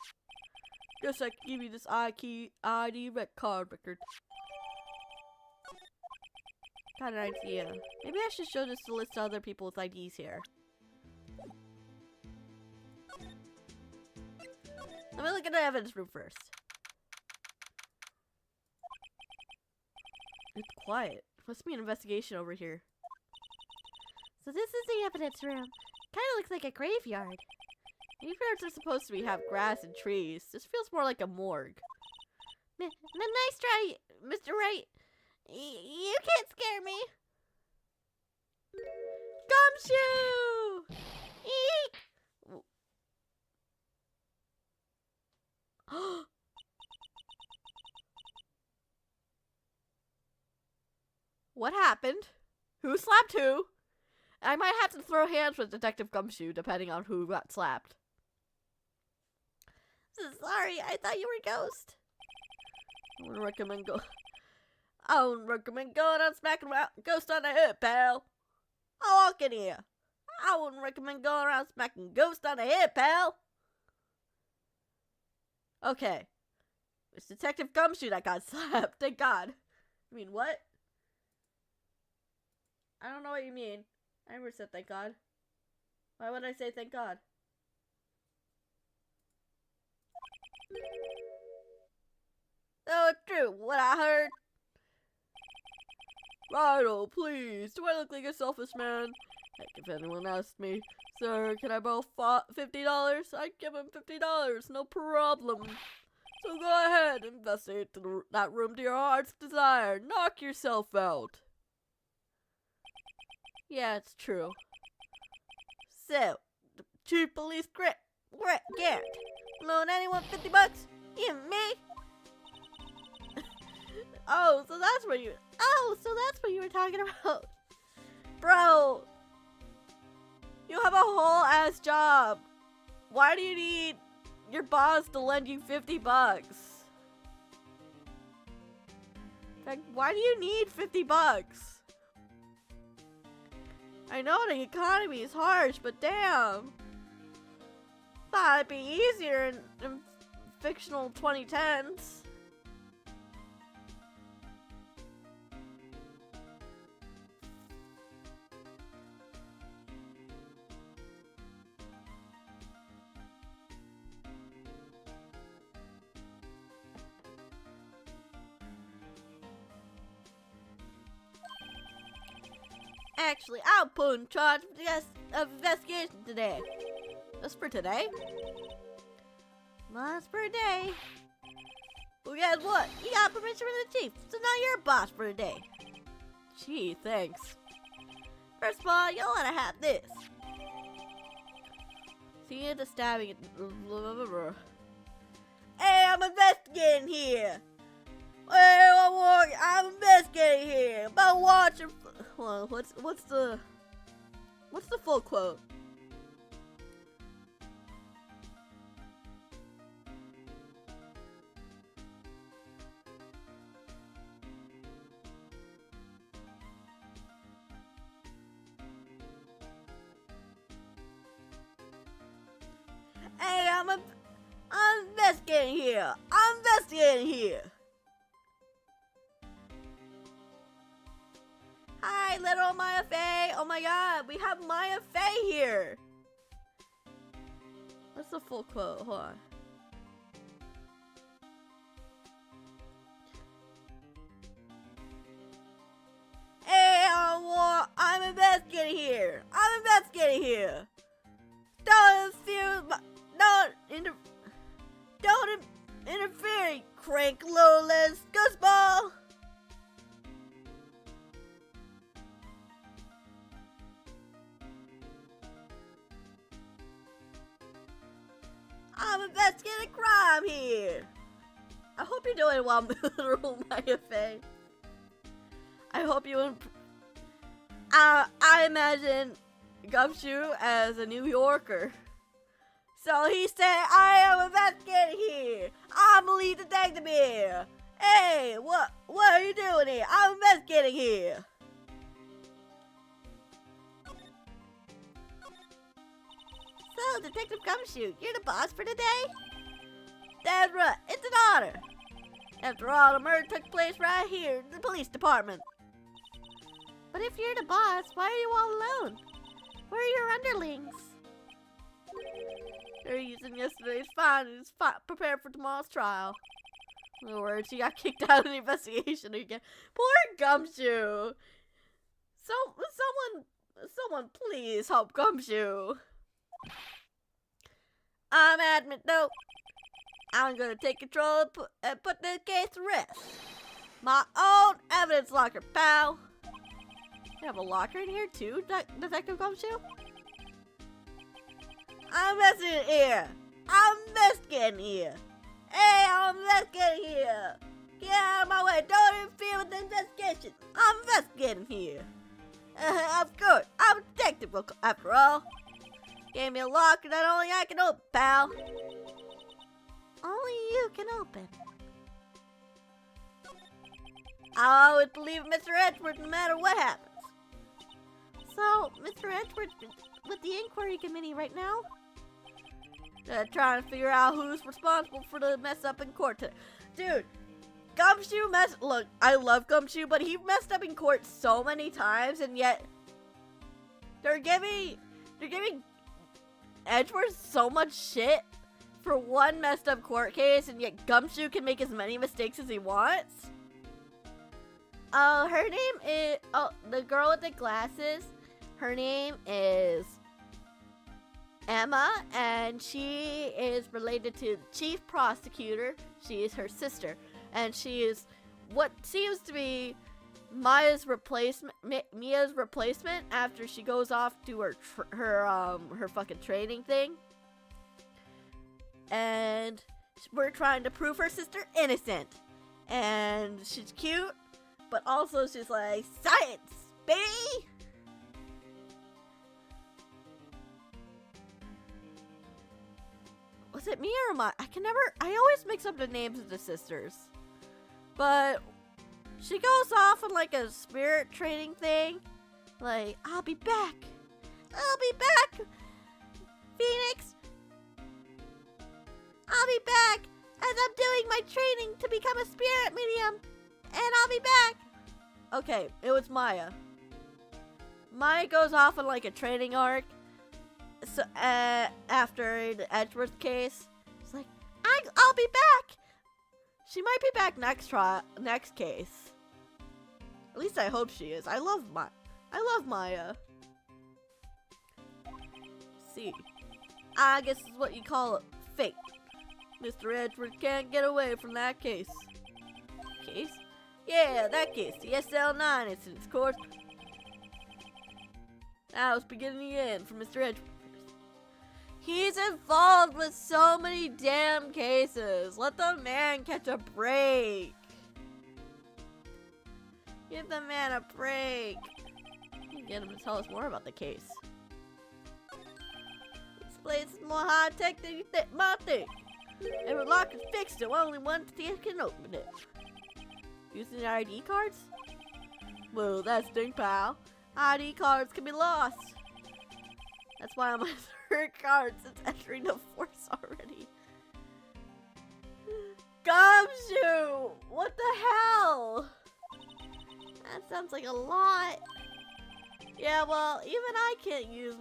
Guess I can give you this ID card record. Got an idea. Maybe I should show this to list other people with IDs here. Let me look at the evidence room first. It's quiet. Must be an investigation over here. So this is the evidence room. Kinda looks like a graveyard. Graveyards are supposed to have grass and trees. This feels more like a morgue. Nice try, Mr. Wright. You can't scare me. Gumshoe! Eek! What happened? Who slapped who? I might have to throw hands with Detective Gumshoe depending on who got slapped. Sorry, I thought you were a ghost. I wouldn't recommend going out smacking around ghost on the head, pal. I'll walk in here. I wouldn't recommend going around smacking ghost on the head, pal. Okay. It's Detective Gumshoe that got slapped. Thank God. I mean, what? I don't know what you mean. I never said thank God. Why would I say thank God? Oh, it's true. What I heard. Righto, please. Do I look like a selfish man? Heck, if anyone asked me, sir, can I borrow $50? I'd give him $50. No problem. So go ahead, investigate that room to your heart's desire. Knock yourself out. Yeah, it's true. So, the Chief Police Garrett, loan anyone $50? Even me? Oh, so that's what you were talking about. Bro, you have a whole ass job. Why do you need your boss to lend you $50? Like, why do you need $50? I know the economy is harsh, but damn. Thought it'd be easier in fictional 2010s. Actually, I'll put in charge of investigation today. Just for today? Just for a day. Well, guess what? You got permission from the chief, so now you're a boss for a day. Gee, thanks. First of all, you'll want to have this. See the stabbing. Hey, I'm investigating here. Hey, I'm investigating here. About watching. Hold on, what's the full quote? I'm investigating here. I'm investigating here. Hi, little Maya Faye. Oh my god, we have Maya Faye here. What's the full quote? Hold on. Hey, I'm investigating here. I'm investigating here. Don't interfere, crank lowless gooseball. I'm investigating crime here. I hope you're doing well, little Maya Faye. I hope you. I imagine Gumshoe as a New Yorker. So he said, I am investigating here. I'm a lead detective here. Hey, what are you doing here? I'm investigating here. So, Detective Gumshoe, you're the boss for today? That's right, it's an honor. After all, the murder took place right here in the police department. But if you're the boss, why are you all alone? Where are your underlings? They're using yesterday's findings prepared for tomorrow's trial. In other words, he got kicked out of the investigation again. Poor Gumshoe. Someone please help Gumshoe. I'm adamant though. I'm gonna take control and put this case to rest. My own evidence locker, pal. You have a locker in here too, Detective Gumshoe? I'm investigating here. I'm investigating here. Hey, I'm investigating here. Get out of my way. Don't interfere with the investigation. I'm investigating here. Of course, I'm a detective after all. Gave me a locker that only I can open, pal. Only you can open. I always believe in Mr. Edgeworth no matter what happens. So, Mr. Edgeworth with the inquiry committee right now? Trying to figure out who's responsible for the mess up in court today. Dude, Gumshoe look, I love Gumshoe, but he messed up in court so many times, and yet they're giving Edgeworth so much shit for one messed up court case, and yet Gumshoe can make as many mistakes as he wants. Her name is, the girl with the glasses, her name is Emma, and she is related to the chief prosecutor. She is her sister, and she is what seems to be Mia's replacement after she goes off to her fucking training thing. And we're trying to prove her sister innocent. And she's cute, but also she's like, science, baby! Was it me or Maya? I always mix up the names of the sisters. But she goes off on like a spirit training thing. Like, I'll be back. I'll be back, Phoenix. I'll be back as I'm doing my training to become a spirit medium. And I'll be back. Okay, it was Maya. Maya goes off on like a training arc. So, after the Edgeworth case, it's like, I'll be back. She might be back next case. At least I hope she is. I love Maya. See, I guess it's what you call it, fate. Mr. Edgeworth can't get away from that case. Case? Yeah, that case. The SL9 incident, of course. That was beginning the end for Mr. Edgeworth. He's involved with so many damn cases. Let the man catch a break. Give the man a break. Get him to tell us more about the case. This place is more high-tech than you might think. Every lock is fixed, so only one thief can open it. Using the ID cards? Well, that's stink, pal. ID cards can be lost. That's why I'm on third card since entering the force already. sounds like a lot. Yeah, well, even I can't lose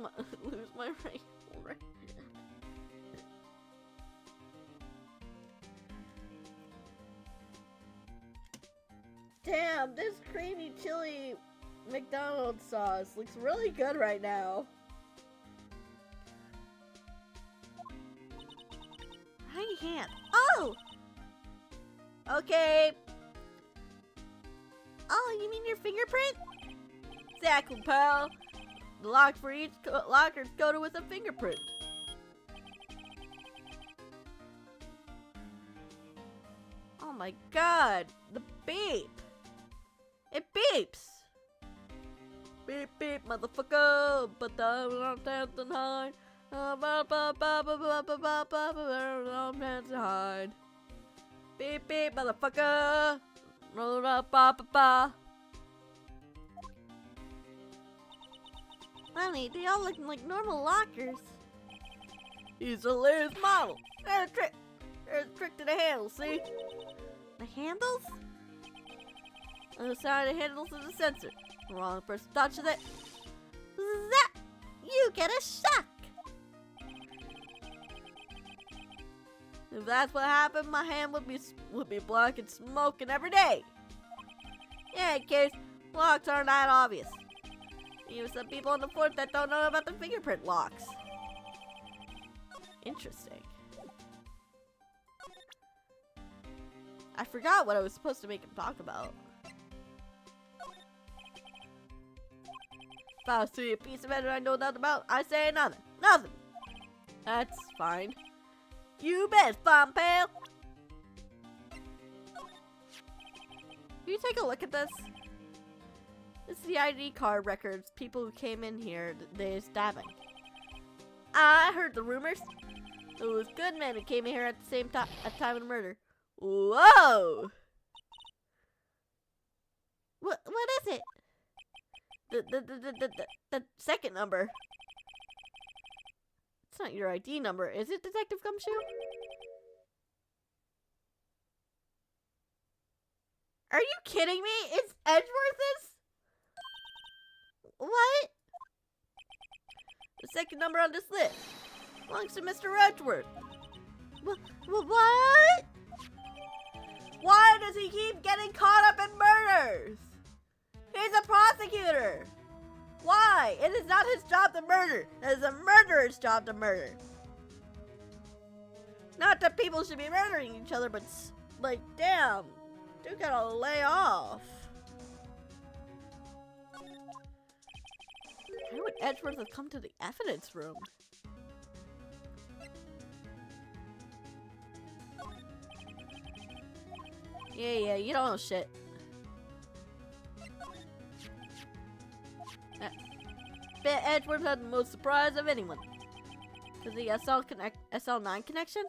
my rifle right now. Damn, this creamy chili McDonald's sauce looks really good right now. Right hand. Oh! Okay. Oh, you mean your fingerprint? Exactly, pal. The lock for each locker is coded with a fingerprint. Oh my god, the beep. It beeps. Beep beep, motherfucker. But I'm dancing high. I'm dancing high. Beep beep, motherfucker. Roll up, ba ba ba. Funny, they all look like normal lockers. He's the latest model. There's a trick. There's a trick to the handle, see? The handles? On the side of the handles is a sensor. The wrong person touches it. Zap! You get a shock! If that's what happened, my hand would be black and smoking every day. Yeah, in case locks aren't that obvious. Even some people on the force that don't know about the fingerprint locks. Interesting. I forgot what I was supposed to make him talk about. If I see a piece of it I know nothing about, I say nothing. Nothing. That's fine. You bet, fun pal. Can you take a look at this? This is the ID card records. People who came in here, they're stabbing. I heard the rumors. Those good men who came in here at the same time at time of the murder. Whoa! What is it? The second number. It's not your ID number, is it, Detective Gumshoe? Are you kidding me? It's Edgeworth's? What? The second number on this list belongs to Mr. Edgeworth. What? Why does he keep getting caught up in murders? He's a prosecutor. Why? It is not his job to murder. It is a murderer's job to murder. Not that people should be murdering each other, but like, damn. Dude gotta lay off. Why would Edgeworth have come to the evidence room? Yeah, you don't know shit. Bet Edgeworth had the most surprise of anyone. To the SL9 connection?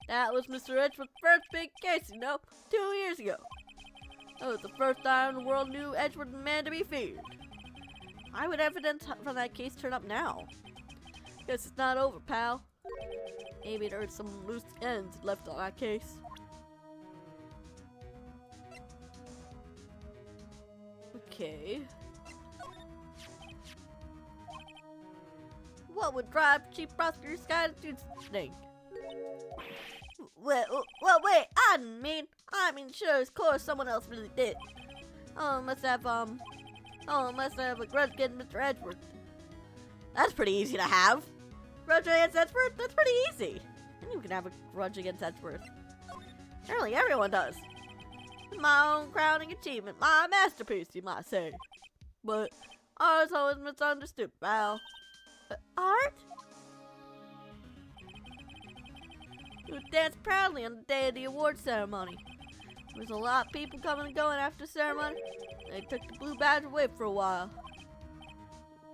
That was Mr. Edgeworth's first big case, you know, 2 years ago. That was the first time the world knew Edgeworth was a man to be feared. Why would evidence from that case turn up now? Guess it's not over, pal. Maybe there's some loose ends left on that case. Okay. What would drive Chief Prosecutor Sky to do something? Well, wait, I mean, sure, of course, someone else really did. Must have a grudge against Mr. Edgeworth. That's pretty easy to have. Grudge against Edgeworth? That's pretty easy. Anyone can have a grudge against Edgeworth. Apparently everyone does. My own crowning achievement, my masterpiece, you might say. But art's always misunderstood, pal. Art? He would dance proudly on the day of the award ceremony. There was a lot of people coming and going after the ceremony. They took the blue badge away for a while.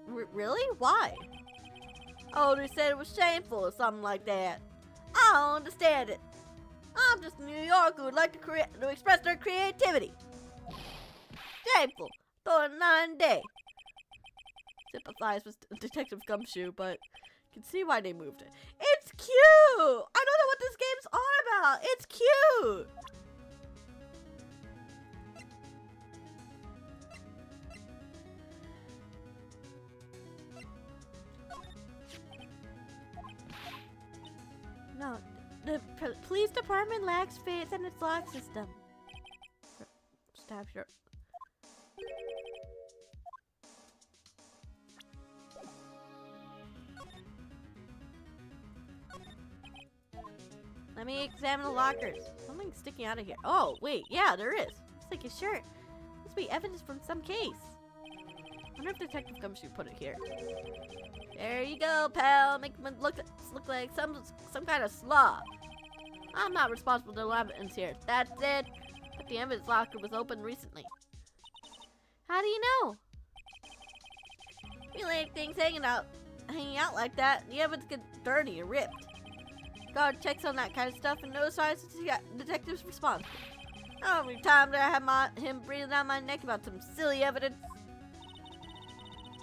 Really? Why? Oh, they said it was shameful or something like that. I don't understand it. I'm just a New Yorker who would like to express their creativity. Shameful. Throw it 9 day. Sympathize with Detective Gumshoe, but can see why they moved it. It's cute! I don't know what this game's on about. It's cute! Oh, the police department lacks faith in its lock system. Stab your. Let me examine the lockers. Something's sticking out of here. Oh, wait. Yeah, there is. Looks like a shirt. Must be evidence from some case. I wonder if Detective Gumshoe put it here. There you go, pal. Make me look like some kind of slob. I'm not responsible for the evidence here. That's it. But the evidence locker was opened recently. How do you know? We leave things hanging out like that. The evidence gets dirty and ripped. Guard checks on that kind of stuff and notifies the detectives responsible. How many times did I have him breathing down my neck about some silly evidence?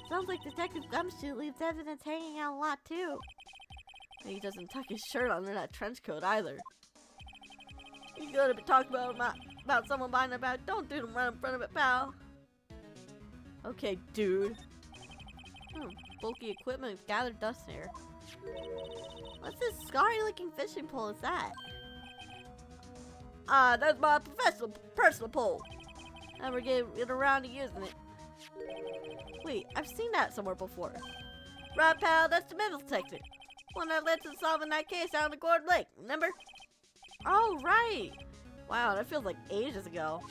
Sounds like Detective Gumshoe leaves evidence hanging out a lot too. And he doesn't tuck his shirt under that trench coat either. You gotta be talking about someone buying a bag. Don't do them right in front of it, pal. Okay, dude. Bulky equipment with gathered dust here. What's this scary-looking fishing pole? Is that? That's my personal pole. Never get around to using it. Wait, I've seen that somewhere before. Right, pal, that's the metal detector. One that led to solving that case out in the Gord Lake, remember? Oh, right. Wow, that feels like ages ago.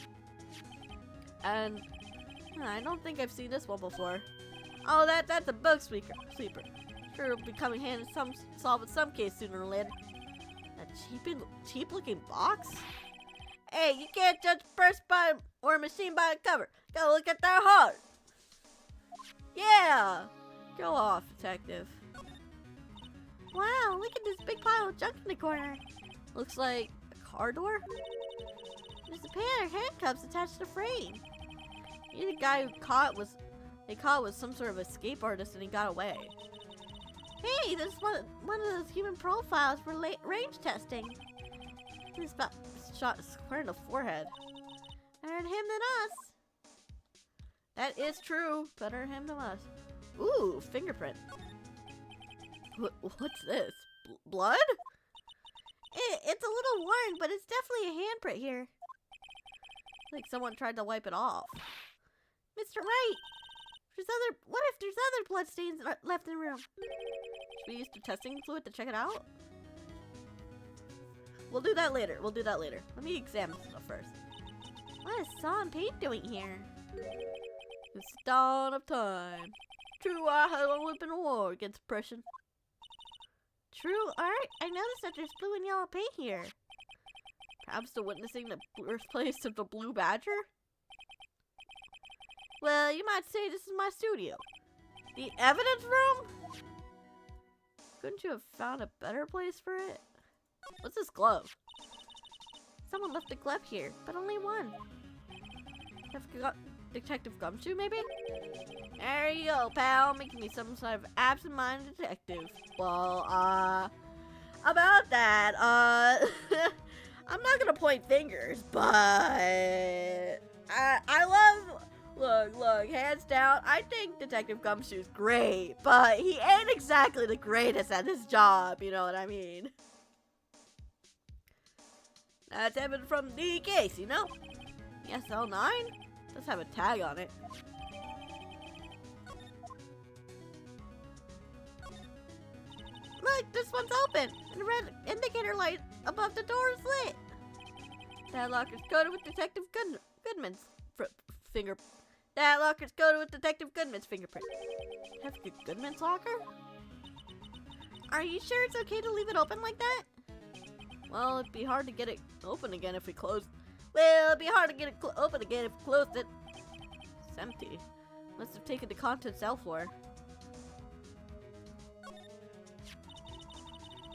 And I don't think I've seen this one before. Oh, that's a bug sleeper. Sure, it'll be coming handy solving some case sooner or later. That cheap-looking box? Hey, you can't judge a person by or a machine by the cover. Gotta look at their heart. Yeah! Go off, detective. Wow, look at this big pile of junk in the corner. Looks like a car door? There's a pair of handcuffs attached to the frame. Maybe the guy they caught was some sort of escape artist and he got away. Hey, this is one of those human profiles for range testing. He's about shot square in the forehead. Better him than us. That is true. Better him than us. Ooh, fingerprint. What's this? Blood? It's a little worn, but it's definitely a handprint here. Like someone tried to wipe it off. Mr. Wright, what if there's other blood stains left in the room? Should we use the testing fluid to check it out? We'll do that later. Let me examine stuff first. What is Saw and Paint doing here? It's the dawn of time. True, I have only been a war against oppression. True art? I noticed that there's blue and yellow paint here. Perhaps the witnessing the birthplace of the Blue Badger? Well, you might say this is my studio. The evidence room? Couldn't you have found a better place for it? What's this glove? Someone left a glove here, but only one. Detective Gumshoe, maybe? There you go, pal. Making me some sort of absent-minded detective. Well, about that, I'm not gonna point fingers, but I love. Look, hands down, I think Detective Gumshoe's great, but he ain't exactly the greatest at his job, you know what I mean? That's evident from the case, you know? Yes, L9 does have a tag on it. Look, this one's open, and the red indicator light above the door is lit. That locker's coated with Detective Goodman's finger. That locker's coated with Detective Goodman's fingerprint. Detective Goodman's locker? Are you sure it's okay to leave it open like that? Well, it'd be hard to get it open again if we closed. Well, it'd be hard to get it open again if we closed it. It's empty. Must have taken the contents elsewhere.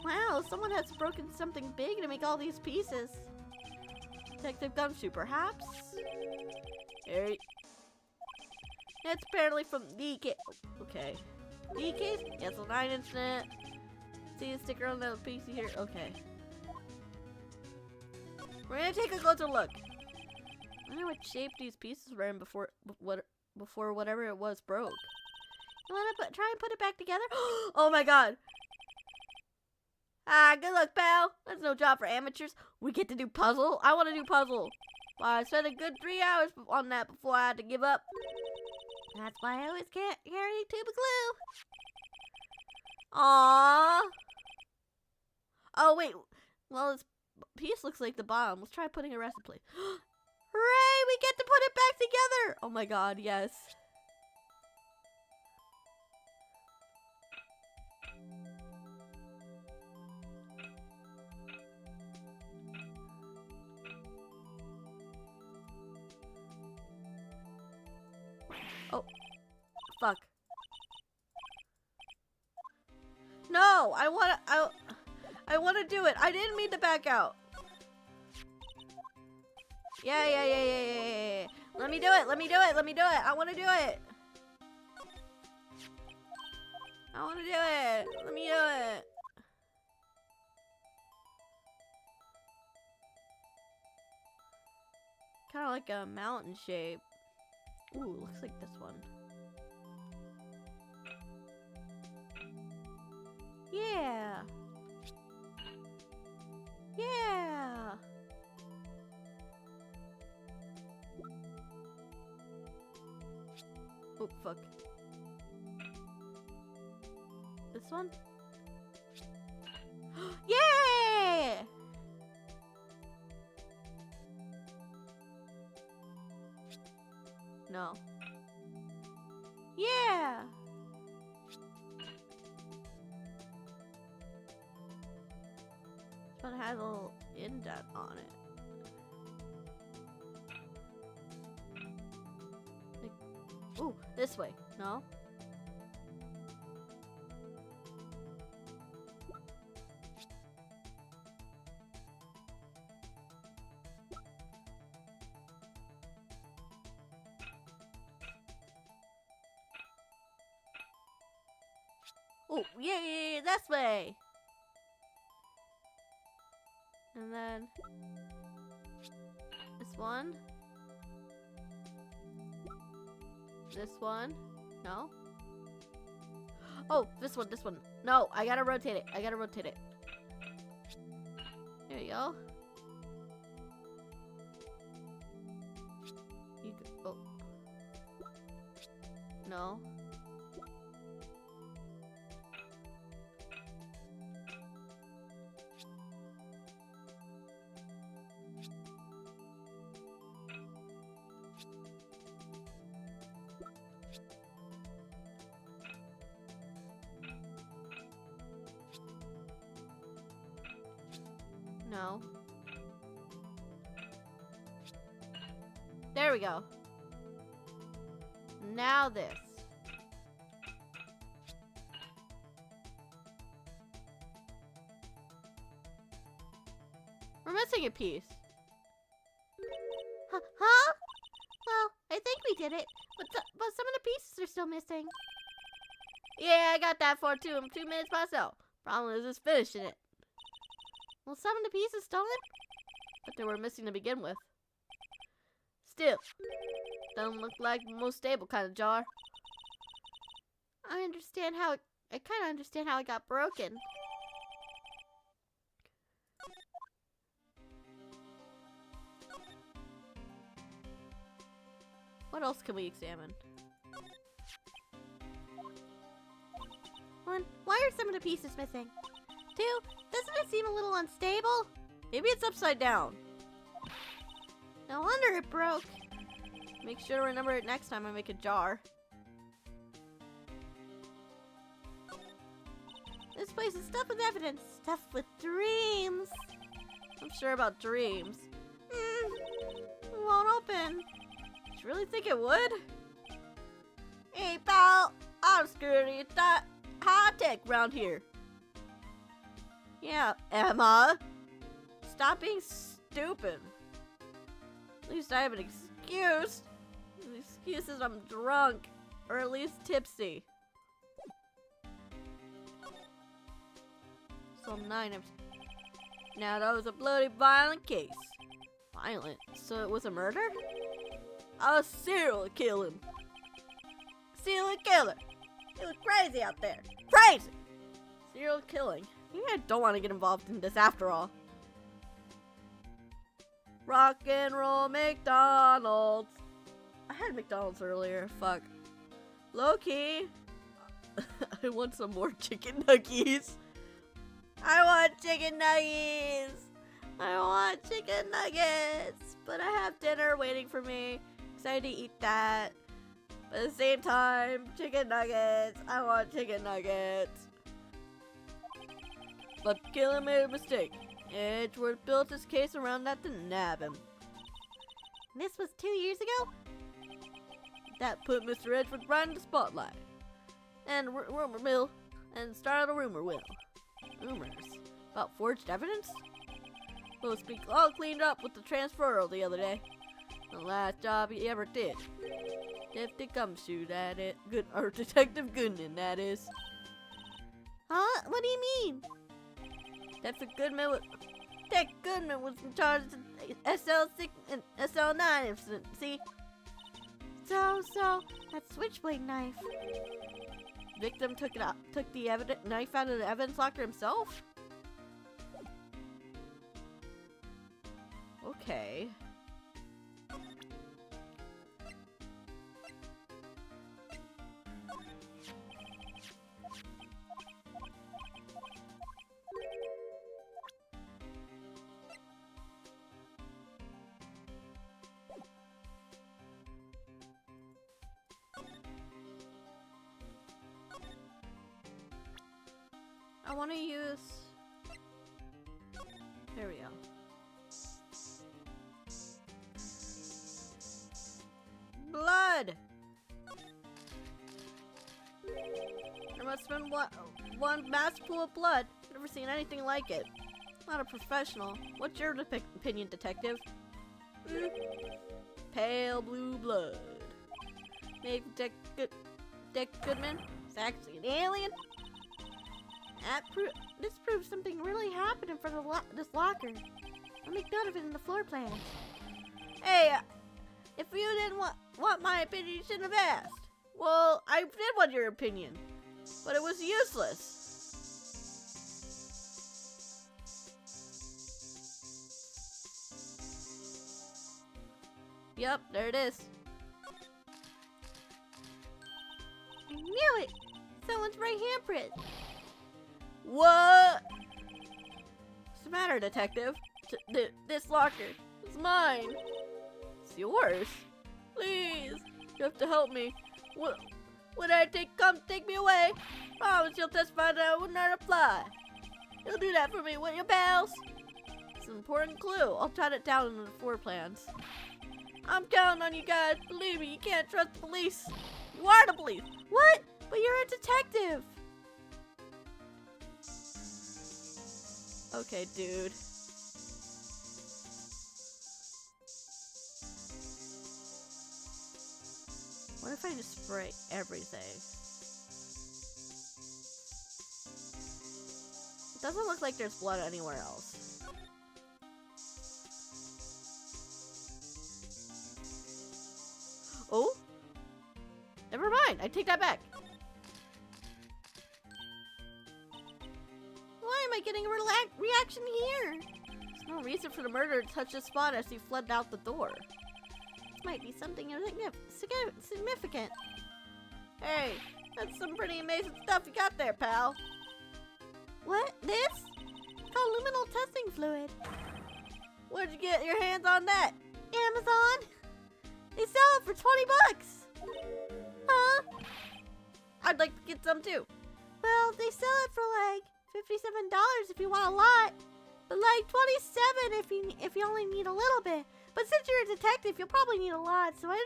Wow, someone has broken something big to make all these pieces. Detective Gumshoe, perhaps? Harry. That's apparently from the case. Okay. The case? Yes, a 9 incident. See the sticker on the piece here? Okay. We're gonna take a closer look. I wonder what shape these pieces were in before whatever it was broke. You wanna try and put it back together? Oh my god! Ah, good luck, pal. That's no job for amateurs. We get to do puzzle. I want to do puzzle. Well, I spent a good 3 hours on that before I had to give up. That's why I always can't carry a tube of glue. Aww. Oh, wait. Well, this piece looks like the bottom. Let's try putting a recipe. Hooray! We get to put it back together! Oh my god, yes. Oh. Fuck. No! I wanna do it. I didn't mean to back out. Yeah. Let me do it. I wanna do it. Let me do it. Kind of like a mountain shape. Ooh, looks like this one. Yeah. Oh, fuck. This one? Yeah! No. Yeah! But it has a little indent on it. Like, ooh, this way. No? Oh, yeah, this way. And then this one. This one. No. Oh, this one. No, I gotta rotate it. There you go. You go. Oh. No. No. There we go. Now this. We're missing a piece. Huh? Well, I think we did it, but some of the pieces are still missing. Yeah, I got that for 2 minutes myself. Problem is just finishing it. Well, some of the pieces stolen, but they were missing to begin with. Still, doesn't look like the most stable kind of jar. I kind of understand how it got broken. What else can we examine? One, why are some of the pieces missing? 2, doesn't it seem a little unstable? Maybe it's upside down. No wonder it broke. Make sure to remember it next time I make a jar. This place is stuffed with evidence. Stuffed with dreams. I'm sure about dreams. It won't open. Did you really think it would? Hey, pal. I'm scared it's not high-tech around here. Yeah, Emma. Stop being stupid. At least I have an excuse. The excuse is I'm drunk. Or at least tipsy. So 9 of... Now that was a bloody violent case. Violent? So it was a murder? A serial killer. Serial killer. It was crazy out there. Crazy! Serial killing. Maybe I don't want to get involved in this after all. Rock and roll McDonald's. I had McDonald's earlier. Fuck. Low key. I want some more chicken nuggies. I want chicken nuggets. I want chicken nuggets. But I have dinner waiting for me. Excited to eat that. But at the same time, chicken nuggets. I want chicken nuggets. But Killer made a mistake. Edgeworth built his case around that to nab him. This was 2 years ago? That put Mr. Edgeworth right in the spotlight. And rumor mill. And started a rumor mill. Rumors. About forged evidence? Well, it's been all cleaned up with the transferal the other day. The last job he ever did. Detective Gumshoe, that is. Good, or Detective Goodman, that is. Huh? What do you mean? Detective Goodman was in charge of the SL6 and SL9 incident, see? So, that switchblade knife. Victim took the knife out of the evidence locker himself? Okay. I want to use... There we go. Blood! There must have been one mass pool of blood. Never seen anything like it. Not a professional. What's your opinion, detective? Pale blue blood. Maybe Dick Goodman is actually an alien? This proves something really happened in front of this locker. I'll make note of it in the floor plan. Hey, if you didn't want my opinion, you shouldn't have asked. Well, I did want your opinion, but it was useless. Yep, there it is. I knew it! Someone's right handprint. What? What's the matter, detective? This locker is mine. It's yours. Please, you have to help me. When I come take me away, promise you'll testify that I would not apply. You'll do that for me, won't you, pals? It's an important clue. I'll jot it down in the floor plans. I'm counting on you guys. Believe me, you can't trust the police. You are the police. What? But you're a detective. Okay, dude. What if I just spray everything? It doesn't look like there's blood anywhere else. Oh? Never mind, I take that back. Why am I getting a reaction here? There's no reason for the murderer to touch the spot as he fled out the door. This might be something significant. Hey, that's some pretty amazing stuff you got there, pal. What? This? It's called luminal testing fluid. Where'd you get your hands on that? Amazon? They sell it for 20 bucks. Huh? I'd like to get some too. Well, they sell it for like $57 if you want a lot, but like $27 if you only need a little bit. But since you're a detective, you'll probably need a lot, so I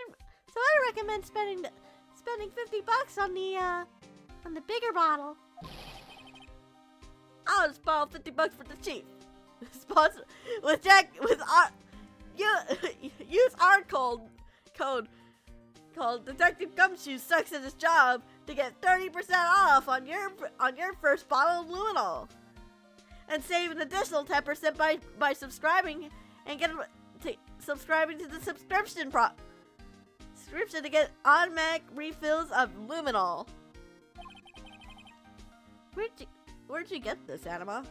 recommend spending 50 bucks on the bigger bottle. I'll just borrow 50 bucks for the chief. Sponsor use our code called Detective Gumshoe sucks at his job to get 30% off on your first bottle of luminol, and save an additional 10% by subscribing subscribing to the subscription to get automatic refills of luminol. Where'd you get this, Anima?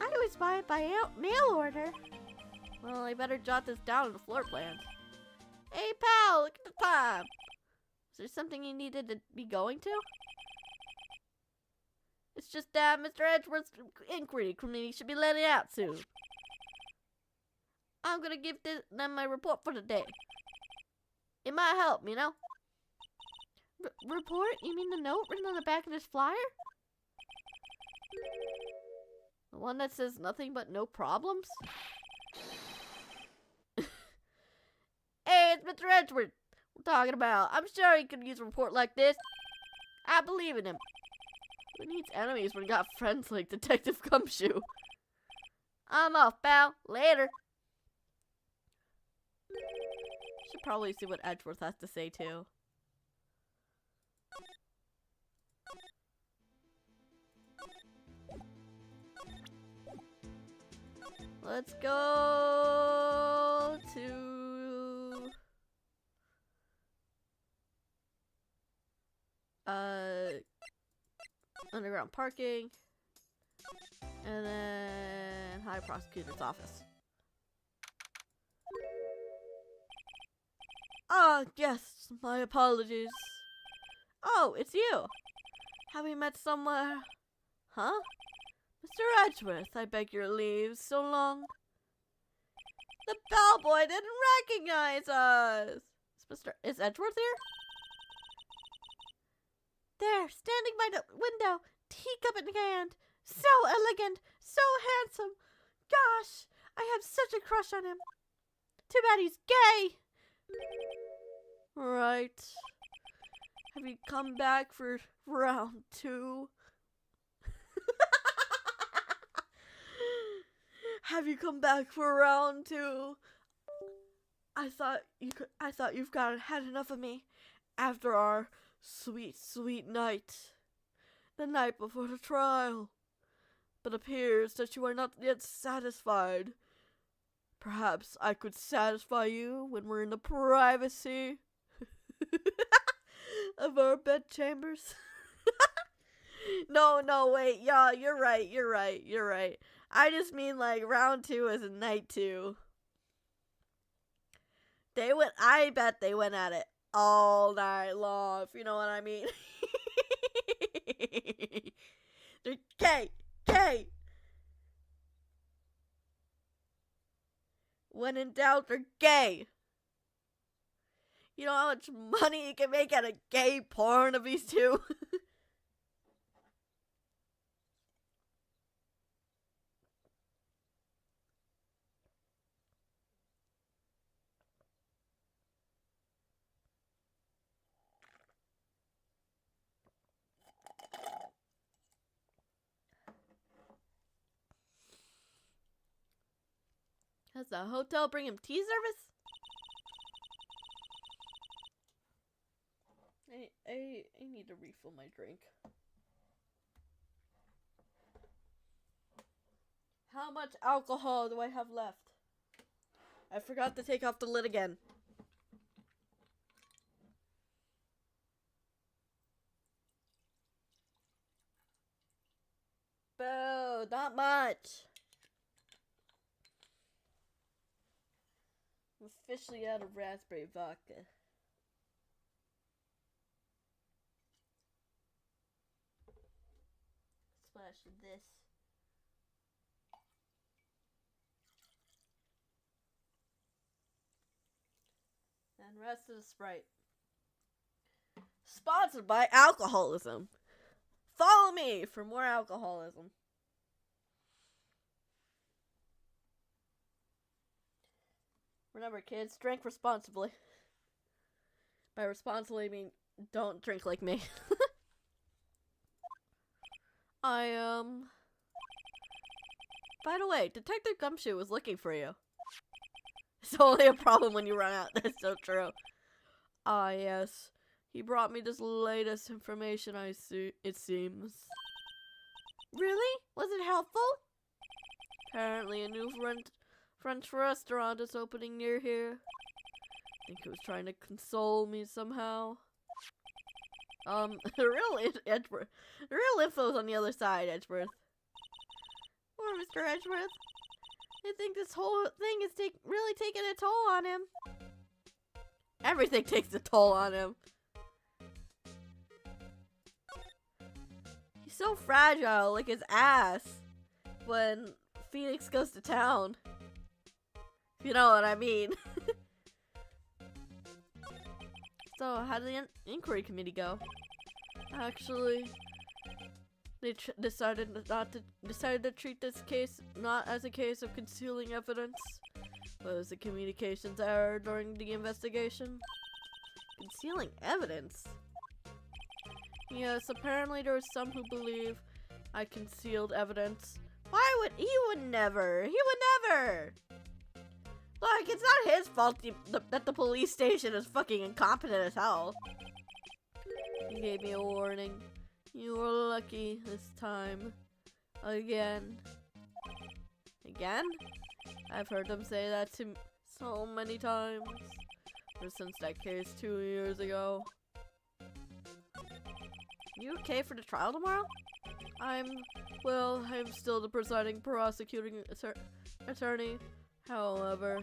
I always buy it by mail order. Well, I better jot this down in the floor plans. Hey, pal, look at the time. Is there something you needed to be going to? It's just that Mr. Edgeworth's inquiry committee should be letting out soon. I'm gonna give them my report for the day. It might help, you know? Report? You mean the note written on the back of this flyer? The one that says nothing but no problems? Hey, it's Mr. Edgeworth we're talking about. I'm sure he could use a report like this. I believe in him. Who needs enemies when you got friends like Detective Gumshoe? I'm off, pal. Later. Should probably see what Edgeworth has to say, too. Let's go to... underground parking. And then High Prosecutor's office. Ah, yes, my apologies. Oh, it's you. Have we met somewhere? Huh? Mr. Edgeworth, I beg your leave. So long. The bellboy didn't recognize us. Is Edgeworth here? There, standing by the window, teacup in hand. So elegant, so handsome. Gosh, I have such a crush on him. Too bad he's gay. Right. Have you come back for round 2? Have you come back for round 2? I thought you've had enough of me after our sweet, sweet night. The night before the trial. But appears that you are not yet satisfied. Perhaps I could satisfy you when we're in the privacy of our bedchambers. No, wait. Yeah, you're right. I just mean like round 2 is night 2. I bet they went at it all night long, if you know what I mean. They're gay. When in doubt, they're gay. You know how much money you can make out of gay porn of these two? Does the hotel bring him tea service? I need to refill my drink. How much alcohol do I have left? I forgot to take off the lid again. Boo, not much. I'm officially out of raspberry vodka. Splash of this. And rest of the Sprite. Sponsored by alcoholism. Follow me for more alcoholism. Remember, kids, drink responsibly. By responsibly, I mean don't drink like me. By the way, Detective Gumshoe was looking for you. It's only a problem when you run out. That's so true. Ah, yes. He brought me this latest information, it seems. Really? Was it helpful? Apparently a new French restaurant is opening near here. I think he was trying to console me somehow. Edgeworth. The real info's on the other side, Edgeworth. Poor Mr. Edgeworth. I think this whole thing is really taking a toll on him. Everything takes a toll on him. He's so fragile, like his ass, when Phoenix goes to town. You know what I mean. So, how did the inquiry committee go? Actually, they decided to treat this case not as a case of concealing evidence, but as a communications error during the investigation. Concealing evidence? Yes, apparently there were some who believe I concealed evidence. Why would he would never? He would never. Look, it's not his fault that the police station is fucking incompetent as hell. He gave me a warning. You were lucky this time. Again. Again? I've heard them say that to me so many times. Ever since that case 2 years ago. You okay for the trial tomorrow? I'm still the presiding prosecuting attorney. However,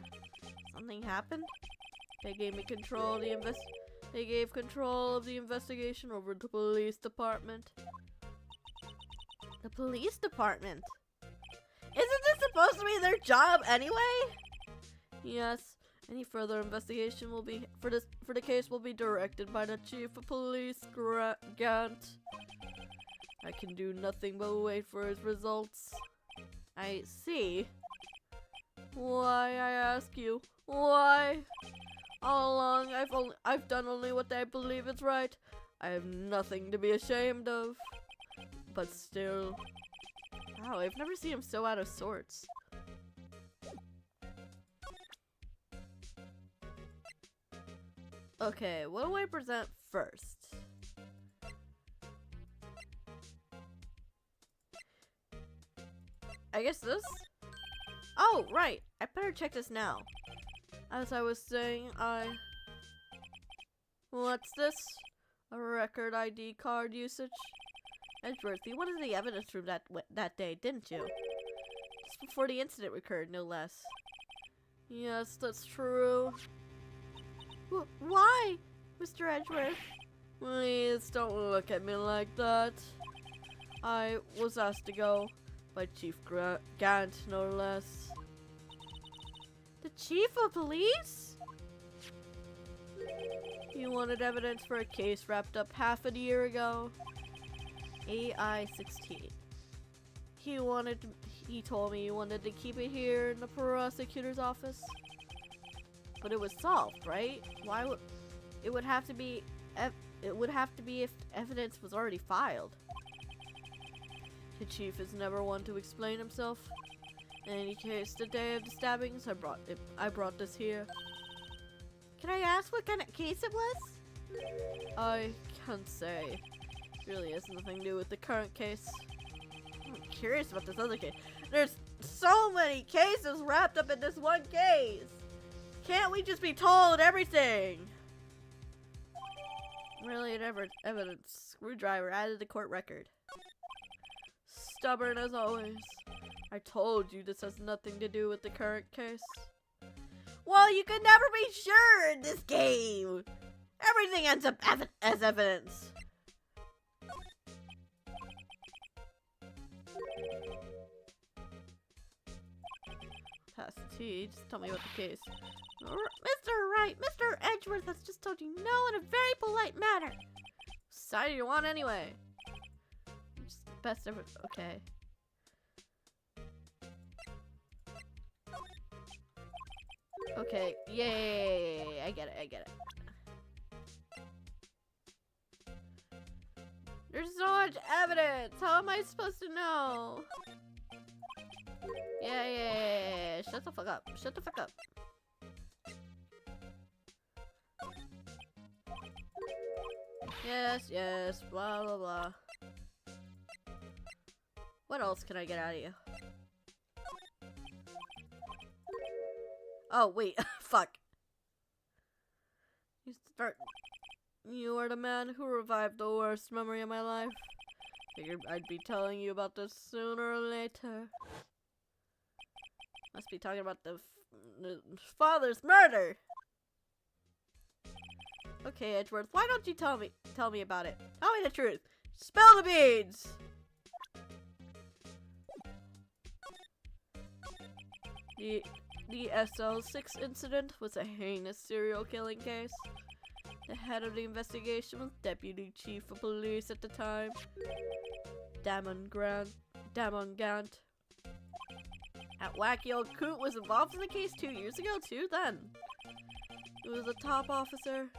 something happened? They gave me control of They gave control of the investigation over to the police department. The police department? Isn't this supposed to be their job anyway? Yes. Any further investigation will be for the case will be directed by the chief of police, Gant. I can do nothing but wait for his results. I see. Why, I ask you? Why? All along, I've done only what I believe is right. I have nothing to be ashamed of. But still. Wow, I've never seen him so out of sorts. Okay, what do I present first? I guess this? Oh, right. I better check this now. As I was saying, What's this? A record ID card usage? Edgeworth, you wanted the evidence from that day, didn't you? Just before the incident occurred, no less. Yes, that's true. Why, Mr. Edgeworth? Please don't look at me like that. I was asked to go by Chief Gant, no less. The chief of police? He wanted evidence for a case wrapped up half a year ago. AI-16. He told me he wanted to keep it here in the prosecutor's office. But it was solved, right? Why would it would have to be if evidence was already filed. The chief is never one to explain himself. In any case, the day of the stabbings, I brought this here. Can I ask what kind of case it was? I can't say. It really has nothing to do with the current case. I'm curious about this other case. There's so many cases wrapped up in this one case. Can't we just be told everything? Really, evidence. Screwdriver added to court record. Stubborn as always. I told you this has nothing to do with the current case. Well, you can never be sure in this game. Everything ends up as evidence. Pass the tea. Just tell me about the case. Mr. Wright, Mr. Edgeworth has just told you no in a very polite manner. Side do you want anyway? Just best ever. Okay. Okay. Yay! I get it. There's so much evidence. How am I supposed to know? Yeah. Shut the fuck up. Yes. Blah, blah, blah. What else can I get out of you? Oh, wait. Fuck. You start... You are the man who revived the worst memory of my life. Figured I'd be telling you about this sooner or later. Must be talking about the father's murder. Okay, Edgeworth, why don't you tell me about it? Tell me the truth. Spill the beans. The SL6 incident was a heinous serial killing case. The head of the investigation was Deputy Chief of Police at the time, Damon Gant. That wacky old coot was involved in the case 2 years ago too then. He was a top officer,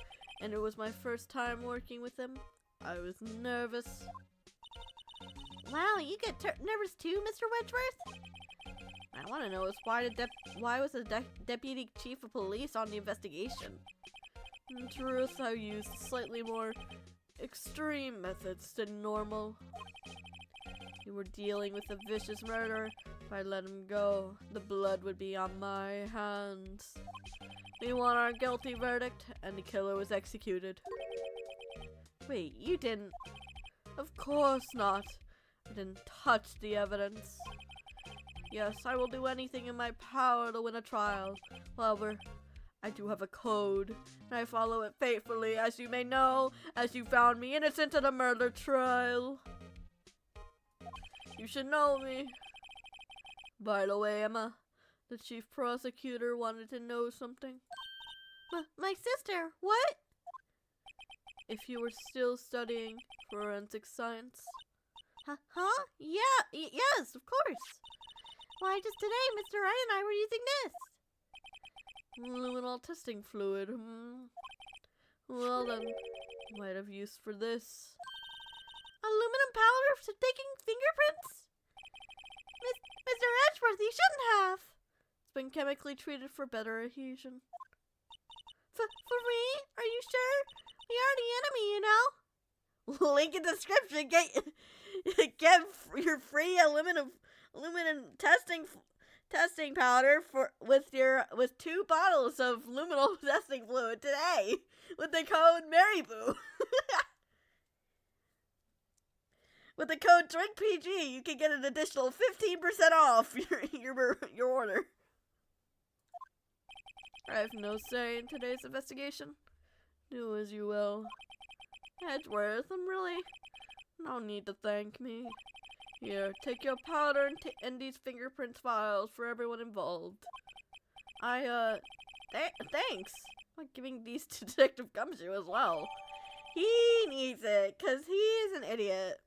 and it was my first time working with him. I was nervous. Wow, you get nervous too, Mr. Wedgeworth? I want to know is why was the Deputy Chief of Police on the investigation? In truth, I used slightly more extreme methods than normal. You were dealing with a vicious murderer. If I let him go, the blood would be on my hands. We won our guilty verdict, and the killer was executed. Wait, you didn't? Of course not. I didn't touch the evidence. Yes, I will do anything in my power to win a trial. However, I do have a code, and I follow it faithfully, as you may know, as you found me innocent in a murder trial. You should know me. By the way, Emma, the chief prosecutor wanted to know something. My sister, what? If you were still studying forensic science. Huh? Yeah, yes, of course. Why, just today, Mr. Wright and I were using this. Luminol testing fluid. Well then, might have use for this. Aluminum powder for taking fingerprints? Mr. Edgeworth, you shouldn't have. It's been chemically treated for better adhesion. For me? Are you sure? We are the enemy, you know. Link in description. Get your free aluminum testing powder with 2 bottles of luminol testing fluid today with the code MaryBoo. With the code DrinkPG, you can get an additional 15% off your order. I have no say in today's investigation. Do as you will. Edgeworth, no need to thank me. Here, take your powder and these fingerprint files for everyone involved. Thanks. I'm giving these to Detective Gumshoe as well. He needs it, cause he's an idiot.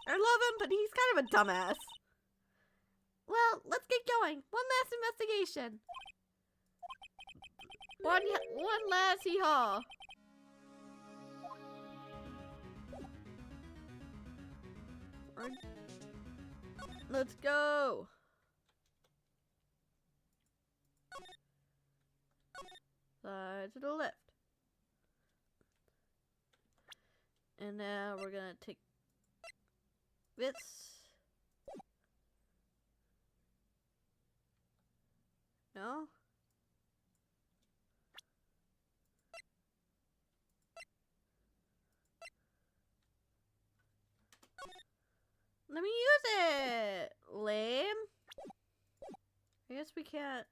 I love him, but he's kind of a dumbass. Well, let's get going. One last investigation. One last hee-haw. Let's go. Side to the left. And now we're gonna take this. No? Let me use it! Lame. I guess we can't.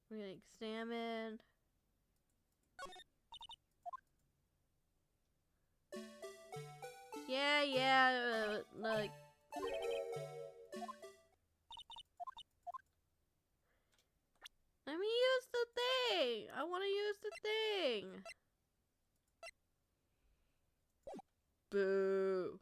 We're gonna examine. Yeah, like. Let me use the thing! I wanna use the thing! Boo!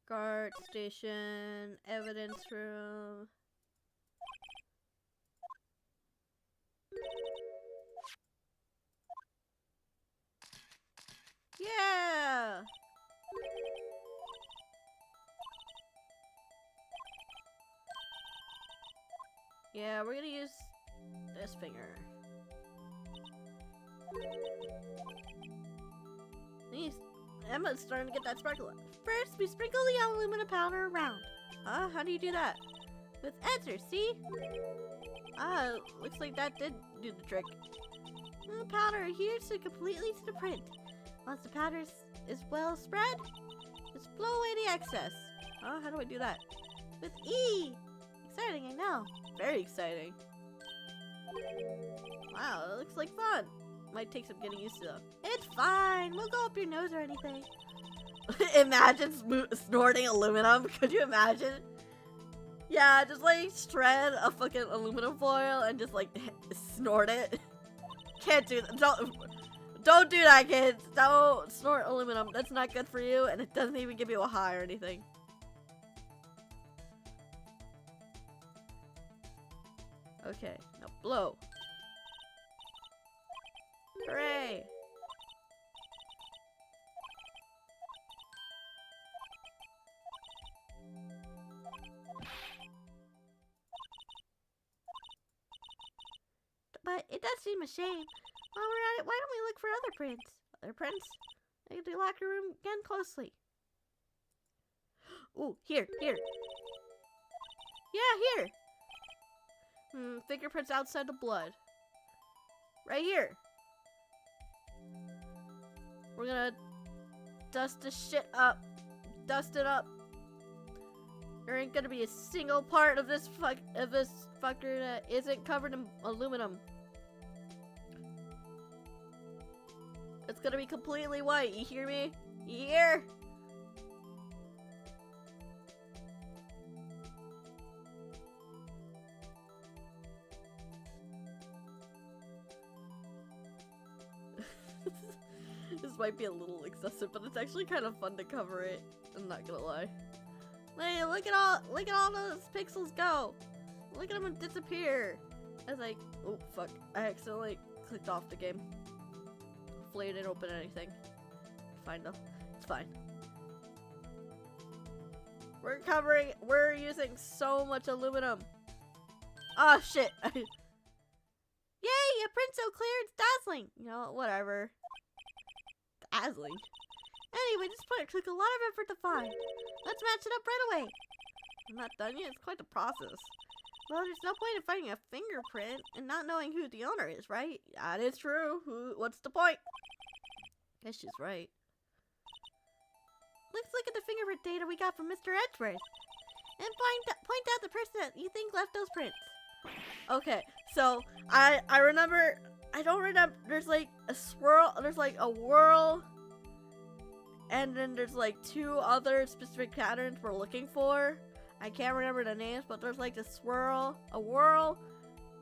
Guard station, evidence room. Yeah! Yeah, we're gonna use this finger. Emma's starting to get that sparkle. First, we sprinkle the aluminum powder around. Huh? How do you do that? With ether, see? Ah, looks like that did do the trick. The powder adheres completely to the print. Once the powder is well spread, just blow away the excess. Huh? How do I do that? With E! Exciting, I know. Very exciting. Wow, it looks like fun. Might take some getting used to though. It's fine. We'll go up your nose or anything. Imagine snorting aluminum. Could you imagine? Yeah, just like shred a fucking aluminum foil and just like snort it. Can't do that. Don't do that, kids. Don't snort aluminum. That's not good for you, and it doesn't even give you a high or anything. Okay, now blow. Hooray! But it does seem a shame. While we're at it, why don't we look for other prints? Other prints? Look at the locker room again closely. Ooh, here. Yeah, here. Fingerprints outside the blood. Right here. We're gonna dust this shit up. Dust it up. There ain't gonna be a single part of this fucker that isn't covered in aluminum. It's gonna be completely white. You hear me? You hear? This might be a little excessive, but it's actually kind of fun to cover it. I'm not gonna lie. Hey, look at all those pixels go. Look at them disappear. I was like, oh fuck, I accidentally clicked off the game. Hopefully it didn't open anything. Fine though, it's fine. We're using so much aluminum. Ah, shit. Yay, a print so clear it's dazzling. You know, whatever. Dazzling. Anyway, this part took a lot of effort to find. Let's match it up right away. I'm not done yet. It's quite the process. Well, there's no point in finding a fingerprint and not knowing who the owner is, right? That is true. What's the point? Guess she's right. Let's look at the fingerprint data we got from Mr. Edgeworth and point out the person that you think left those prints. Okay, so I remember. I don't remember. There's like a swirl. There's like a whirl. And then there's like two other specific patterns we're looking for. I can't remember the names, but there's like a whirl,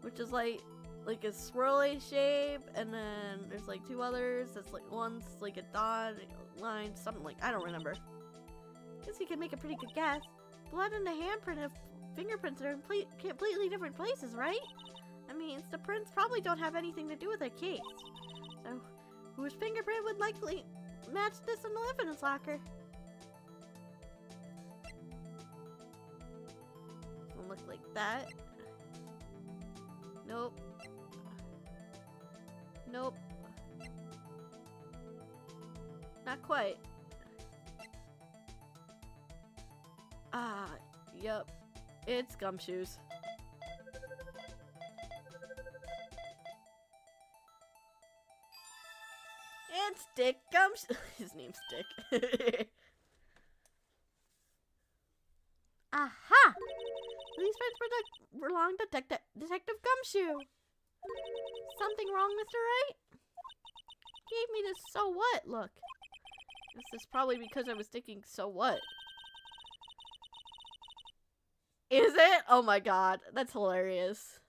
which is like a swirly shape, and then there's like two others. That's like one's like a dot line, something like I don't remember. Guess you can make a pretty good guess. Blood and the handprint of fingerprints are in completely different places, right? I mean, the prints probably don't have anything to do with their case. So, whose fingerprint would likely match this in the evidence locker? Doesn't look like that. Nope. Nope. Not quite. Ah, yep. It's Gumshoes. It's Dick Gumshoes. His name's Dick. Aha! These prints belong to Detective Gumshoe. Something wrong, Mr. Wright? Gave me this so what look. This is probably because I was thinking, so what? Is it? Oh my god, that's hilarious.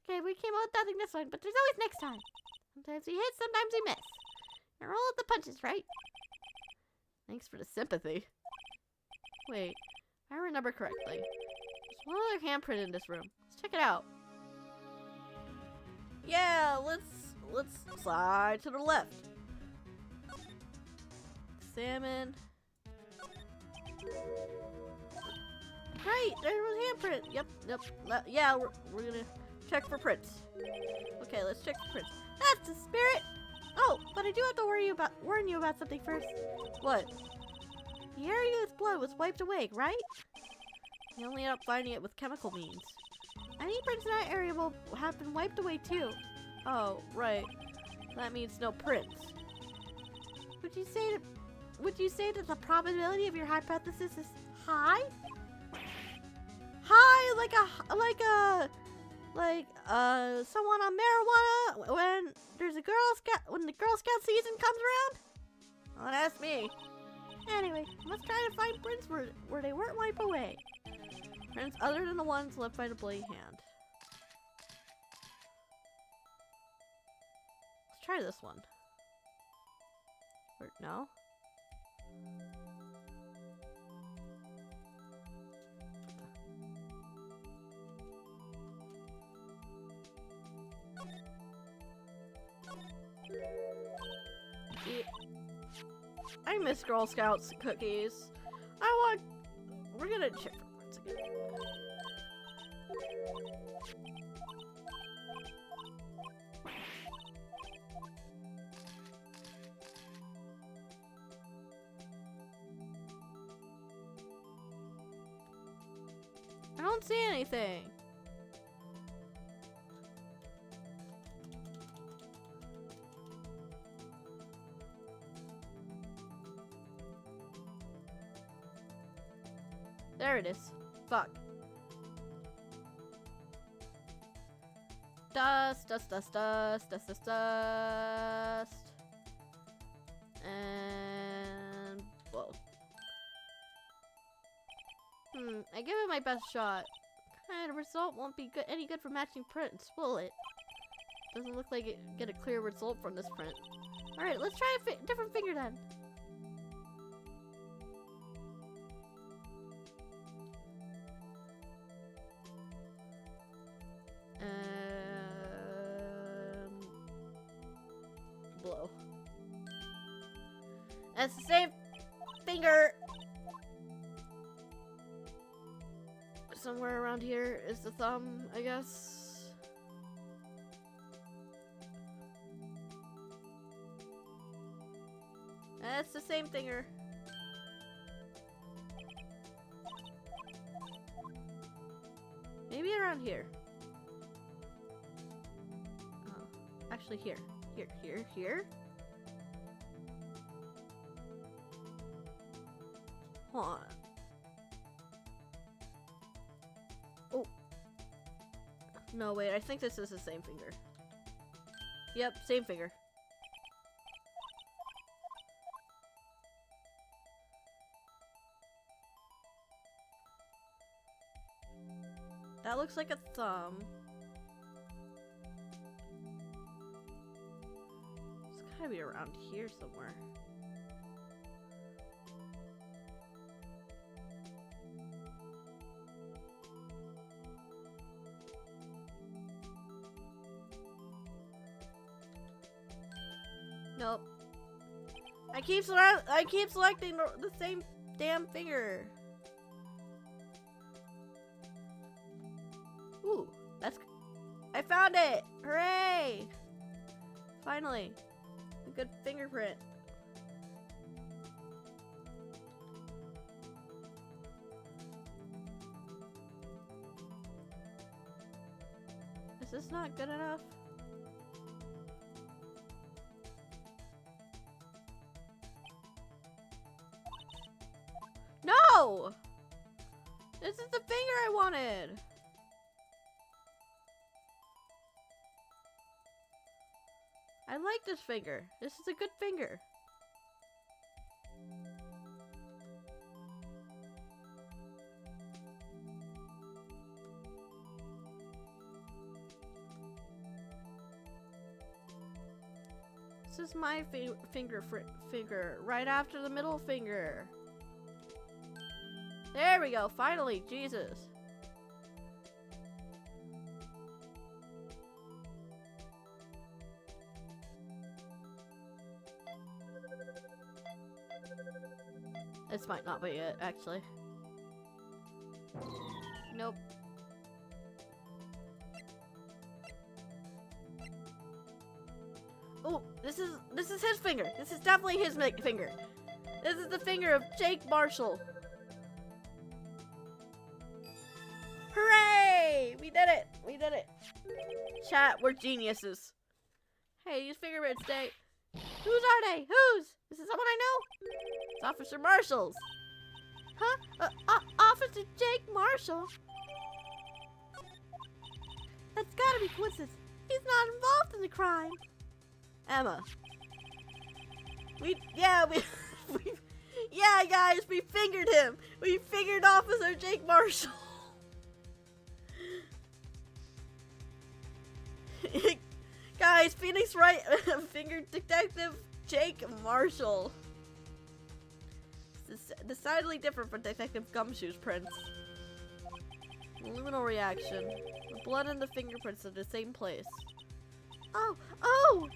Okay, we came out with nothing this one, but there's always next time. Sometimes we hit, sometimes we miss. And roll with the punches, right? Thanks for the sympathy. Wait, if I remember correctly. There's one other handprint in this room. Let's check it out. Yeah, let's slide to the left. Salmon. Right, there was a handprint. Yep. Yeah, we're gonna check for prints. Okay, let's check for prints. That's the spirit! Oh, but I do have to warn you about something first. What? The ARISU's blood was wiped away, right? You only end up finding it with chemical means. Any prints in that area will have been wiped away too. Oh, right. That means no prints. Would you say that the probability of your hypothesis is high? High, like someone on marijuana when the Girl Scout season comes around? Don't ask me. Anyway, let's try to find prints where they weren't wiped away. Prints other than the ones left by the bloody hand. Let's try this one. Or no? I miss Girl Scouts cookies. We're gonna check for prints again. I don't see anything. There it is. Fuck. Dust, dust, dust, dust, dust, dust, dust. And whoa. I give it my best shot. The result won't be any good for matching prints, will it? Doesn't look like it get a clear result from this print. Alright, let's try a different finger then. Blow. That's the same finger. Somewhere around here is the thumb, I guess. That's the same finger. Maybe around here. Oh, actually here. Here. Hold on. Oh. No, wait, I think this is the same finger. Yep, same finger. That looks like a thumb. It's gotta be around here somewhere. Nope. I keep selecting the same damn finger. Ooh, I found it! Hooray! Finally, a good fingerprint. Is this not good enough? No! This is the finger I wanted! I like this finger. This is a good finger. This is my finger right after the middle finger. There we go, finally, Jesus. This might not be it, actually. Nope. Oh, this is his finger. This is definitely his finger. This is the finger of Jake Marshall. Hooray! We did it! We did it! Chat, we're geniuses. Hey, these fingerprints, they... Whose are they? Whose? Is it someone I know? It's Officer Marshall's. Huh? Officer Jake Marshall? That's gotta be coincidence. He's not involved in the crime. Emma. Yeah, guys, we fingered him. We fingered Officer Jake Marshall. Guys, Phoenix Wright fingered Detective Jake Marshall. This is decidedly different from Detective Gumshoe's prints. Luminal reaction. The blood and the fingerprints are the same place. Oh!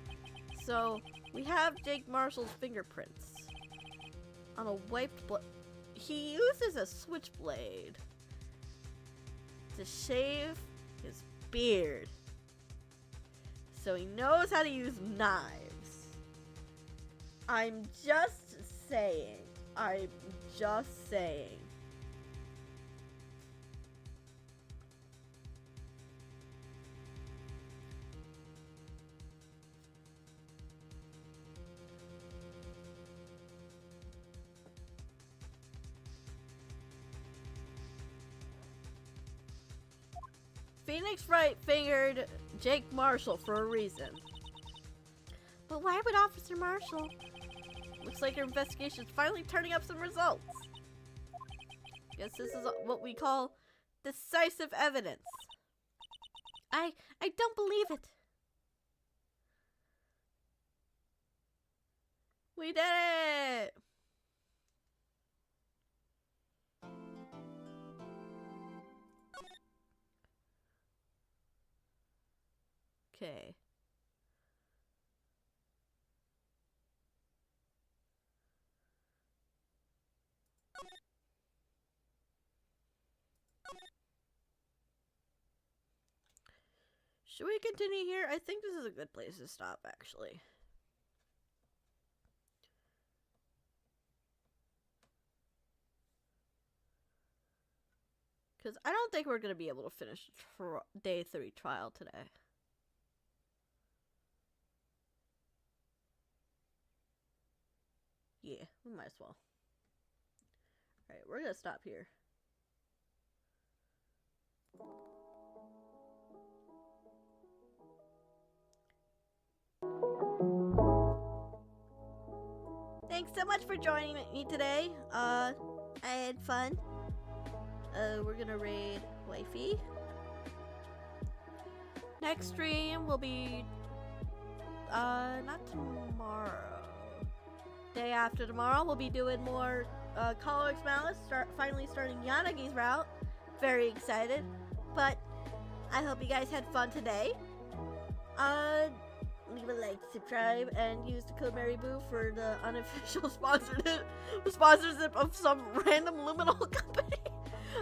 So, we have Jake Marshall's fingerprints on a wiped blood. He uses a switchblade to shave his beard. So he knows how to use knives. I'm just saying. Phoenix Wright fingered Jake Marshall for a reason. But why would Officer Marshall? Looks like your investigation's finally turning up some results. Guess this is what we call decisive evidence. I don't believe it. We did it! Okay. Should we continue here? I think this is a good place to stop, actually. Because I don't think we're going to be able to finish day 3 trial today. Yeah, we might as well. Alright, we're going to stop here. Thanks so much for joining me today. I had fun. We're gonna raid Wifey. Next stream will be not tomorrow. Day after tomorrow, we'll be doing more Colorx Malice. Finally starting Yanagi's route. Very excited. But I hope you guys had fun today. Leave a like, subscribe, and use the code MaryBoo for the unofficial sponsorship of some random luminal company.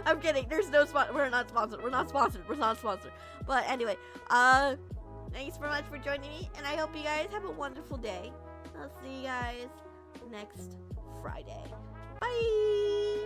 I'm kidding. There's no we're not sponsored. We're not sponsored. But anyway, thanks so much for joining me, and I hope you guys have a wonderful day. I'll see you guys next Friday. Bye!